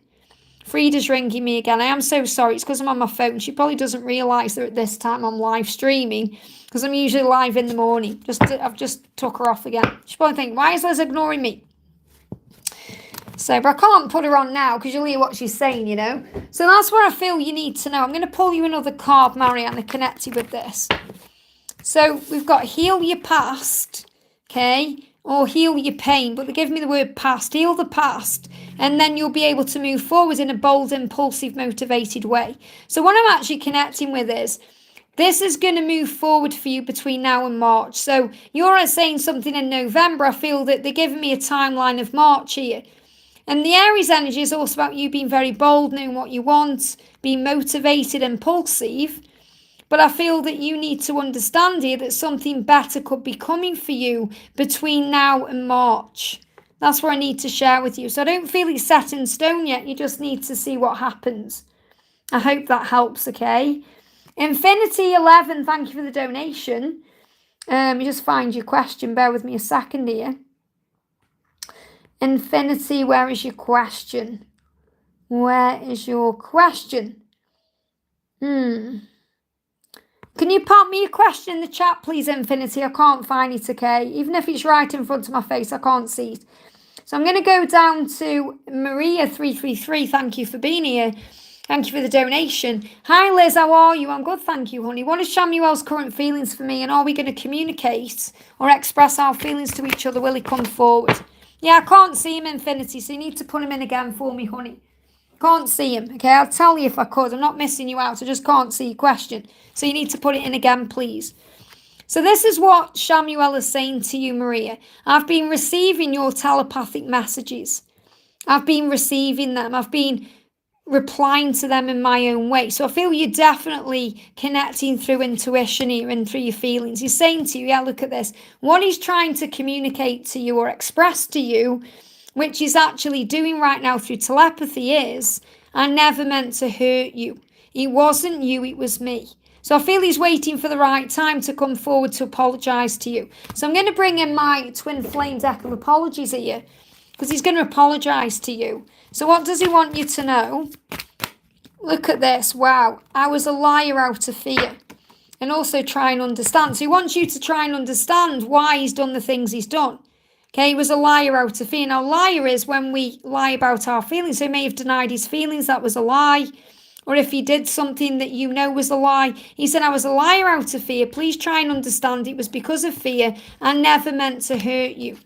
Frida's ringing me again. I am so sorry. It's because I'm on my phone. She probably doesn't realise that at this time I'm live streaming, because I'm usually live in the morning. I've just took her off again. She probably think, why is Liz ignoring me? So, but I can't put her on now because you'll hear what she's saying, So that's what I feel you need to know. I'm going to pull you another card, Mariana, connected with this. So we've got heal your past, okay, or heal your pain, but they give me the word past. Heal the past, and then you'll be able to move forward in a bold, impulsive, motivated way. So what I'm actually connecting with is, this is going to move forward for you between now and March. So you're saying something in November. I feel that they're giving me a timeline of March here. And the Aries energy is also about you being very bold, knowing what you want, being motivated, impulsive. But I feel that you need to understand here that something better could be coming for you between now and March. That's what I need to share with you. So I don't feel it's set in stone yet. You just need to see what happens. I hope that helps, okay? Infinity 11, thank you for the donation. You just find your question. Bear with me a second here. Infinity, where is your question? Where is your question? Can you pop me a question in the chat, please, Infinity? I can't find it, okay? Even if it's right in front of my face, I can't see it. So I'm going to go down to Maria 333. Thank you for being here. Thank you for the donation. Hi, Liz. How are you? I'm good, thank you, honey. What are Samuel's current feelings for me? And are we going to communicate or express our feelings to each other? Will he come forward? Yeah, I can't see him, Infinity, so you need to put him in again for me, honey. Can't see him, okay? I'll tell you if I could. I'm not missing you out. I just can't see your question. So you need to put it in again, please. So this is what Samuel is saying to you, Maria. I've been receiving your telepathic messages. I've been receiving them. I've been replying to them in my own way. So I feel you're definitely connecting through intuition here and through your feelings. He's saying to you, yeah, look at this. What he's trying to communicate to you or express to you, which he's actually doing right now through telepathy, is, I never meant to hurt you. It wasn't you, it was me. So I feel he's waiting for the right time to come forward to apologise to you. So I'm going to bring in my twin flame deck of apologies here, because he's going to apologise to you. So what does he want you to know? Look at this. Wow. I was a liar out of fear. And also try and understand. So he wants you to try and understand why he's done the things he's done. Okay, he was a liar out of fear. Now, liar is when we lie about our feelings. So he may have denied his feelings. That was a lie. Or if he did something that you know was a lie. He said, I was a liar out of fear. Please try and understand it was because of fear. I never meant to hurt you.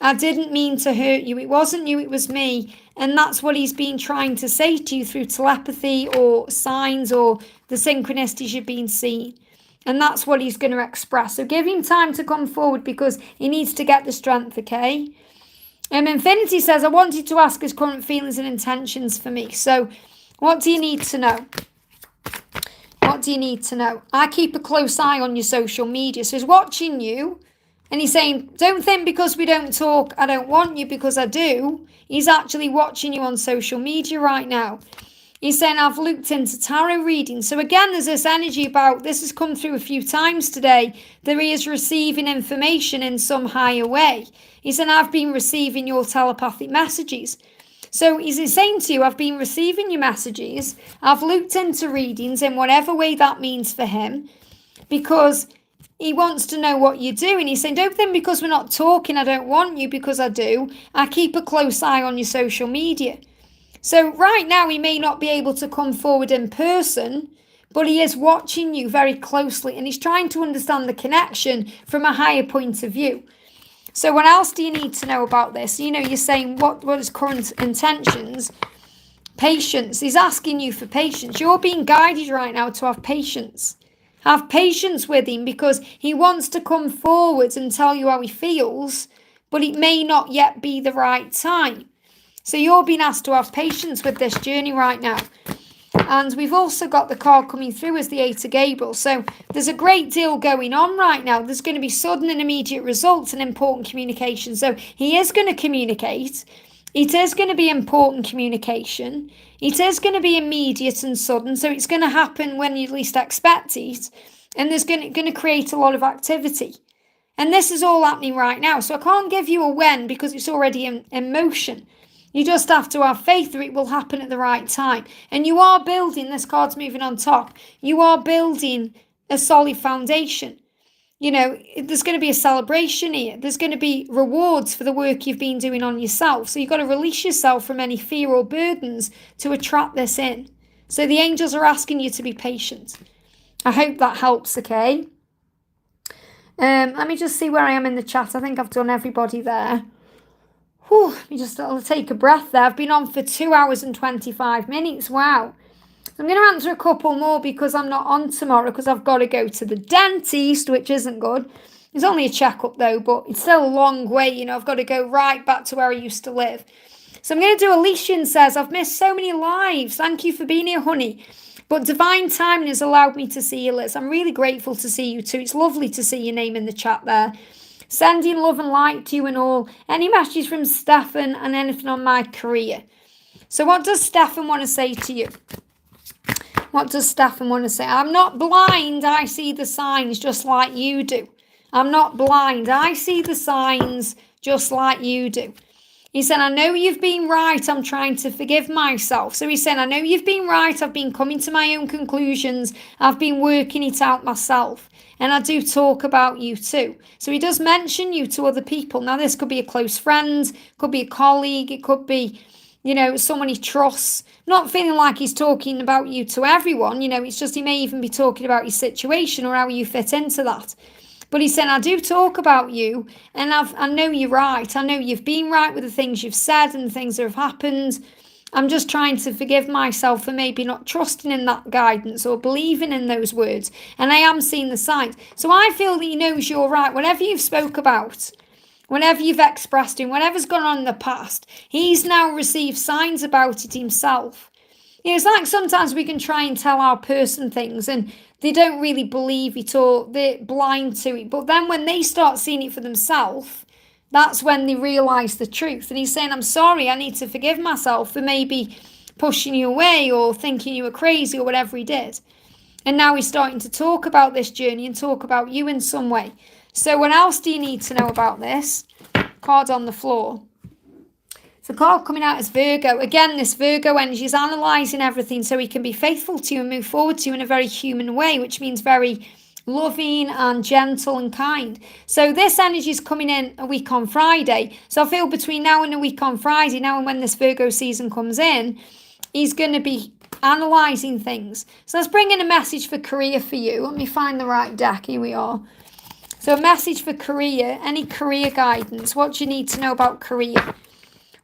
I didn't mean to hurt you. It wasn't you, it was me. And that's what he's been trying to say to you through telepathy or signs or the synchronicities you've been seeing. And that's what he's going to express. So give him time to come forward because he needs to get the strength, okay? Infinity says, I wanted to ask his current feelings and intentions for me. So what do you need to know? What do you need to know? I keep a close eye on your social media. So he's watching you. And he's saying, don't think because we don't talk, I don't want you, because I do. He's actually watching you on social media right now. He's saying, I've looked into tarot reading. So again, there's this energy about, this has come through a few times today, that he is receiving information in some higher way. He said, I've been receiving your telepathic messages. So he's saying to you, I've been receiving your messages. I've looked into readings in whatever way that means for him, because he wants to know what you're doing. He's saying, don't think because we're not talking, I don't want you, because I do. I keep a close eye on your social media. So right now he may not be able to come forward in person, but he is watching you very closely and he's trying to understand the connection from a higher point of view. So what else do you need to know about this? You're saying what is current intentions? Patience. He's asking you for patience. You're being guided right now to have patience. Have patience with him, because he wants to come forward and tell you how he feels, but it may not yet be the right time. So you're being asked to have patience with this journey right now. And we've also got the card coming through as the Eight of Gables. So there's a great deal going on right now. There's going to be sudden and immediate results and important communication. So he is going to communicate. It is going to be important communication. It is going to be immediate and sudden. So it's going to happen when you least expect it. And there's going to create a lot of activity. And this is all happening right now. So I can't give you a when, because it's already in motion. You just have to have faith that it will happen at the right time. And you are building, this card's moving on top, you are building a solid foundation. There's going to be a celebration here. There's going to be rewards for the work you've been doing on yourself. So you've got to release yourself from any fear or burdens to attract this in. So the angels are asking you to be patient. I hope that helps, okay? Let me just see where I am in the chat. I think I've done everybody there. Whew, let me just take a breath there. I've been on for 2 hours and 25 minutes. Wow. I'm going to answer a couple more because I'm not on tomorrow, because I've got to go to the dentist, which isn't good. It's only a checkup though, but it's still a long way. I've got to go right back to where I used to live. So I'm going to do Alician says, I've missed so many lives. Thank you for being here, honey. But divine timing has allowed me to see you, Liz. I'm really grateful to see you too. It's lovely to see your name in the chat there. Sending love and light to you and all. Any messages from Stefan and anything on my career? So what does Stefan want to say to you? What does Stefan want to say? I'm not blind. I see the signs just like you do. I'm not blind. I see the signs just like you do. He said, I know you've been right. I'm trying to forgive myself. So he said, I know you've been right. I've been coming to my own conclusions. I've been working it out myself. And I do talk about you too. So he does mention you to other people. Now, this could be a close friend, could be a colleague, it could be, someone he trusts. Not feeling like he's talking about you to everyone. It's just he may even be talking about your situation or how you fit into that. But he said, I do talk about you, and I know you're right. I know you've been right with the things you've said and the things that have happened. I'm just trying to forgive myself for maybe not trusting in that guidance or believing in those words. And I am seeing the signs. So I feel that he knows you're right. Whatever you've spoke about, whatever you've expressed him, whatever's gone on in the past, he's now received signs about it himself. It's like sometimes we can try and tell our person things and they don't really believe it or they're blind to it. But then when they start seeing it for themselves, that's when they realise the truth. And he's saying, I'm sorry, I need to forgive myself for maybe pushing you away or thinking you were crazy or whatever he did. And now he's starting to talk about this journey and talk about you in some way. So what else do you need to know about this? Card on the floor. The card coming out is Virgo. Again, this Virgo energy is analysing everything so he can be faithful to you and move forward to you in a very human way, which means very loving and gentle and kind. So this energy is coming in a week on Friday. So I feel between now and a week on Friday, now and when this Virgo season comes in, he's going to be analysing things. So let's bring in a message for career for you. Let me find the right deck. Here we are. So a message for career, any career guidance. What do you need to know about career?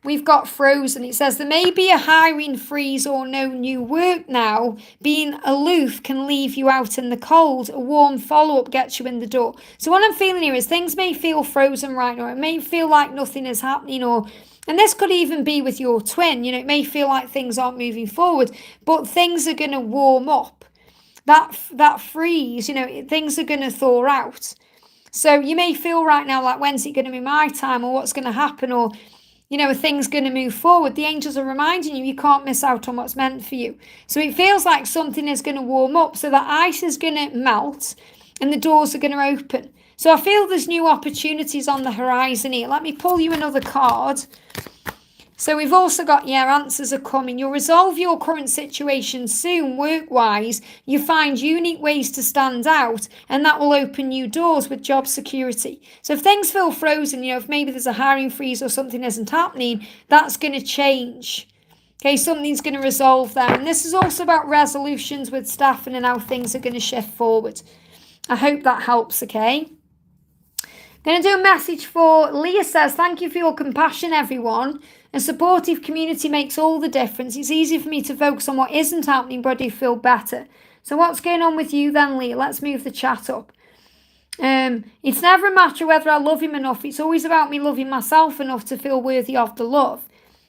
We've got Frozen. It says there may be a hiring freeze or no new work now. Being aloof can leave you out in the cold. A warm follow-up gets you in the door. So what I'm feeling here is things may feel frozen right now. It may feel like nothing is happening, and this could even be with your twin. It may feel like things aren't moving forward, but things are going to warm up. That freeze, things are going to thaw out. So you may feel right now like, when's it going to be my time, or what's going to happen, or are things going to move forward? The angels are reminding you, you can't miss out on what's meant for you. So it feels like something is going to warm up. So that ice is going to melt and the doors are going to open. So I feel there's new opportunities on the horizon here. Let me pull you another card So we've also got, answers are coming. You'll resolve your current situation soon, work-wise. You find unique ways to stand out, and that will open new doors with job security. So if things feel frozen, if maybe there's a hiring freeze or something isn't happening, that's going to change. Okay, something's going to resolve there. And this is also about resolutions with staffing and how things are going to shift forward. I hope that helps, okay? Going to do a message for Leah. Says, thank you for your compassion, everyone. A supportive community makes all the difference. It's easy for me to focus on what isn't happening, but I do feel better. So what's going on with you then, Leah? Let's move the chat up. It's never a matter whether I love him enough. It's always about me loving myself enough to feel worthy of the love.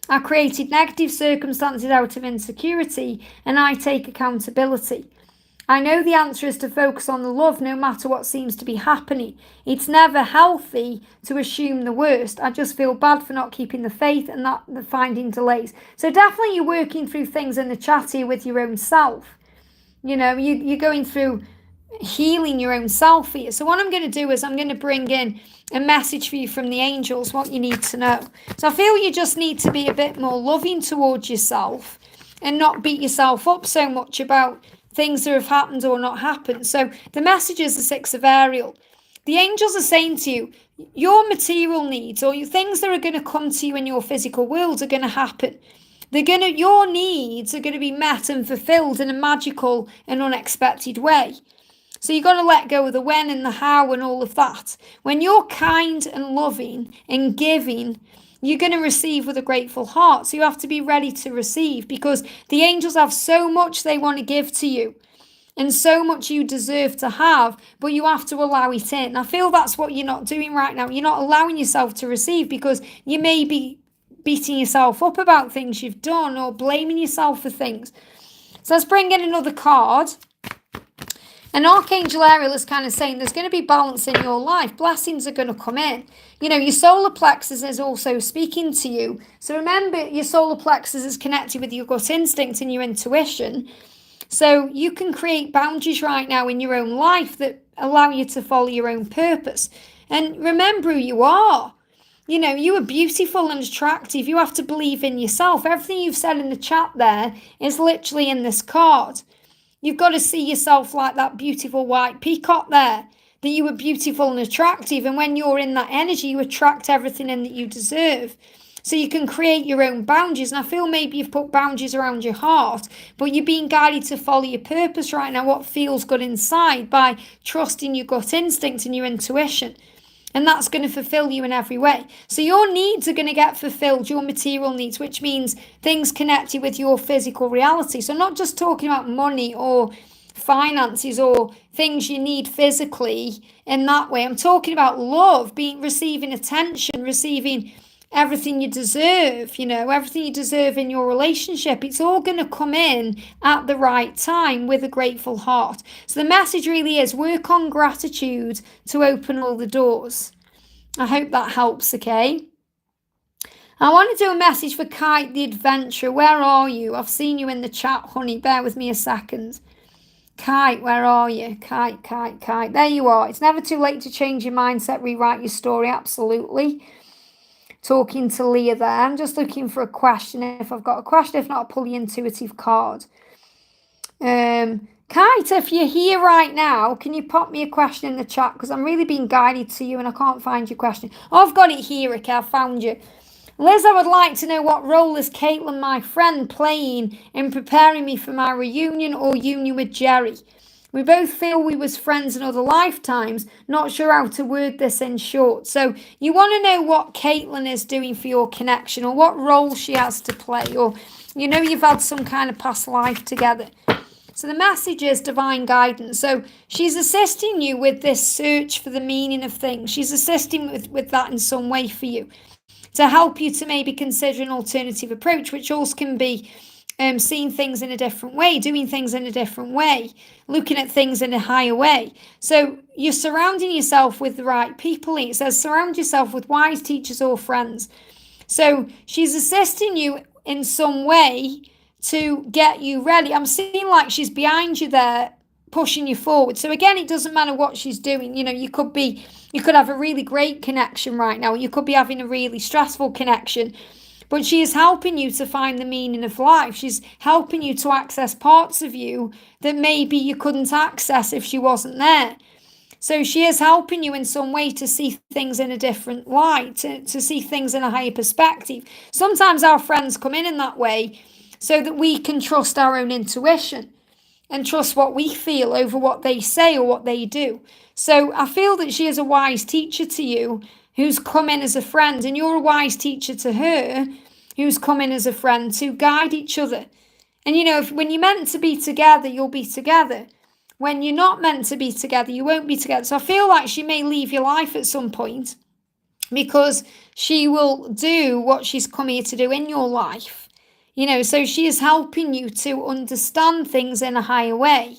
I created negative circumstances out of insecurity, and I take accountability. I know the answer is to focus on the love no matter what seems to be happening. It's never healthy to assume the worst. I just feel bad for not keeping the faith and not finding delays. So definitely you're working through things in the chat here with your own self. You're going through healing your own self here. So what I'm going to do is I'm going to bring in a message for you from the angels, what you need to know. So I feel you just need to be a bit more loving towards yourself and not beat yourself up so much about things that have happened or not happened. So the message is the Six of Ariel. The angels are saying to you, your material needs or things that are going to come to you in your physical world are going to happen. Your needs are going to be met and fulfilled in a magical and unexpected way. So you've got to let go of the when and the how and all of that. When you're kind and loving and giving, you're going to receive with a grateful heart. So you have to be ready to receive, because the angels have so much they want to give to you and so much you deserve to have, but you have to allow it in. I feel that's what you're not doing right now. You're not allowing yourself to receive because you may be beating yourself up about things you've done or blaming yourself for things. So let's bring in another card. And Archangel Ariel is kind of saying there's going to be balance in your life. Blessings are going to come in. Your solar plexus is also speaking to you. So remember, your solar plexus is connected with your gut instinct and your intuition. So you can create boundaries right now in your own life that allow you to follow your own purpose. And remember who you are. You are beautiful and attractive. You have to believe in yourself. Everything you've said in the chat there is literally in this card. You've got to see yourself like that beautiful white peacock there, that you are beautiful and attractive. And when you're in that energy, you attract everything in that you deserve. So you can create your own boundaries. And I feel maybe you've put boundaries around your heart, but you're being guided to follow your purpose right now, what feels good inside, by trusting your gut instinct and your intuition. And that's going to fulfill you in every way. So your needs are going to get fulfilled, your material needs, which means things connected with your physical reality. So not just talking about money or finances or things you need physically in that way. I'm talking about love, receiving attention, receiving everything you deserve, everything you deserve in your relationship. It's all going to come in at the right time with a grateful heart. So the message really is work on gratitude to open all the doors. I hope that helps, okay? I want to do a message for Kite the Adventurer. Where are you? I've seen you in the chat, honey. Bear with me a second. Kite, where are you? Kite. There you are. It's never too late to change your mindset, rewrite your story. Absolutely. Talking to Leah there. I'm just looking for a question. If I've got a question, if not, I'll pull the intuitive card. Kite, if you're here right now, can you pop me a question in the chat? Because I'm really being guided to you and I can't find your question. Oh, I've got it here, okay. I found you. Liz, I would like to know what role is Caitlin, my friend, playing in preparing me for my reunion or union with Jerry? We both feel we was friends in other lifetimes. Not sure how to word this in short. So you want to know what Caitlin is doing for your connection, or what role she has to play, or you've had some kind of past life together. So the message is divine guidance. So she's assisting you with this search for the meaning of things. She's assisting with that in some way for you, to help you to maybe consider an alternative approach, which also can be seeing things in a different way, doing things in a different way, looking at things in a higher way. So you're surrounding yourself with the right people. It says surround yourself with wise teachers or friends. So she's assisting you in some way to get you ready. I'm seeing like she's behind you there, pushing you forward. So again, it doesn't matter what she's doing. You could have a really great connection right now. You could be having a really stressful connection. But she is helping you to find the meaning of life. She's helping you to access parts of you that maybe you couldn't access if she wasn't there. So she is helping you in some way to see things in a different light, to see things in a higher perspective. Sometimes our friends come in that way so that we can trust our own intuition and trust what we feel over what they say or what they do. So I feel that she is a wise teacher to you who's come in as a friend, and you're a wise teacher to her who's come in as a friend to guide each other. And when you're meant to be together, you'll be together. When you're not meant to be together, you won't be together. So I feel like she may leave your life at some point because she will do what she's come here to do in your life. So she is helping you to understand things in a higher way.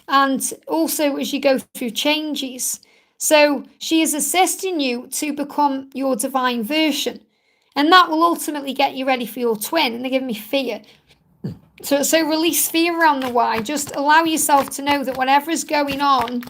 And also as you go through changes. So she is assisting you to become your divine version. And that will ultimately get you ready for your twin. And they're giving me fear. So release fear around the why. Just allow yourself to know that whatever is going on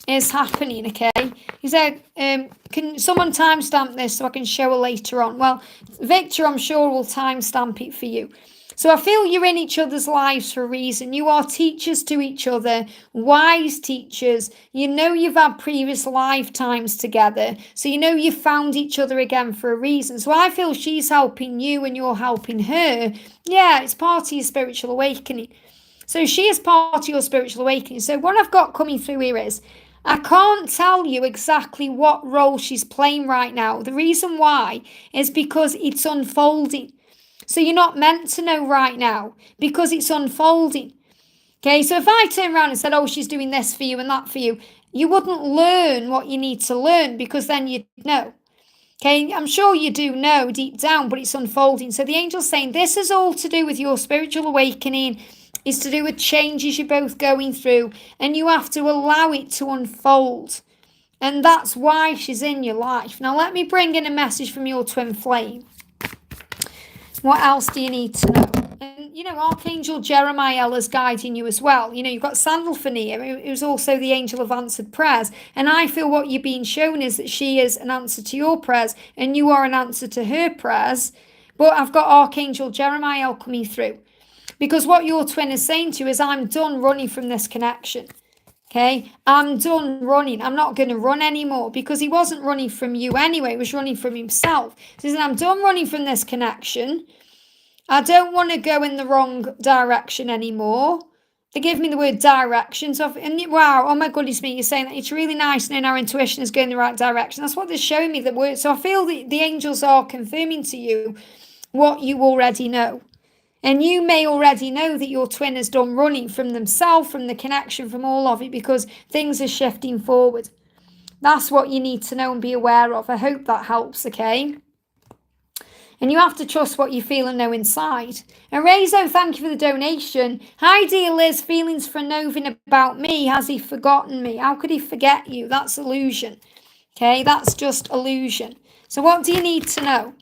is happening, okay? He said, can someone timestamp this so I can show her later on? Well, Victor, I'm sure, will timestamp it for you. So I feel you're in each other's lives for a reason. You are teachers to each other, wise teachers. You've had previous lifetimes together. So you've found each other again for a reason. So I feel she's helping you and you're helping her. Yeah, it's part of your spiritual awakening. So she is part of your spiritual awakening. So what I've got coming through here is, I can't tell you exactly what role she's playing right now. The reason why is because it's unfolding. So you're not meant to know right now because it's unfolding. Okay, so if I turn around and said, oh, she's doing this for you and that for you, you wouldn't learn what you need to learn because then you'd know. Okay, I'm sure you do know deep down, but it's unfolding. So the angel's saying this is all to do with your spiritual awakening. It's to do with changes you're both going through, and you have to allow it to unfold. And that's why she's in your life. Now let me bring in a message from your twin flame. What else do you need to know? And, Archangel Jeremiah is guiding you as well. You've got Dolphin here, who's also the angel of answered prayers. And I feel what you're being shown is that she is an answer to your prayers and you are an answer to her prayers. But I've got Archangel Jeremiah coming through. Because what your twin is saying to you is, I'm done running from this connection. Okay, I'm done running. I'm not going to run anymore, because he wasn't running from you anyway. He was running from himself. So he said, I'm done running from this connection. I don't want to go in the wrong direction anymore. They give me the word direction. So, wow, oh my goodness me, you're saying that it's really nice knowing our intuition is going in the right direction. That's what they're showing me, the word. So I feel that the angels are confirming to you what you already know. And you may already know that your twin has done running from themselves, from the connection, from all of it, because things are shifting forward. That's what you need to know and be aware of. I hope that helps, okay? And you have to trust what you feel and know inside. And Rezo, thank you for the donation. Hi, dear Liz. Feelings for Novin about me. Has he forgotten me? How could he forget you? That's illusion. Okay, that's just illusion. So what do you need to know?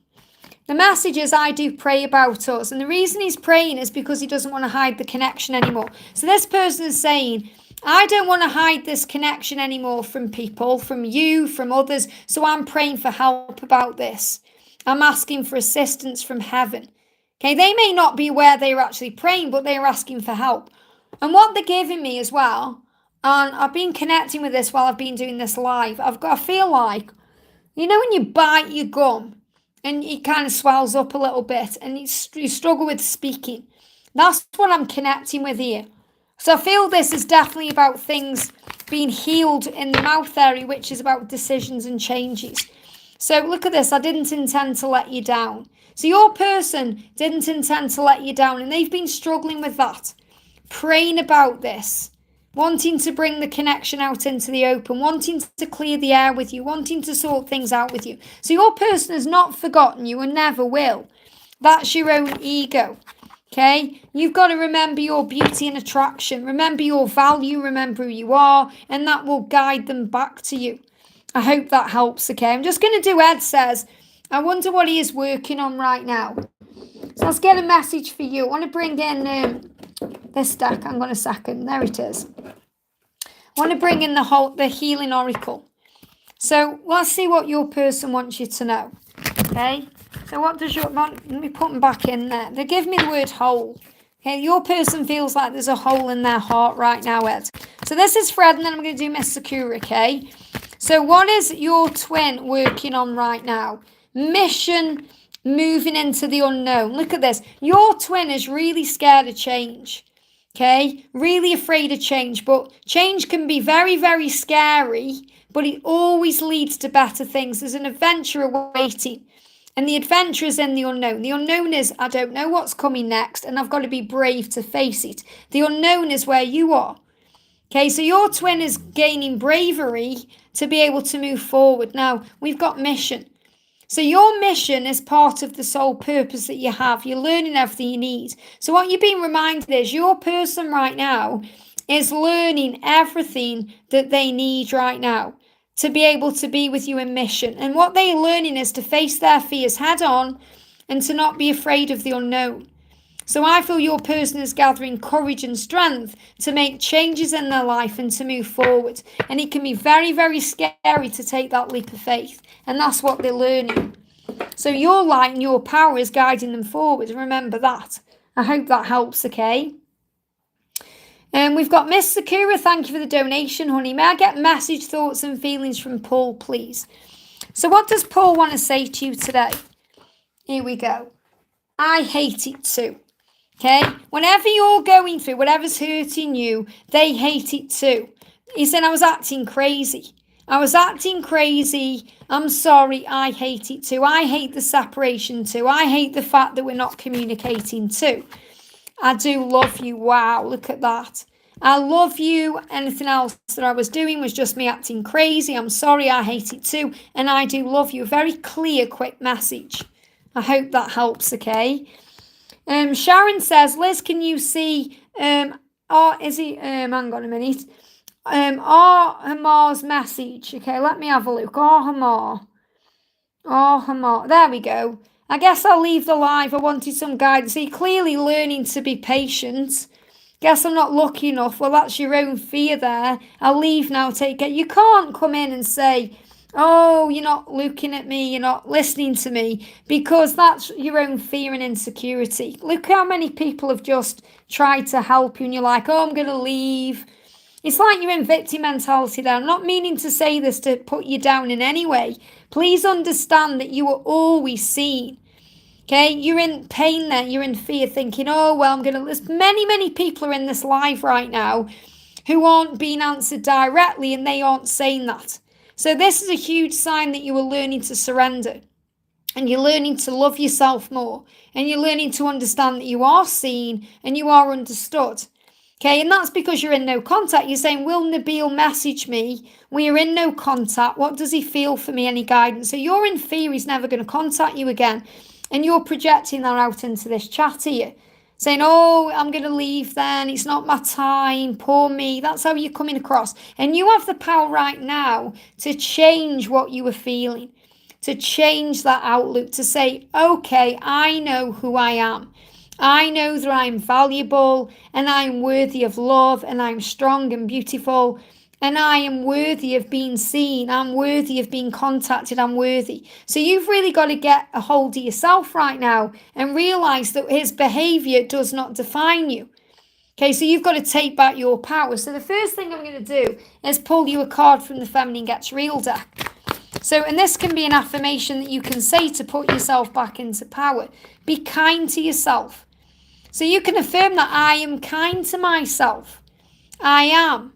The message is, I do pray about us. And the reason he's praying is because he doesn't want to hide the connection anymore. So this person is saying, I don't want to hide this connection anymore from people, from you, from others. So I'm praying for help about this. I'm asking for assistance from heaven. Okay, they may not be where they're actually praying, but they're asking for help. And what they're giving me as well, and I've been connecting with this while I've been doing this live, I feel like, when you bite your gum, and it kind of swells up a little bit, and you struggle with speaking. That's what I'm connecting with here. So I feel this is definitely about things being healed in the mouth area, which is about decisions and changes. So look at this. I didn't intend to let you down. So your person didn't intend to let you down, and they've been struggling with that, praying about this, wanting to bring the connection out into the open, wanting to clear the air with you, wanting to sort things out with you. So your person has not forgotten you and never will. That's your own ego. Okay? You've got to remember your beauty and attraction. Remember your value. Remember who you are. And that will guide them back to you. I hope that helps, okay? I'm just going to do Ed says, I wonder what he is working on right now. So let's get a message for you. I want to bring in this deck. Hang on a second. There it is. I want to bring in the healing oracle. So let's see what your person wants you to know. Okay? So what does your, let me put them back in there. They give me the word hole. Okay, your person feels like there's a hole in their heart right now, Ed. So this is Fred, and then I'm going to do Miss Sakura, okay? So what is your twin working on right now? Mission, moving into the unknown. Look at this. Your twin is really scared of change, okay? Really afraid of change, but change can be very, very scary, but it always leads to better things. There's an adventure awaiting. And the adventure is in the unknown. The unknown is, I don't know what's coming next, and I've got to be brave to face it. The unknown is where you are. Okay, so your twin is gaining bravery to be able to move forward. Now, we've got mission. So your mission is part of the soul purpose that you have. You're learning everything you need. So what you're being reminded is your person right now is learning everything that they need right now to be able to be with you in mission. And what they're learning is to face their fears head on and to not be afraid of the unknown. So I feel your person is gathering courage and strength to make changes in their life and to move forward. And it can be very, very scary to take that leap of faith. And that's what they're learning. So your light and your power is guiding them forward. Remember that. I hope that helps, okay? And we've got Miss Sakura, thank you for the donation, honey. May I get message, thoughts and feelings from Paul, please? So what does Paul want to say to you today? Here we go. I hate it too. Okay? Whenever you're going through whatever's hurting you, they hate it too. He said, I was acting crazy. I was acting crazy. I'm sorry. I hate it too. I hate the separation too. I hate the fact that we're not communicating too. I do love you. Wow, look at that. I love you. Anything else that I was doing was just me acting crazy. I'm sorry, I hate it too. And I do love you. A very clear, quick message. I hope that helps, okay? Sharon says, Liz, can you see, hang on a minute. Hamar's message. Okay, let me have a look. Hamar. There we go. I guess I'll leave the live. I wanted some guidance. So you're clearly learning to be patient. Guess I'm not lucky enough. Well, that's your own fear there. I'll leave now. Take it. You can't come in and say, oh, you're not looking at me. You're not listening to me. Because that's your own fear and insecurity. Look how many people have just tried to help you and you're like, oh, I'm going to leave. It's like you're in victim mentality there. I'm not meaning to say this to put you down in any way. Please understand that you are always seen. Okay, you're in pain there. You're in fear thinking, oh, well, I'm going to... There's many people are in this live right now who aren't being answered directly and they aren't saying that. So this is a huge sign that you are learning to surrender. And you're learning to love yourself more. And you're learning to understand that you are seen and you are understood. Okay, and that's because you're in no contact. You're saying, will Nabil message me? We are in no contact. What does he feel for me? Any guidance? So you're in fear he's never going to contact you again. And you're projecting that out into this chat here. Saying, oh, I'm going to leave then. It's not my time. Poor me. That's how you're coming across. And you have the power right now to change what you were feeling. To change that outlook. To say, okay, I know who I am. I know that I'm valuable and I'm worthy of love and I'm strong and beautiful and I am worthy of being seen. I'm worthy of being contacted. I'm worthy. So you've really got to get a hold of yourself right now and realize that his behavior does not define you. Okay, so you've got to take back your power. So the first thing I'm going to do is pull you a card from the Feminine Gets Real deck. So, and this can be an affirmation that you can say to put yourself back into power. Be kind to yourself. So you can affirm that I am kind to myself. I am.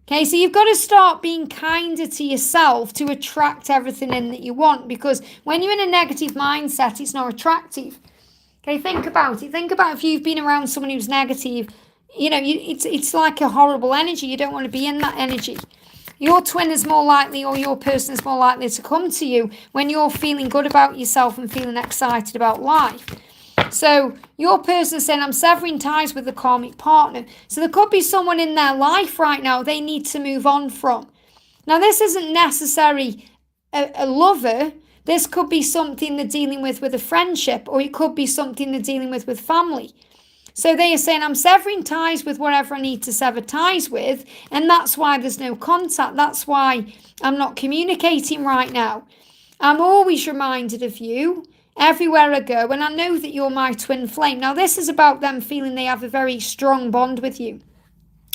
Okay, so you've got to start being kinder to yourself to attract everything in that you want. Because when you're in a negative mindset, it's not attractive. Okay, think about it. Think about if you've been around someone who's negative. You know, it's like a horrible energy. You don't want to be in that energy. Your twin is more likely, or your person is more likely to come to you when you're feeling good about yourself and feeling excited about life. So your person is saying, I'm severing ties with the karmic partner. So there could be someone in their life right now they need to move on from. Now, this isn't necessarily a lover. This could be something they're dealing with a friendship, or it could be something they're dealing with family. So they are saying, I'm severing ties with whatever I need to sever ties with, and that's why there's no contact. That's why I'm not communicating right now. I'm always reminded of you. everywhere I go, and I know that you're my twin flame. Now, this is about them feeling they have a very strong bond with you.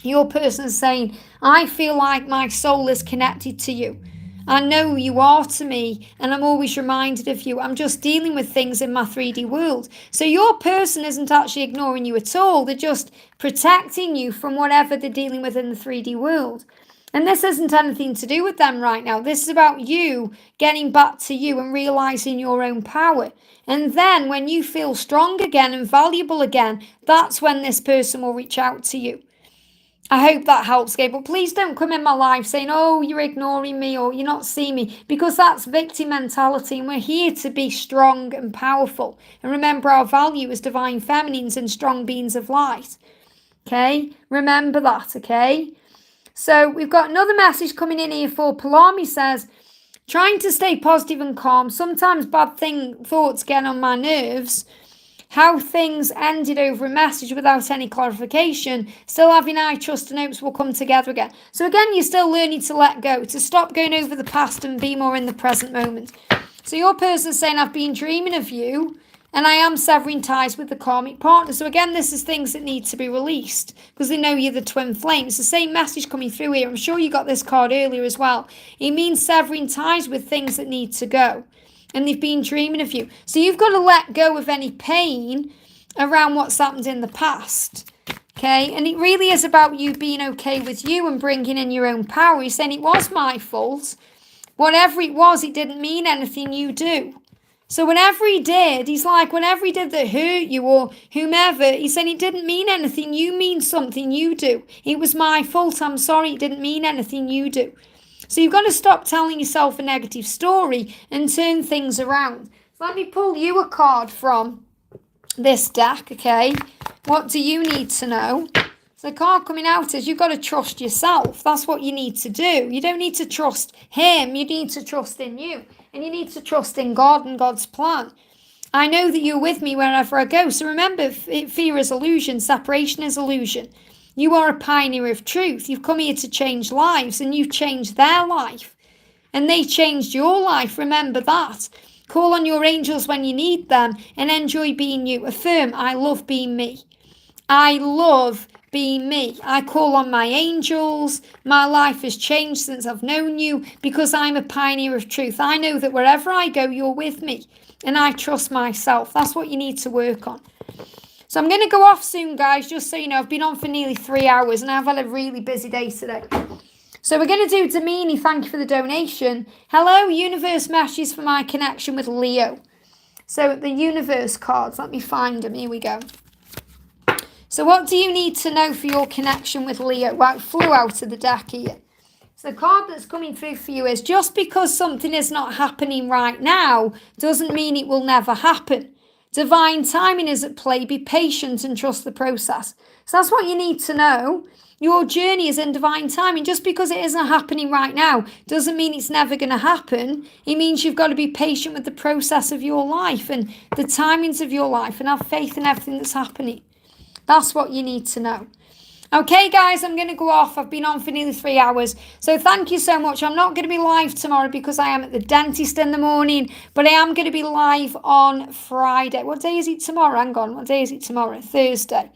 Your person is saying, I feel like my soul is connected to you. I know you are to me, and I'm always reminded of you. I'm just dealing with things in my 3D world. So your person isn't actually ignoring you at all. They're just protecting you from whatever they're dealing with in the 3D world. And this isn't anything to do with them right now. This is about you getting back to you and realizing your own power. And then when you feel strong again and valuable again, that's when this person will reach out to you. I hope that helps, Gabe. But please don't come in my life saying, oh, you're ignoring me or you're not seeing me, because that's victim mentality. And we're here to be strong and powerful. And remember, our value as divine feminines and strong beings of light. Okay? Remember that, okay? So we've got another message coming in here for Palami. Says, trying to stay positive and calm. Sometimes bad thoughts get on my nerves. How things ended over a message without any clarification. Still having high trust and hopes will come together again. So again, you're still learning to let go, to stop going over the past and be more in the present moment. So your person's saying, I've been dreaming of you and I am severing ties with the karmic partner. So again, this is things that need to be released because they know you're the twin flame. It's the same message coming through here. I'm sure you got this card earlier as well. It means severing ties with things that need to go. And they've been dreaming of you. So you've got to let go of any pain around what's happened in the past. Okay? And it really is about you being okay with you and bringing in your own power. He's saying it was my fault. Whatever it was, it didn't mean anything you do. So whatever he did, he's like, whatever he did that hurt you or whomever, he's saying it didn't mean anything. You mean something you do. It was my fault. I'm sorry. It didn't mean anything you do. So you've got to stop telling yourself a negative story and turn things around. Let me pull you a card from this deck, okay? What do you need to know? So the card coming out is you've got to trust yourself. That's what you need to do. You don't need to trust him. You need to trust in you. And you need to trust in God and God's plan. I know that you're with me wherever I go. So remember, fear is illusion. Separation is illusion. You are a pioneer of truth. You've come here to change lives and you've changed their life. And they changed your life. Remember that. Call on your angels when you need them and enjoy being you. Affirm, I love being me. I love being me. I call on my angels. My life has changed since I've known you because I'm a pioneer of truth. I know that wherever I go, you're with me. And I trust myself. That's what you need to work on. So I'm going to go off soon, guys, just so you know. I've been on for nearly 3 hours and I've had a really busy day today. So we're going to do Damini, thank you for the donation. Hello, universe messages for my connection with Leo. So the universe cards, let me find them. Here we go. So what do you need to know for your connection with Leo? Well, it flew out of the deck here. So the card that's coming through for you is just because something is not happening right now doesn't mean it will never happen. Divine timing is at play. Be patient and trust the process. So that's what you need to know. Your journey is in divine timing. Just because it isn't happening right now doesn't mean it's never going to happen. It means you've got to be patient with the process of your life and the timings of your life and have faith in everything that's happening. That's what you need to know. Okay, guys, I'm going to go off. I've been on for nearly 3 hours. So thank you so much. I'm not going to be live tomorrow because I am at the dentist in the morning. But I am going to be live on Friday. What day is it tomorrow? Hang on. What day is it tomorrow? Thursday.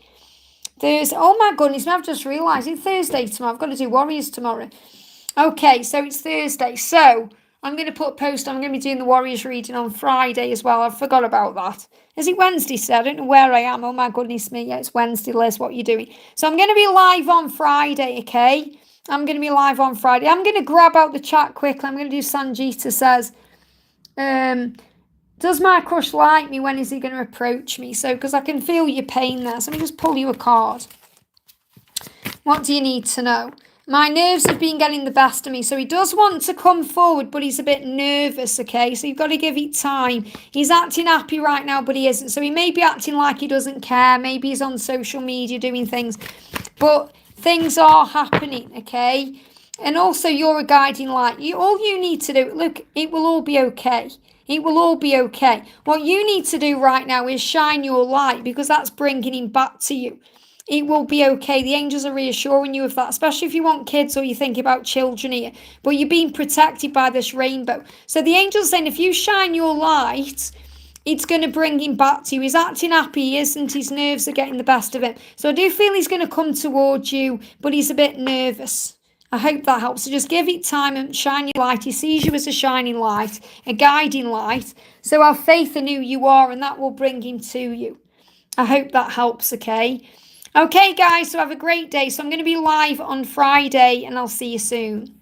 Oh, my goodness. I've just realised it's Thursday tomorrow. I've got to do Warriors tomorrow. Okay, so it's Thursday. So I'm going to put a post. I'm going to be doing the Warriors reading on Friday as well. I forgot about that. Is it Wednesday, sir? I don't know where I am. Oh, my goodness me. Yeah, it's Wednesday, Liz. What are you doing? So I'm going to be live on Friday, okay? I'm going to be live on Friday. I'm going to grab out the chat quickly. I'm going to do Sanjita says, does my crush like me? When is he going to approach me? So, because I can feel your pain there. So let me just pull you a card. What do you need to know? My nerves have been getting the best of me. So he does want to come forward, but he's a bit nervous, okay? So you've got to give it time. He's acting happy right now, but he isn't. So he may be acting like he doesn't care. Maybe he's on social media doing things. But things are happening, okay? And also you're a guiding light. All you need to do, look, it will all be okay. It will all be okay. What you need to do right now is shine your light because that's bringing him back to you. It will be okay. The angels are reassuring you of that, especially if you want kids or you think about children here. But you're being protected by this rainbow. So the angels saying if you shine your light it's going to bring him back to you. He's acting happy, he isn't. His nerves are getting the best of him. So I do feel he's going to come towards you, but he's a bit nervous. I hope that helps. So just give it time and shine your light. He sees you as a shining light, a guiding light. So have faith in who you are, and that will bring him to you. I hope that helps, okay? Okay, guys, so have a great day. So I'm going to be live on Friday, and I'll see you soon.